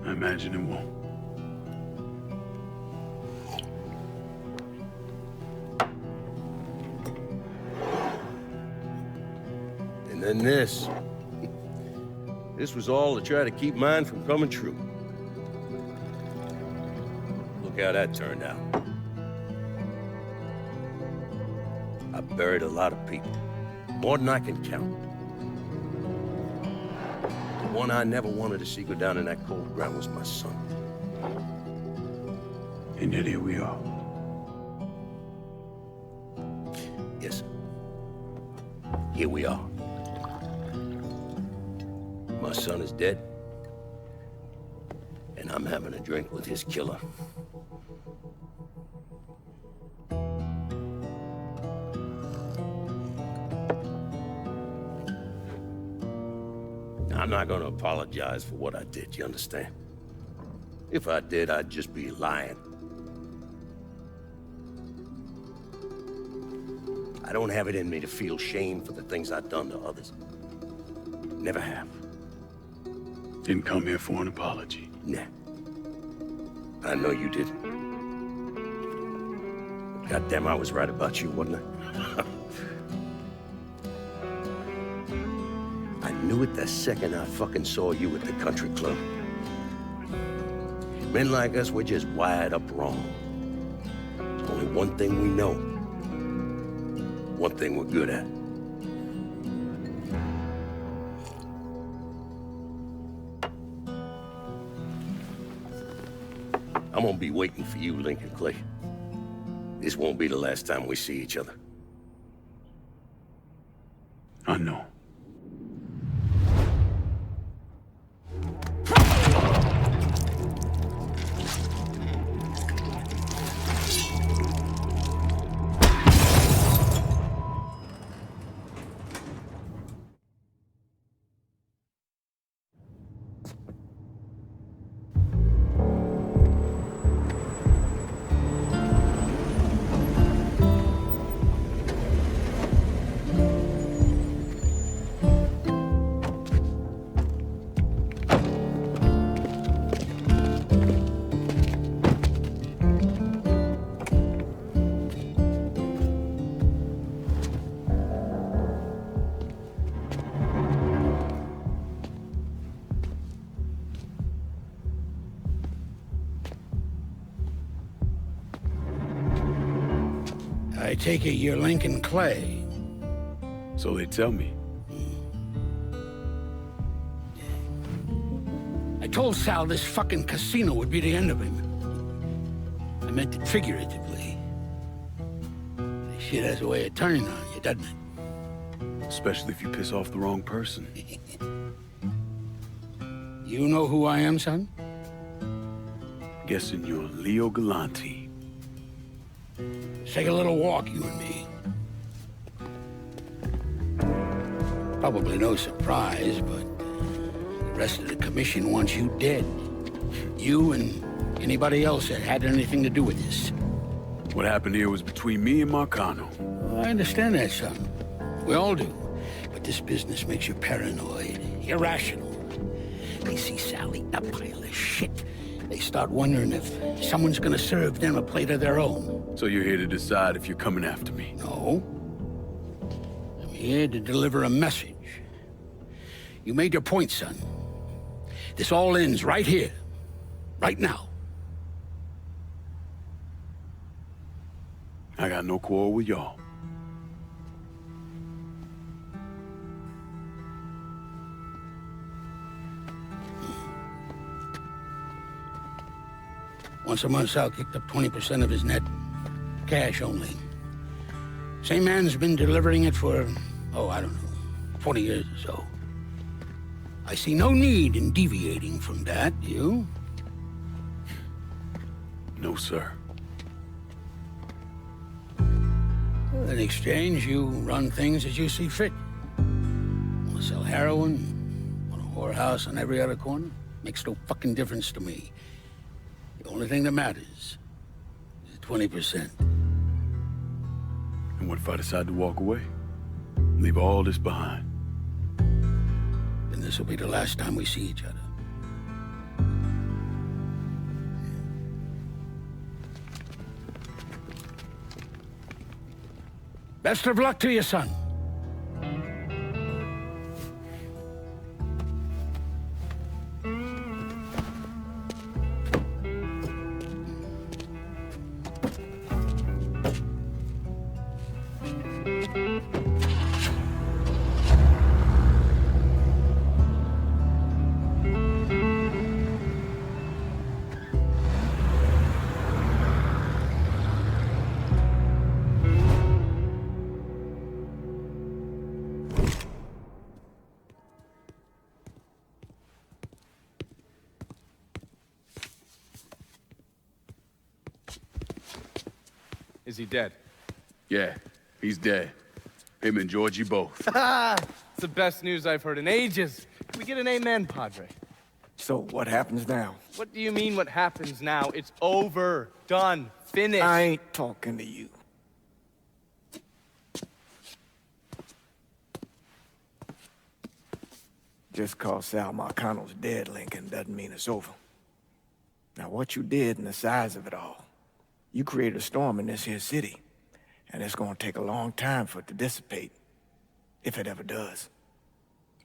I imagine it won't. And then this. This was all to try to keep mine from coming true. Look how that turned out. I've buried a lot of people. More than I can count. The one I never wanted to see go down in that cold ground was my son. And yet here we are. Yes, sir. Here we are. My son is dead. And I'm having a drink with his killer. I'm not gonna apologize for what I did, you understand? If I did, I'd just be lying. I don't have it in me to feel shame for the things I've done to others. Never have. Didn't come here for an apology. Nah. I know you didn't. Goddamn, I was right about you, wasn't I? I knew it the second I fucking saw you at the country club. Men like us, we're just wired up wrong. There's only one thing we know. One thing we're good at. I'm gonna be waiting for you, Lincoln Clay. This won't be the last time we see each other. I know. I take it you're Lincoln Clay. So they tell me. I told Sal this fucking casino would be the end of him. I meant it figuratively. This shit has a way of turning on you, doesn't it? Especially if you piss off the wrong person. You know who I am, son? Guessing you're Leo Galante. Let's take a little walk, you and me. Probably no surprise, but the rest of the commission wants you dead. You and anybody else that had anything to do with this. What happened here was between me and Marcano. Well, I understand that, son. We all do. But this business makes you paranoid, irrational. They see Sally, a pile of shit. They start wondering if someone's gonna serve them a plate of their own. So you're here to decide if you're coming after me? No. I'm here to deliver a message. You made your point, son. This all ends right here. Right now. I got no quarrel with y'all. Once a month, Sal kicked up 20% of his net. Cash only. Same man's been delivering it for, oh, I don't know, 20 years or so. I see no need in deviating from that, you? No, sir. In exchange, you run things as you see fit. Want to sell heroin? Want a whorehouse on every other corner? Makes no fucking difference to me. The only thing that matters is 20%. And what if I decide to walk away? Leave all this behind? Then this will be the last time we see each other. Best of luck to you, son. Is he dead? Yeah, he's dead. Him and Georgie both. It's the best news I've heard in ages. Can we get an amen, Padre? So what happens now? What do you mean what happens now? It's over. Done. Finished. I ain't talking to you. Just cause Sal Marcano's dead, Lincoln, doesn't mean it's over. Now, what you did and the size of it all, you created a storm in this here city, and it's gonna take a long time for it to dissipate, if it ever does.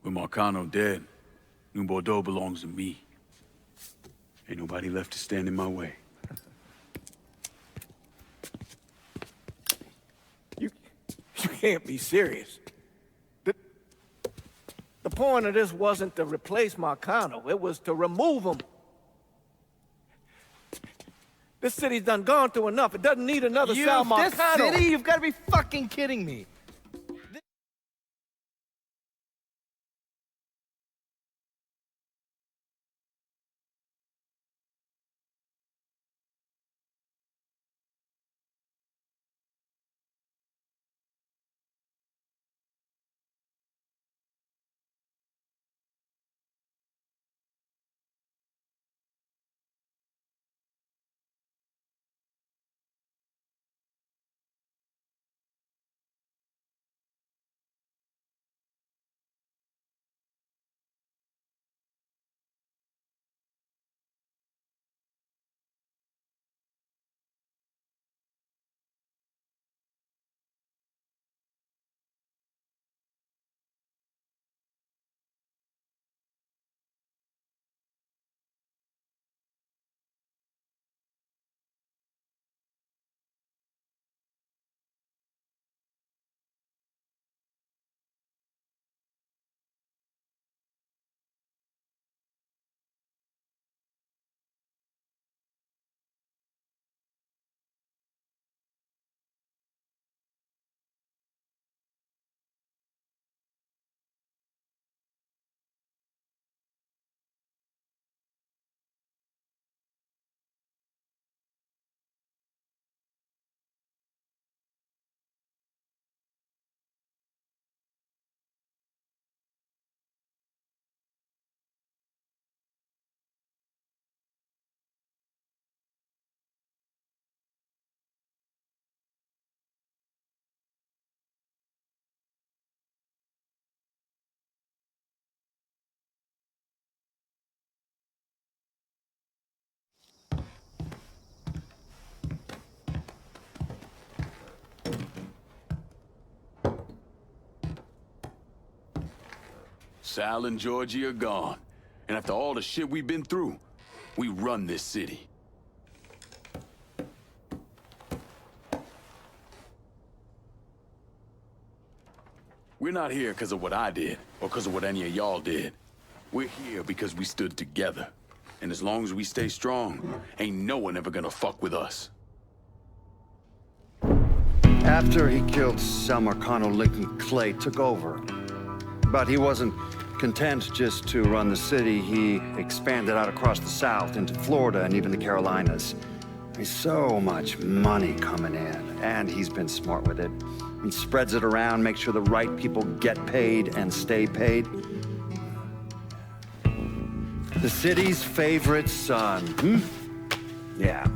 With Marcano dead, New Bordeaux belongs to me. Ain't nobody left to stand in my way. You can't be serious. The point of this wasn't to replace Marcano, it was to remove him. This city's done gone through enough. It doesn't need another Sal Marcano. This city? You've got to be fucking kidding me. Sal and Georgie are gone. And after all the shit we've been through, we run this city. We're not here because of what I did, or because of what any of y'all did. We're here because we stood together. And as long as we stay strong, ain't no one ever gonna fuck with us. After he killed Sal Marcano, Lincoln Clay took over. But he wasn't content just to run the city. He expanded out across the South into Florida and even the Carolinas. There's so much money coming in, and he's been smart with it. He spreads it around, makes sure the right people get paid and stay paid. The city's favorite son, Yeah.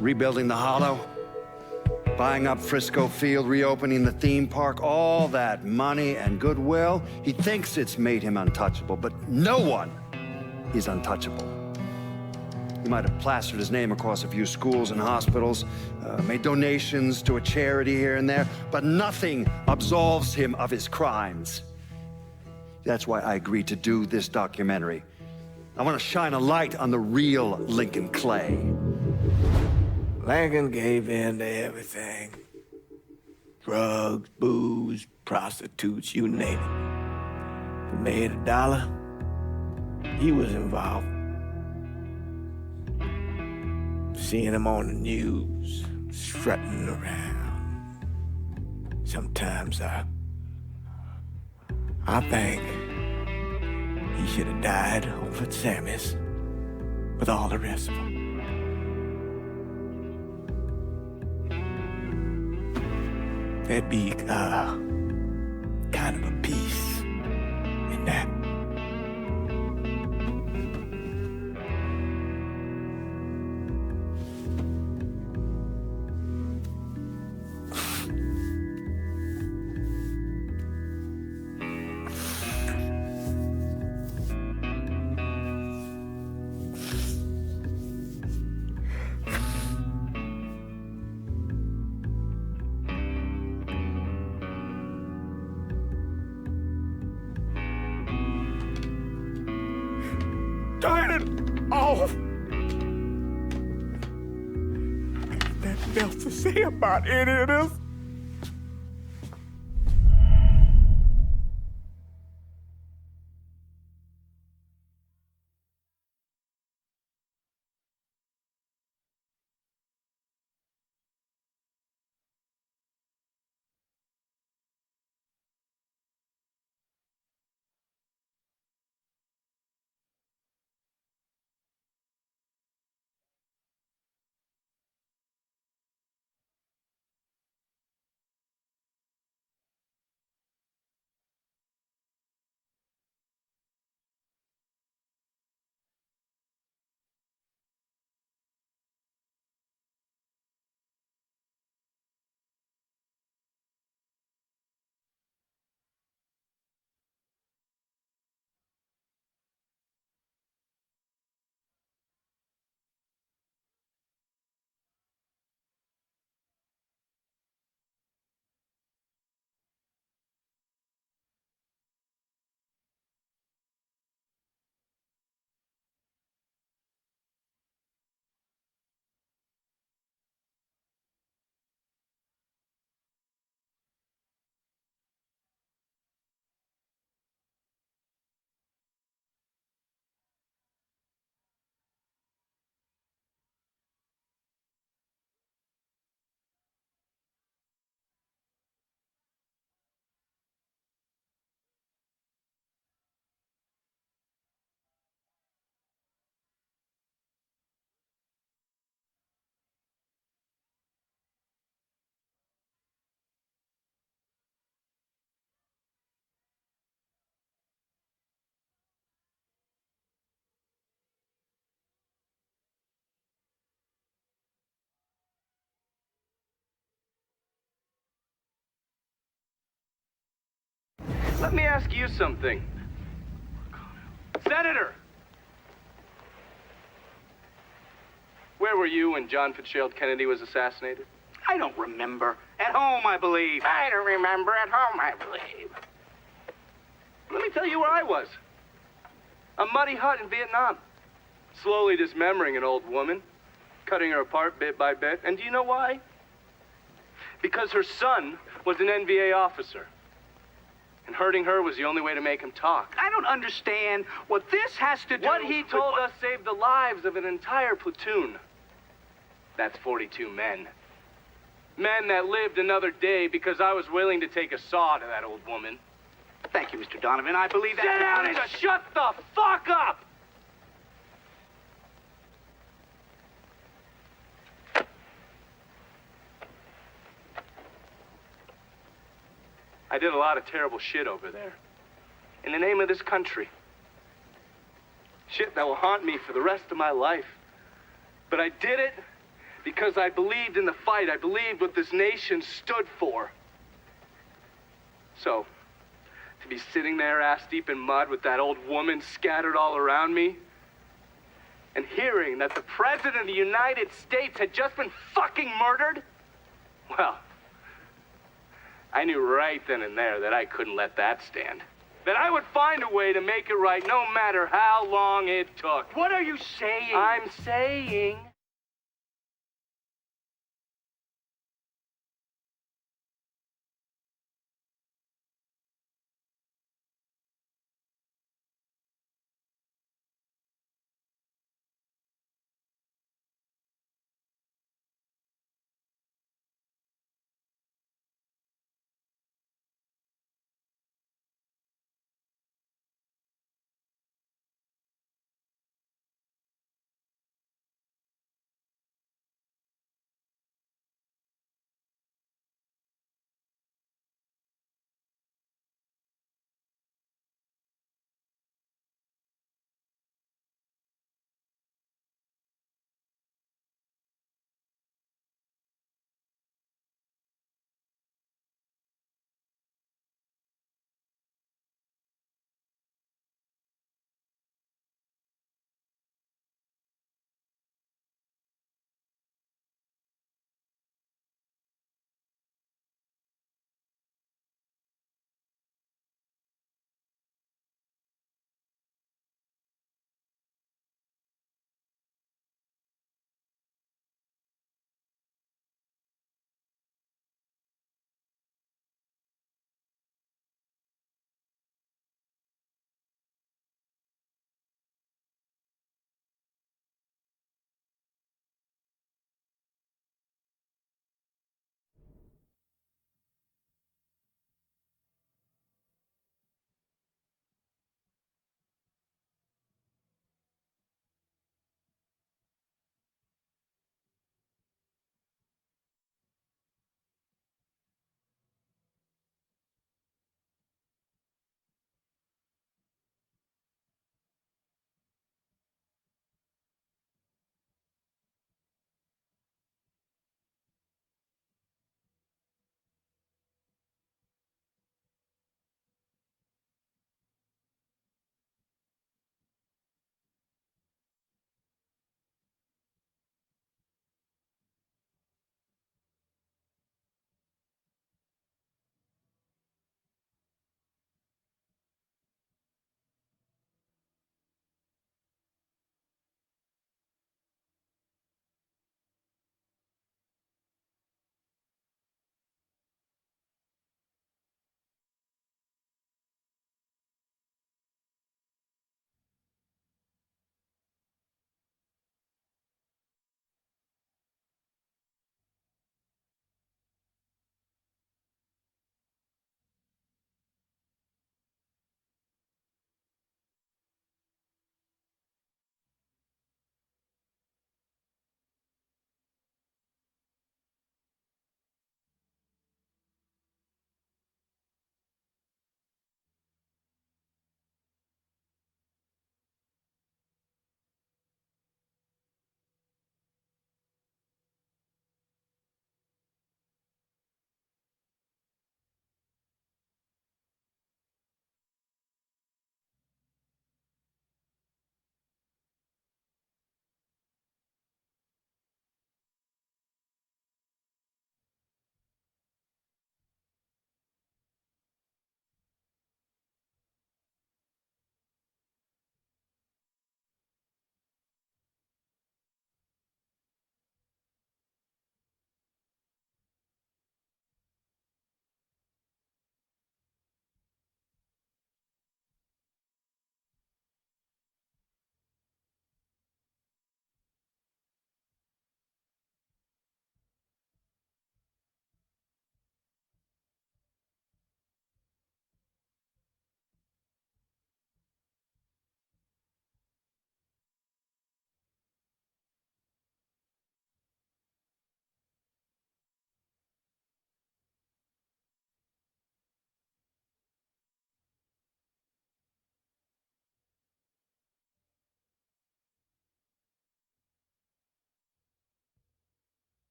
Rebuilding the Hollow, buying up Frisco Field, reopening the theme park, all that money and goodwill. He thinks it's made him untouchable, but no one is untouchable. He might have plastered his name across a few schools and hospitals, made donations to a charity here and there, but nothing absolves him of his crimes. That's why I agreed to do this documentary. I want to shine a light on the real Lincoln Clay. Lincoln gave in to everything. Drugs, booze, prostitutes, you name it. If he made $1, he was involved. Seeing him on the news, strutting around. Sometimes I think he should have died over at Sammy's with all the rest of them. there'd be, kind of a peace in that. Turn it off! Nothing else to say about any of this. Let me ask you something. Senator! Where were you when John Fitzgerald Kennedy was assassinated? I don't remember. At home, I believe. I don't remember. At home, I believe. Let me tell you where I was. A muddy hut in Vietnam. Slowly dismembering an old woman. Cutting her apart bit by bit. And do you know why? Because her son was an NVA officer. And hurting her was the only way to make him talk. I don't understand what this has to do What he with told us saved the lives of an entire platoon. That's 42 men. Men that lived another day because I was willing to take a saw to that old woman. Thank you, Mr. Donovan. I believe that... Sit down and just shut the fuck up! I did a lot of terrible shit over there. In the name of this country. Shit that will haunt me for the rest of my life. But I did it because I believed in the fight. I believed what this nation stood for. So, to be sitting there ass deep in mud with that old woman scattered all around me, and hearing that the President of the United States had just been fucking murdered, well, I knew right then and there that I couldn't let that stand. That I would find a way to make it right no matter how long it took. What are you saying? I'm saying